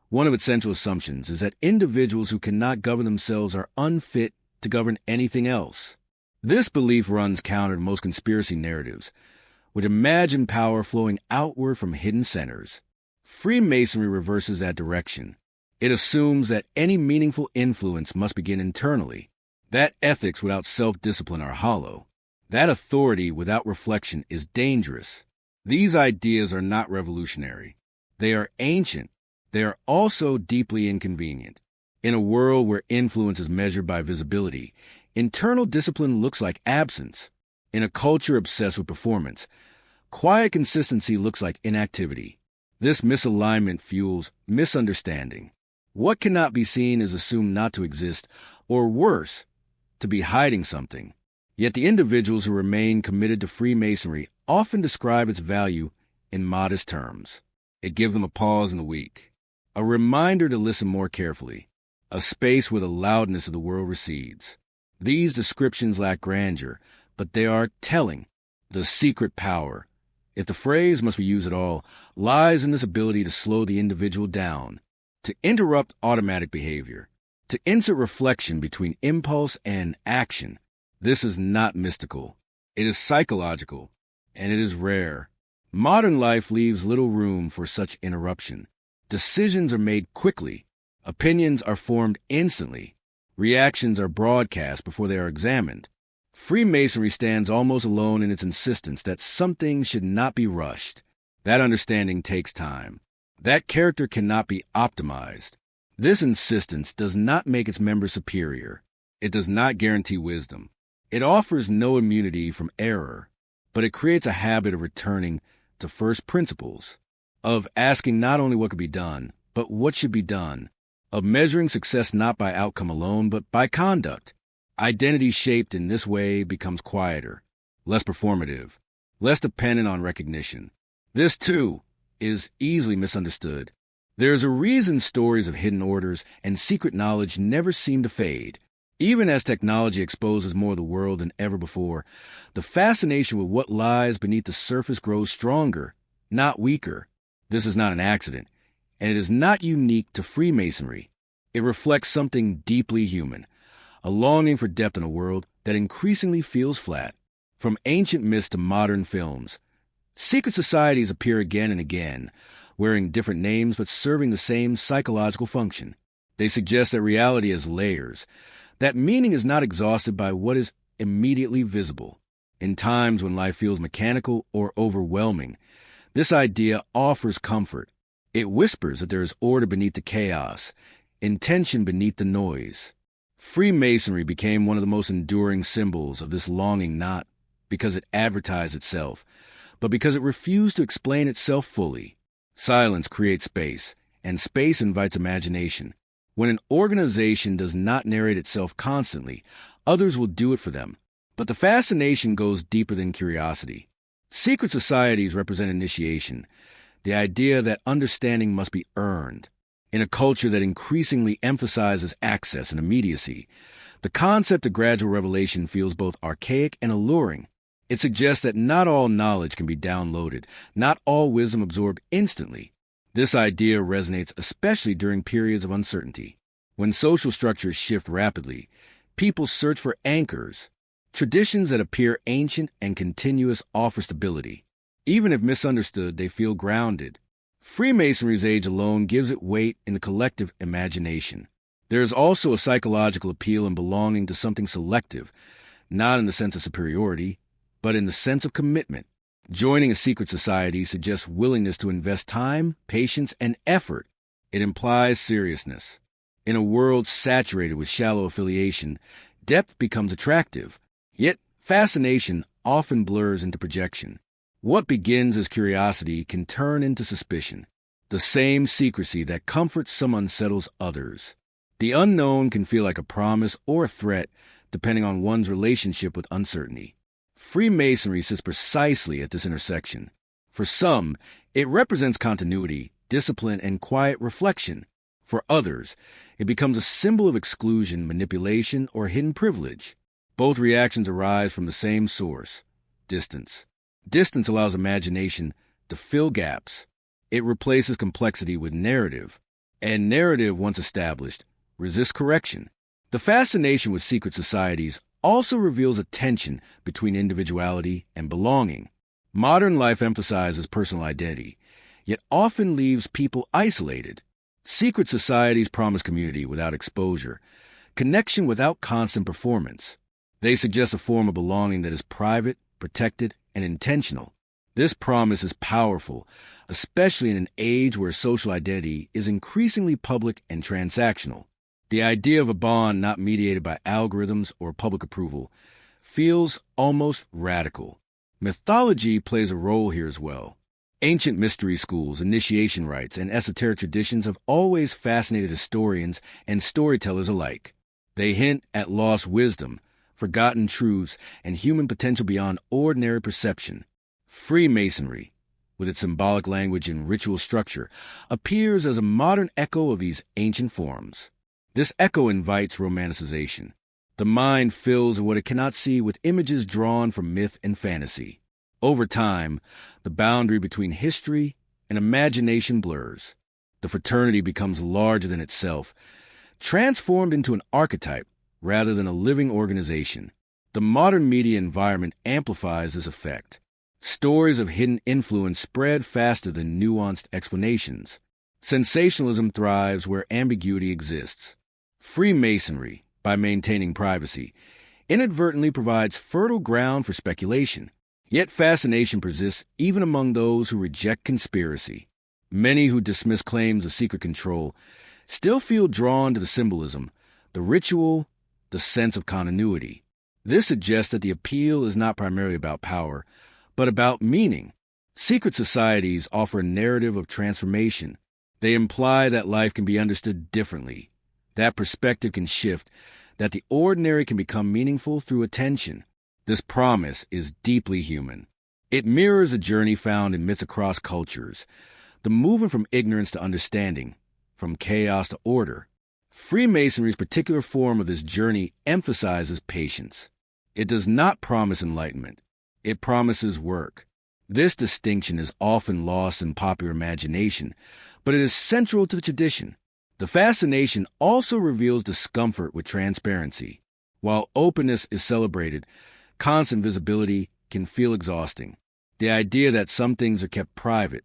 one of its central assumptions is that individuals who cannot govern themselves are unfit to govern anything else. This belief runs counter to most conspiracy narratives, which imagine power flowing outward from hidden centers. Freemasonry reverses that direction. It assumes that any meaningful influence must begin internally, that ethics without self-discipline are hollow, that authority without reflection is dangerous. These ideas are not revolutionary. They are ancient. They are also deeply inconvenient. In a world where influence is measured by visibility, internal discipline looks like absence. In a culture obsessed with performance, quiet consistency looks like inactivity. This misalignment fuels misunderstanding. What cannot be seen is assumed not to exist, or worse, to be hiding something. Yet the individuals who remain committed to Freemasonry often describe its value in modest terms. It gives them a pause in the week, a reminder to listen more carefully, a space where the loudness of the world recedes. These descriptions lack grandeur, but they are telling. The secret power, if the phrase must be used at all, lies in this ability to slow the individual down, to interrupt automatic behavior, to insert reflection between impulse and action. This is not mystical. It is psychological, and it is rare. Modern life leaves little room for such interruption. Decisions are made quickly. Opinions are formed instantly. Reactions are broadcast before they are examined. Freemasonry stands almost alone in its insistence that something should not be rushed. That understanding takes time. That character cannot be optimized. This insistence does not make its members superior. It does not guarantee wisdom. It offers no immunity from error, but it creates a habit of returning to first principles, of asking not only what could be done, but what should be done, of measuring success not by outcome alone, but by conduct. Identity shaped in this way becomes quieter, less performative, less dependent on recognition. This, too, is easily misunderstood. There is a reason stories of hidden orders and secret knowledge never seem to fade. Even as technology exposes more of the world than ever before, the fascination with what lies beneath the surface grows stronger, not weaker. This is not an accident, and it is not unique to Freemasonry. It reflects something deeply human, a longing for depth in a world that increasingly feels flat. From ancient myths to modern films, secret societies appear again and again, wearing different names but serving the same psychological function. They suggest that reality has layers, that meaning is not exhausted by what is immediately visible. In times when life feels mechanical or overwhelming, this idea offers comfort. It whispers that there is order beneath the chaos, intention beneath the noise. Freemasonry became one of the most enduring symbols of this longing, not because it advertised itself, but because it refused to explain itself fully. Silence creates space, and space invites imagination. When an organization does not narrate itself constantly, others will do it for them. But the fascination goes deeper than curiosity. Secret societies represent initiation, the idea that understanding must be earned. In a culture that increasingly emphasizes access and immediacy, the concept of gradual revelation feels both archaic and alluring. It suggests that not all knowledge can be downloaded, not all wisdom absorbed instantly. This idea resonates especially during periods of uncertainty. When social structures shift rapidly, people search for anchors. Traditions that appear ancient and continuous offer stability. Even if misunderstood, they feel grounded. Freemasonry's age alone gives it weight in the collective imagination. There is also a psychological appeal in belonging to something selective, not in the sense of superiority, but in the sense of commitment. Joining a secret society suggests willingness to invest time, patience, and effort. It implies seriousness. In a world saturated with shallow affiliation, depth becomes attractive. Yet, fascination often blurs into projection. What begins as curiosity can turn into suspicion. The same secrecy that comforts some unsettles others. The unknown can feel like a promise or a threat, depending on one's relationship with uncertainty. Freemasonry sits precisely at this intersection. For some, it represents continuity, discipline, and quiet reflection. For others, it becomes a symbol of exclusion, manipulation, or hidden privilege. Both reactions arise from the same source: distance. Distance allows imagination to fill gaps. It replaces complexity with narrative, and narrative, once established, resists correction. The fascination with secret societies also reveals a tension between individuality and belonging. Modern life emphasizes personal identity, yet often leaves people isolated. Secret societies promise community without exposure, connection without constant performance. They suggest a form of belonging that is private, protected, and intentional. This promise is powerful, especially in an age where social identity is increasingly public and transactional. The idea of a bond not mediated by algorithms or public approval feels almost radical. Mythology plays a role here as well. Ancient mystery schools, initiation rites, and esoteric traditions have always fascinated historians and storytellers alike. They hint at lost wisdom, forgotten truths, and human potential beyond ordinary perception. Freemasonry, with its symbolic language and ritual structure, appears as a modern echo of these ancient forms. This echo invites romanticization. The mind fills what it cannot see with images drawn from myth and fantasy. Over time, the boundary between history and imagination blurs. The fraternity becomes larger than itself, transformed into an archetype rather than a living organization. The modern media environment amplifies this effect. Stories of hidden influence spread faster than nuanced explanations. Sensationalism thrives where ambiguity exists. Freemasonry, by maintaining privacy, inadvertently provides fertile ground for speculation. Yet fascination persists even among those who reject conspiracy. Many who dismiss claims of secret control still feel drawn to the symbolism, the ritual, the sense of continuity. This suggests that the appeal is not primarily about power, but about meaning. Secret societies offer a narrative of transformation. They imply that life can be understood differently, that perspective can shift, that the ordinary can become meaningful through attention. This promise is deeply human. It mirrors a journey found in myths across cultures, the movement from ignorance to understanding, from chaos to order. Freemasonry's particular form of this journey emphasizes patience. It does not promise enlightenment. It promises work. This distinction is often lost in popular imagination, but it is central to the tradition. The fascination also reveals discomfort with transparency. While openness is celebrated, constant visibility can feel exhausting. The idea that some things are kept private,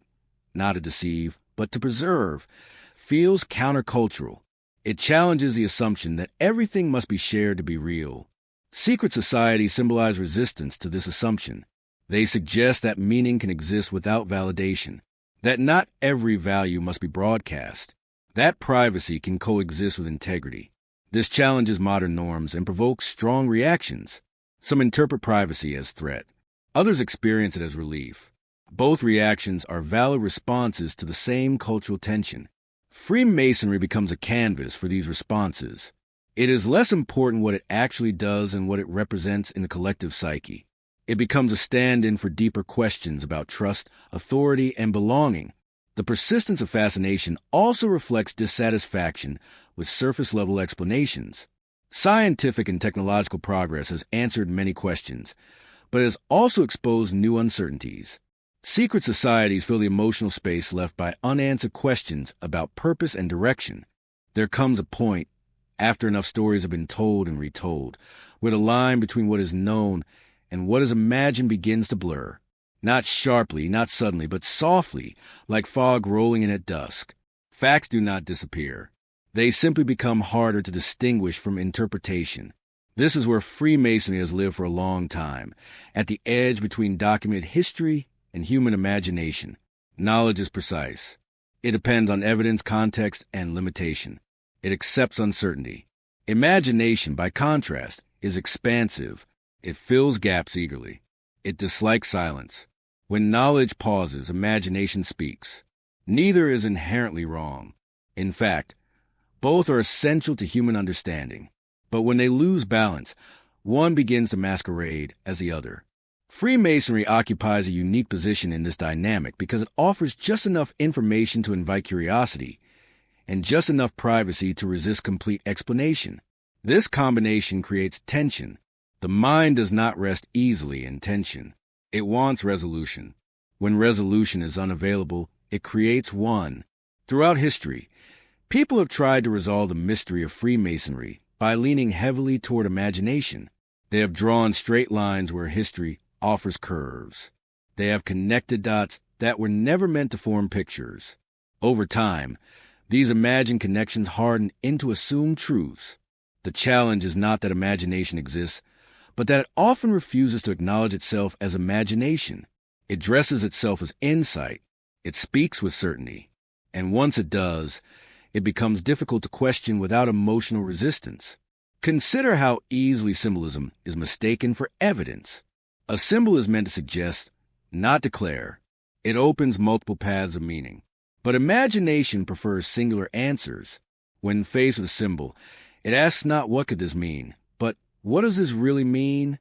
not to deceive, but to preserve, feels countercultural. It challenges the assumption that everything must be shared to be real. Secret societies symbolize resistance to this assumption. They suggest that meaning can exist without validation, that not every value must be broadcast, that privacy can coexist with integrity. This challenges modern norms and provokes strong reactions. Some interpret privacy as threat. Others experience it as relief. Both reactions are valid responses to the same cultural tension. Freemasonry becomes a canvas for these responses. It is less important what it actually does and what it represents in the collective psyche. It becomes a stand-in for deeper questions about trust, authority, and belonging. The persistence of fascination also reflects dissatisfaction with surface-level explanations. Scientific and technological progress has answered many questions, but it has also exposed new uncertainties. Secret societies fill the emotional space left by unanswered questions about purpose and direction. There comes a point, after enough stories have been told and retold, where the line between what is known and what is imagined begins to blur. Not sharply, not suddenly, but softly, like fog rolling in at dusk. Facts do not disappear. They simply become harder to distinguish from interpretation. This is where Freemasonry has lived for a long time, at the edge between documented history and human imagination. Knowledge is precise. It depends on evidence, context, and limitation. It accepts uncertainty. Imagination, by contrast, is expansive. It fills gaps eagerly. It dislikes silence. When knowledge pauses, imagination speaks. Neither is inherently wrong. In fact, both are essential to human understanding. But when they lose balance, one begins to masquerade as the other. Freemasonry occupies a unique position in this dynamic because it offers just enough information to invite curiosity and just enough privacy to resist complete explanation. This combination creates tension. The mind does not rest easily in tension. It wants resolution. When resolution is unavailable, it creates one. Throughout history, people have tried to resolve the mystery of Freemasonry by leaning heavily toward imagination. They have drawn straight lines where history offers curves. They have connected dots that were never meant to form pictures. Over time, these imagined connections harden into assumed truths. The challenge is not that imagination exists, but that it often refuses to acknowledge itself as imagination. It dresses itself as insight. It speaks with certainty. And once it does, it becomes difficult to question without emotional resistance. Consider how easily symbolism is mistaken for evidence. A symbol is meant to suggest, not declare. It opens multiple paths of meaning. But imagination prefers singular answers. When faced with a symbol, it asks not what could this mean, but what does this really mean?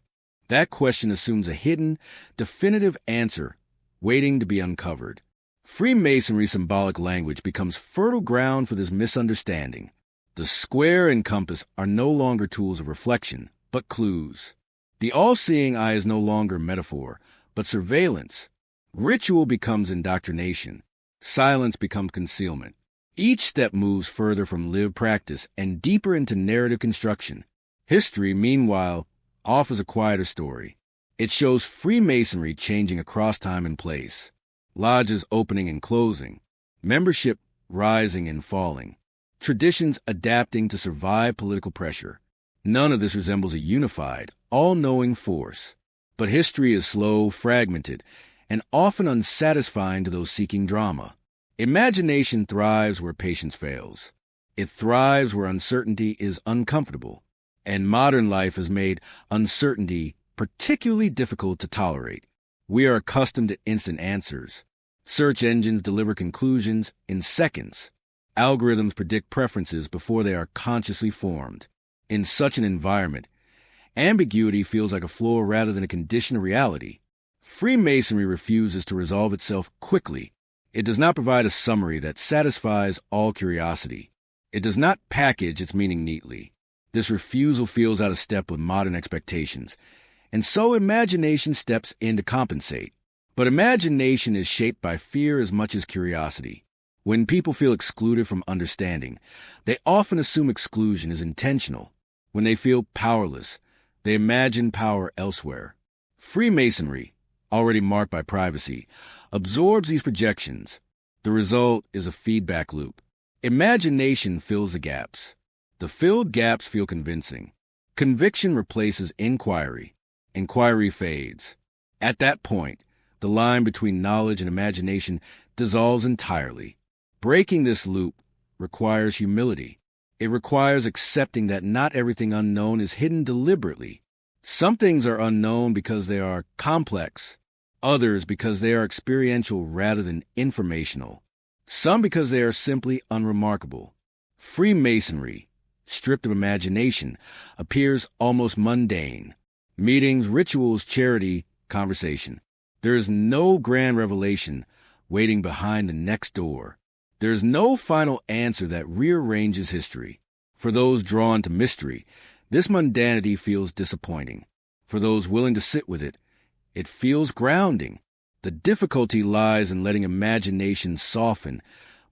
That question assumes a hidden, definitive answer waiting to be uncovered. Freemasonry symbolic language becomes fertile ground for this misunderstanding. The square and compass are no longer tools of reflection, but clues. The all-seeing eye is no longer metaphor, but surveillance. Ritual becomes indoctrination. Silence becomes concealment. Each step moves further from lived practice and deeper into narrative construction. History, meanwhile, offers a quieter story. It shows Freemasonry changing across time and place. Lodges opening and closing. Membership rising and falling. Traditions adapting to survive political pressure. None of this resembles a unified, all-knowing force. But history is slow, fragmented, and often unsatisfying to those seeking drama. Imagination thrives where patience fails. It thrives where uncertainty is uncomfortable, and modern life has made uncertainty particularly difficult to tolerate. We are accustomed to instant answers. Search engines deliver conclusions in seconds. Algorithms predict preferences before they are consciously formed. In such an environment, ambiguity feels like a flaw rather than a condition of reality. Freemasonry refuses to resolve itself quickly. It does not provide a summary that satisfies all curiosity. It does not package its meaning neatly. This refusal feels out of step with modern expectations, and so imagination steps in to compensate. But imagination is shaped by fear as much as curiosity. When people feel excluded from understanding, they often assume exclusion is intentional. When they feel powerless, they imagine power elsewhere. Freemasonry, already marked by privacy, absorbs these projections. The result is a feedback loop. Imagination fills the gaps. The filled gaps feel convincing. Conviction replaces inquiry. Inquiry fades. At that point, the line between knowledge and imagination dissolves entirely. Breaking this loop requires humility. It requires accepting that not everything unknown is hidden deliberately. Some things are unknown because they are complex, others because they are experiential rather than informational, some because they are simply unremarkable. Freemasonry, stripped of imagination, appears almost mundane. Meetings, rituals, charity, conversation. There is no grand revelation waiting behind the next door. There is no final answer that rearranges history. For those drawn to mystery, this mundanity feels disappointing. For those willing to sit with it, it feels grounding. The difficulty lies in letting imagination soften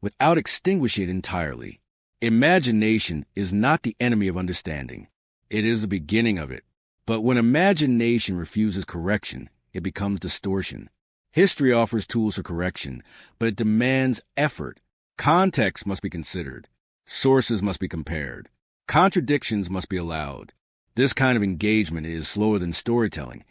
without extinguishing it entirely. Imagination is not the enemy of understanding. It is the beginning of it. But when imagination refuses correction, it becomes distortion. History offers tools for correction, but it demands effort. Context must be considered. Sources must be compared. Contradictions must be allowed. This kind of engagement is slower than storytelling,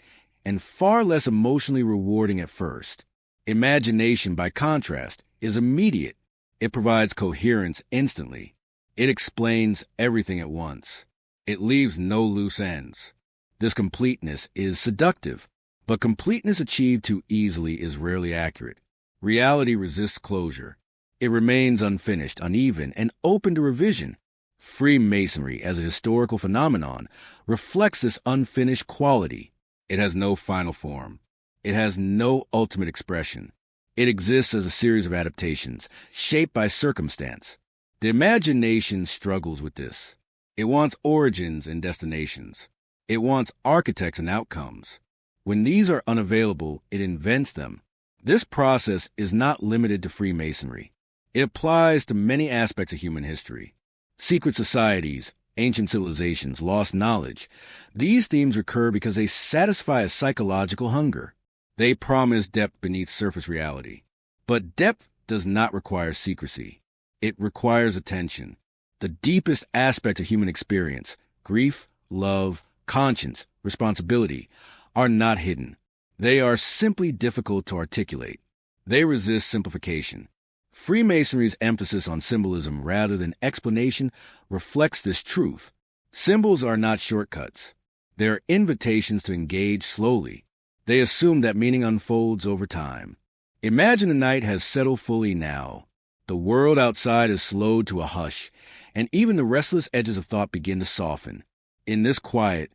and far less emotionally rewarding at first. Imagination, by contrast, is immediate. It provides coherence instantly. It explains everything at once. It leaves no loose ends. This completeness is seductive, but completeness achieved too easily is rarely accurate. Reality resists closure. It remains unfinished, uneven, and open to revision. Freemasonry, as a historical phenomenon, reflects this unfinished quality. It has no final form. It has no ultimate expression. It exists as a series of adaptations, shaped by circumstance. The imagination struggles with this. It wants origins and destinations. It wants architects and outcomes. When these are unavailable, it invents them. This process is not limited to Freemasonry. It applies to many aspects of human history. Secret societies, ancient civilizations, lost knowledge. These themes recur because they satisfy a psychological hunger. They promise depth beneath surface reality. But depth does not require secrecy. It requires attention. The deepest aspects of human experience, grief, love, conscience, responsibility, are not hidden. They are simply difficult to articulate. They resist simplification. Freemasonry's emphasis on symbolism rather than explanation reflects this truth. Symbols are not shortcuts. They are invitations to engage slowly. They assume that meaning unfolds over time. Imagine the night has settled fully now. The world outside is slowed to a hush, and even the restless edges of thought begin to soften. In this quiet,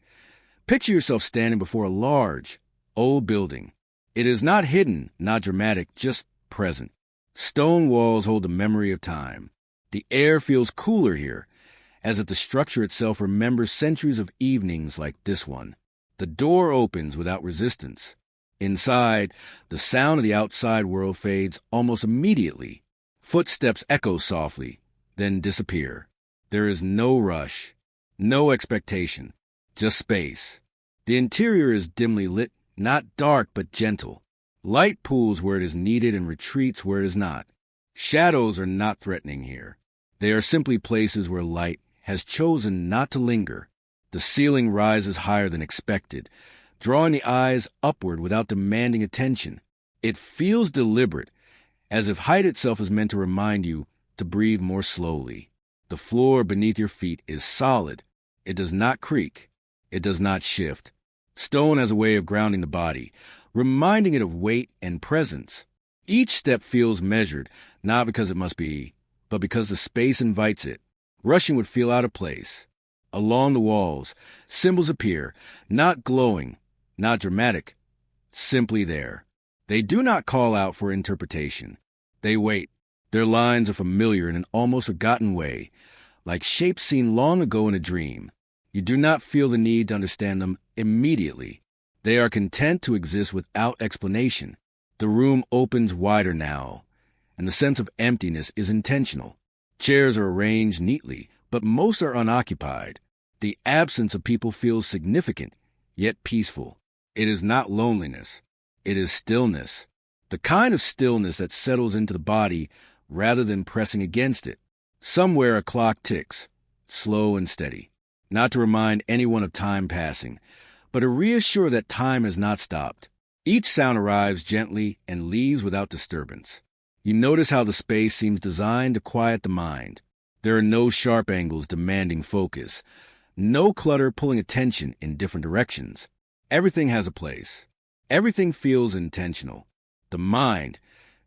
picture yourself standing before a large, old building. It is not hidden, not dramatic, just present. Stone walls hold the memory of time. The air feels cooler here, as if the structure itself remembers centuries of evenings like this one. The door opens without resistance. Inside, the sound of the outside world fades almost immediately. Footsteps echo softly, then disappear. There is no rush, no expectation, just space. The interior is dimly lit, not dark but gentle. Light pools where it is needed and retreats where it is not. Shadows are not threatening here. They are simply places where light has chosen not to linger. The ceiling rises higher than expected, drawing the eyes upward without demanding attention. It feels deliberate, as if height itself is meant to remind you to breathe more slowly. The floor beneath your feet is solid. It does not creak. It does not shift. Stone has a way of grounding the body, reminding it of weight and presence. Each step feels measured, not because it must be, but because the space invites it. Rushing would feel out of place. Along the walls, symbols appear, not glowing, not dramatic, simply there. They do not call out for interpretation. They wait. Their lines are familiar in an almost forgotten way, like shapes seen long ago in a dream. You do not feel the need to understand them immediately. They are content to exist without explanation. The room opens wider now, and the sense of emptiness is intentional. Chairs are arranged neatly, but most are unoccupied. The absence of people feels significant, yet peaceful. It is not loneliness. It is stillness. The kind of stillness that settles into the body rather than pressing against it. Somewhere a clock ticks, slow and steady, not to remind anyone of time passing, but to reassure that time has not stopped. Each sound arrives gently and leaves without disturbance. You notice how the space seems designed to quiet the mind. There are no sharp angles demanding focus, no clutter pulling attention in different directions. Everything has a place. Everything feels intentional. The mind,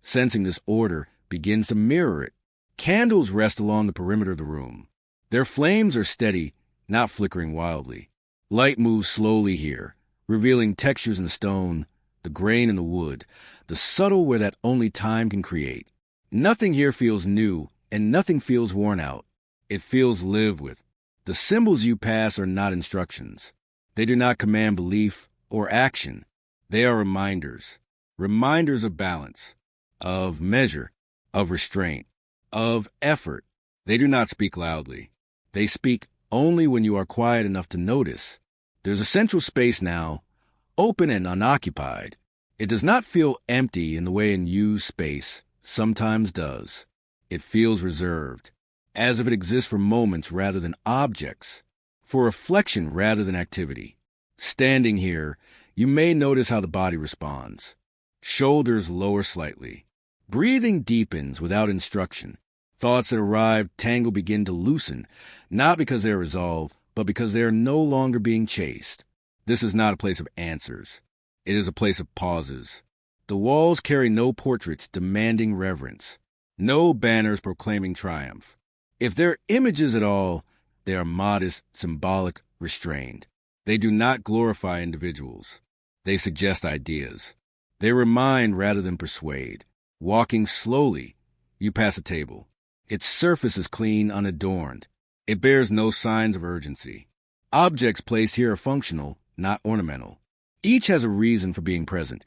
sensing this order, begins to mirror it. Candles rest along the perimeter of the room. Their flames are steady, not flickering wildly. Light moves slowly here, revealing textures in the stone, the grain in the wood, the subtle where that only time can create. Nothing here feels new, and nothing feels worn out. It feels lived with. The symbols you pass are not instructions. They do not command belief or action. They are reminders. Reminders of balance, of measure, of restraint, of effort. They do not speak loudly. They speak only when you are quiet enough to notice. There's a central space now, open and unoccupied. It does not feel empty in the way an used space sometimes does. It feels reserved, as if it exists for moments rather than objects, for reflection rather than activity. Standing here, you may notice how the body responds. Shoulders lower slightly. Breathing deepens without instruction. Thoughts that arrive tangle begin to loosen, not because they are resolved, but because they are no longer being chased. This is not a place of answers. It is a place of pauses. The walls carry no portraits demanding reverence, no banners proclaiming triumph. If there are images at all, they are modest, symbolic, restrained. They do not glorify individuals. They suggest ideas. They remind rather than persuade. Walking slowly, you pass a table. Its surface is clean, unadorned. It bears no signs of urgency. Objects placed here are functional, not ornamental. Each has a reason for being present,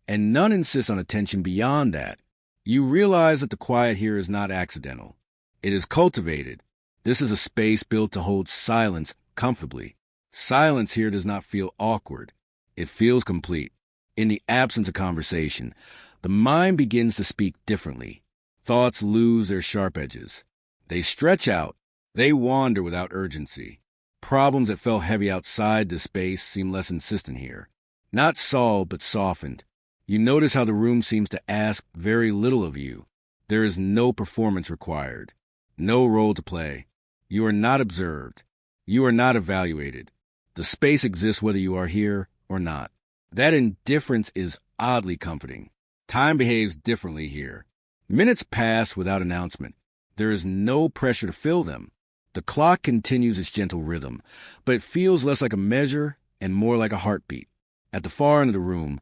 and none insists on attention beyond that. You realize that the quiet here is not accidental. It is cultivated. This is a space built to hold silence comfortably. Silence here does not feel awkward. It feels complete. In the absence of conversation, the mind begins to speak differently. Thoughts lose their sharp edges. They stretch out. They wander without urgency. Problems that felt heavy outside this space seem less insistent here. Not solved, but softened. You notice how the room seems to ask very little of you. There is no performance required. No role to play. You are not observed. You are not evaluated. The space exists whether you are here or not. That indifference is oddly comforting. Time behaves differently here. Minutes pass without announcement. There is no pressure to fill them. The clock continues its gentle rhythm, but it feels less like a measure and more like a heartbeat. At the far end of the room,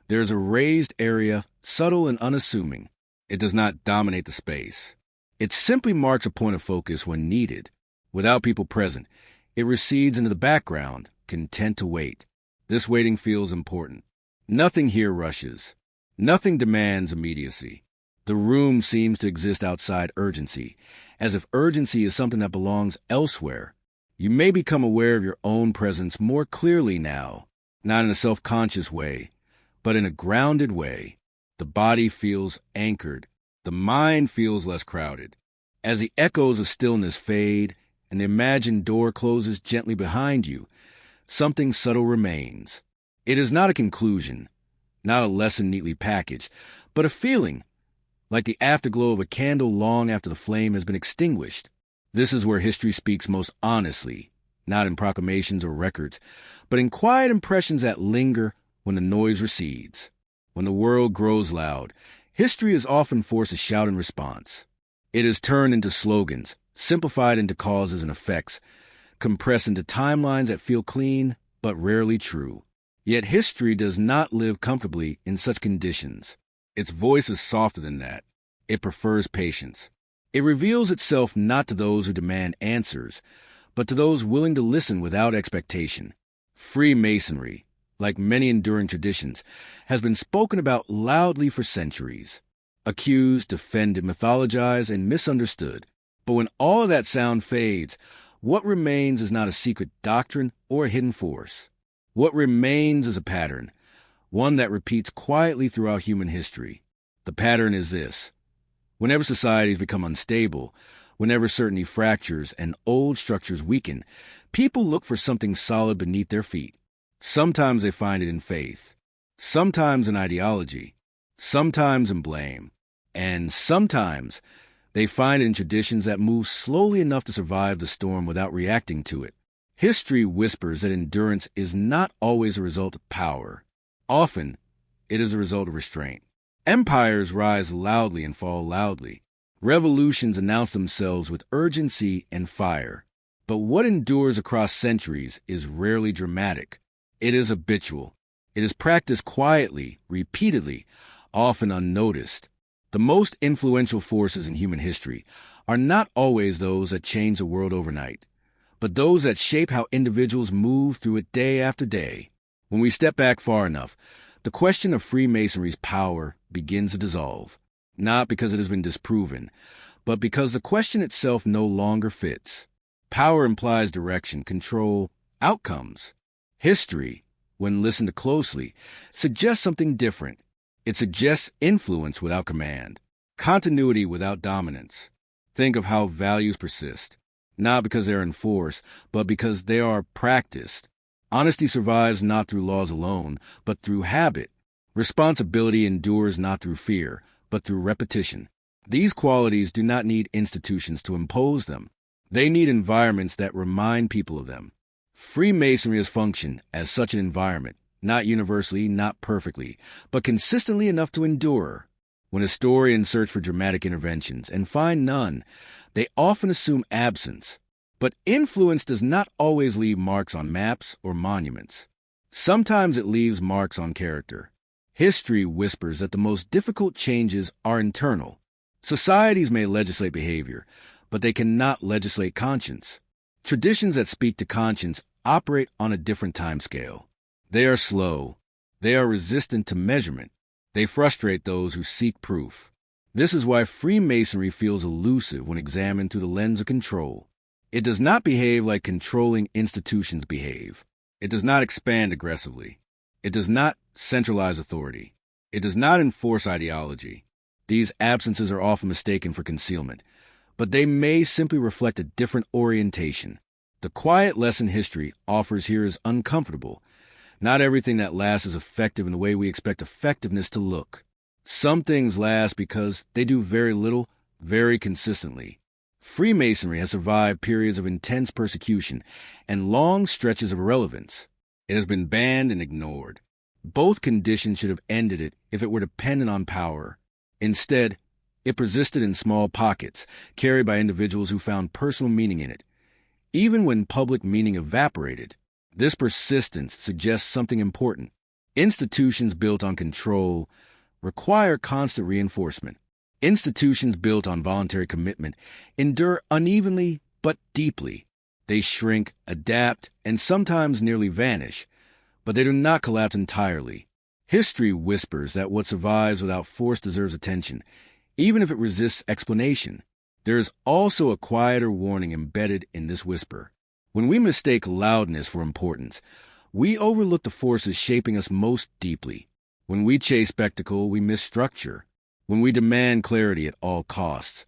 there is a raised area, subtle and unassuming. It does not dominate the space. It simply marks a point of focus when needed. Without people present, it recedes into the background, content to wait. This waiting feels important. Nothing here rushes. Nothing demands immediacy. The room seems to exist outside urgency, as if urgency is something that belongs elsewhere. You may become aware of your own presence more clearly now, not in a self-conscious way, but in a grounded way. The body feels anchored. The mind feels less crowded. As the echoes of stillness fade and the imagined door closes gently behind you, something subtle remains. It is not a conclusion, not a lesson neatly packaged, but a feeling, like the afterglow of a candle long after the flame has been extinguished. This is where history speaks most honestly, not in proclamations or records, but in quiet impressions that linger when the noise recedes. When the world grows loud, history is often forced to shout in response. It is turned into slogans, simplified into causes and effects, compressed into timelines that feel clean but rarely true. Yet history does not live comfortably in such conditions. Its voice is softer than that. It prefers patience. It reveals itself not to those who demand answers, but to those willing to listen without expectation. Freemasonry, like many enduring traditions, has been spoken about loudly for centuries. Accused, defended, mythologized, and misunderstood. But when all of that sound fades, what remains is not a secret doctrine or a hidden force. What remains is a pattern, one that repeats quietly throughout human history. The pattern is this. Whenever societies become unstable, whenever certainty fractures and old structures weaken, people look for something solid beneath their feet. Sometimes they find it in faith, sometimes in ideology, sometimes in blame, and sometimes they find it in traditions that move slowly enough to survive the storm without reacting to it. History whispers that endurance is not always a result of power. Often, it is a result of restraint. Empires rise loudly and fall loudly. Revolutions announce themselves with urgency and fire. But what endures across centuries is rarely dramatic. It is habitual. It is practiced quietly, repeatedly, often unnoticed. The most influential forces in human history are not always those that change the world overnight, but those that shape how individuals move through it day after day. When we step back far enough, the question of Freemasonry's power begins to dissolve, not because it has been disproven, but because the question itself no longer fits. Power implies direction, control, outcomes. History, when listened to closely, suggests something different. It suggests influence without command, continuity without dominance. Think of how values persist, not because they are enforced, but because they are practiced. Honesty survives not through laws alone, but through habit. Responsibility endures not through fear, but through repetition. These qualities do not need institutions to impose them. They need environments that remind people of them. Freemasonry has functioned as such an environment, not universally, not perfectly, but consistently enough to endure. When historians search for dramatic interventions and find none, they often assume absence. But influence does not always leave marks on maps or monuments. Sometimes it leaves marks on character. History whispers that the most difficult changes are internal. Societies may legislate behavior, but they cannot legislate conscience. Traditions that speak to conscience operate on a different timescale. They are slow. They are resistant to measurement. They frustrate those who seek proof. This is why Freemasonry feels elusive when examined through the lens of control. It does not behave like controlling institutions behave. It does not expand aggressively. It does not centralize authority. It does not enforce ideology. These absences are often mistaken for concealment, but they may simply reflect a different orientation. The quiet lesson history offers here is uncomfortable. Not everything that lasts is effective in the way we expect effectiveness to look. Some things last because they do very little, very consistently. Freemasonry has survived periods of intense persecution and long stretches of irrelevance. It has been banned and ignored. Both conditions should have ended it if it were dependent on power. Instead, it persisted in small pockets, carried by individuals who found personal meaning in it. Even when public meaning evaporated, this persistence suggests something important. Institutions built on control require constant reinforcement. Institutions built on voluntary commitment endure unevenly but deeply. They shrink, adapt, and sometimes nearly vanish, but they do not collapse entirely. History whispers that what survives without force deserves attention, even if it resists explanation. There is also a quieter warning embedded in this whisper. When we mistake loudness for importance, we overlook the forces shaping us most deeply. When we chase spectacle, we miss structure. When we demand clarity at all costs,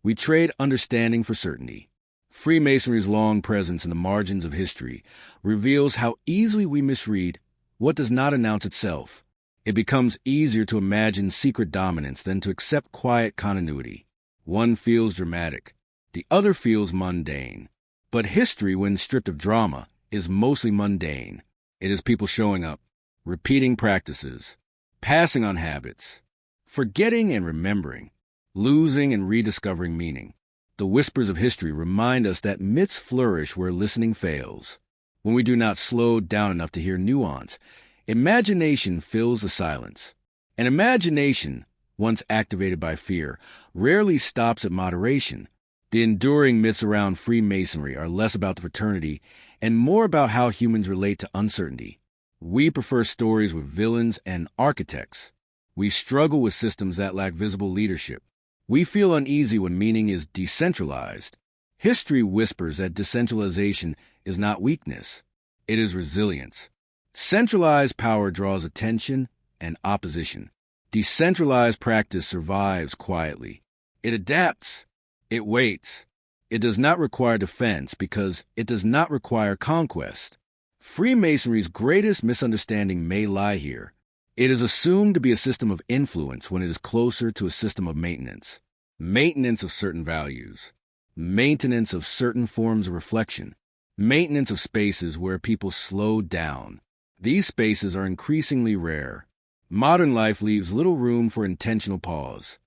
we trade understanding for certainty. Freemasonry's long presence in the margins of history reveals how easily we misread what does not announce itself. It becomes easier to imagine secret dominance than to accept quiet continuity. One feels dramatic, The other feels mundane. But history, when stripped of drama, is mostly mundane. It is people showing up, repeating practices, passing on habits, forgetting and remembering, losing and rediscovering meaning. The whispers of history remind us that myths flourish where listening fails. When we do not slow down enough to hear nuance, imagination fills the silence. And imagination, once activated by fear, rarely stops at moderation. The enduring myths around Freemasonry are less about the fraternity and more about how humans relate to uncertainty. We prefer stories with villains and architects. We struggle with systems that lack visible leadership. We feel uneasy when meaning is decentralized. History whispers that decentralization is not weakness. It is resilience. Centralized power draws attention and opposition. Decentralized practice survives quietly. It adapts. It waits. It does not require defense because it does not require conquest. Freemasonry's greatest misunderstanding may lie here. It is assumed to be a system of influence when it is closer to a system of maintenance. Maintenance of certain values. Maintenance of certain forms of reflection. Maintenance of spaces where people slow down. These spaces are increasingly rare. Modern life leaves little room for intentional pause.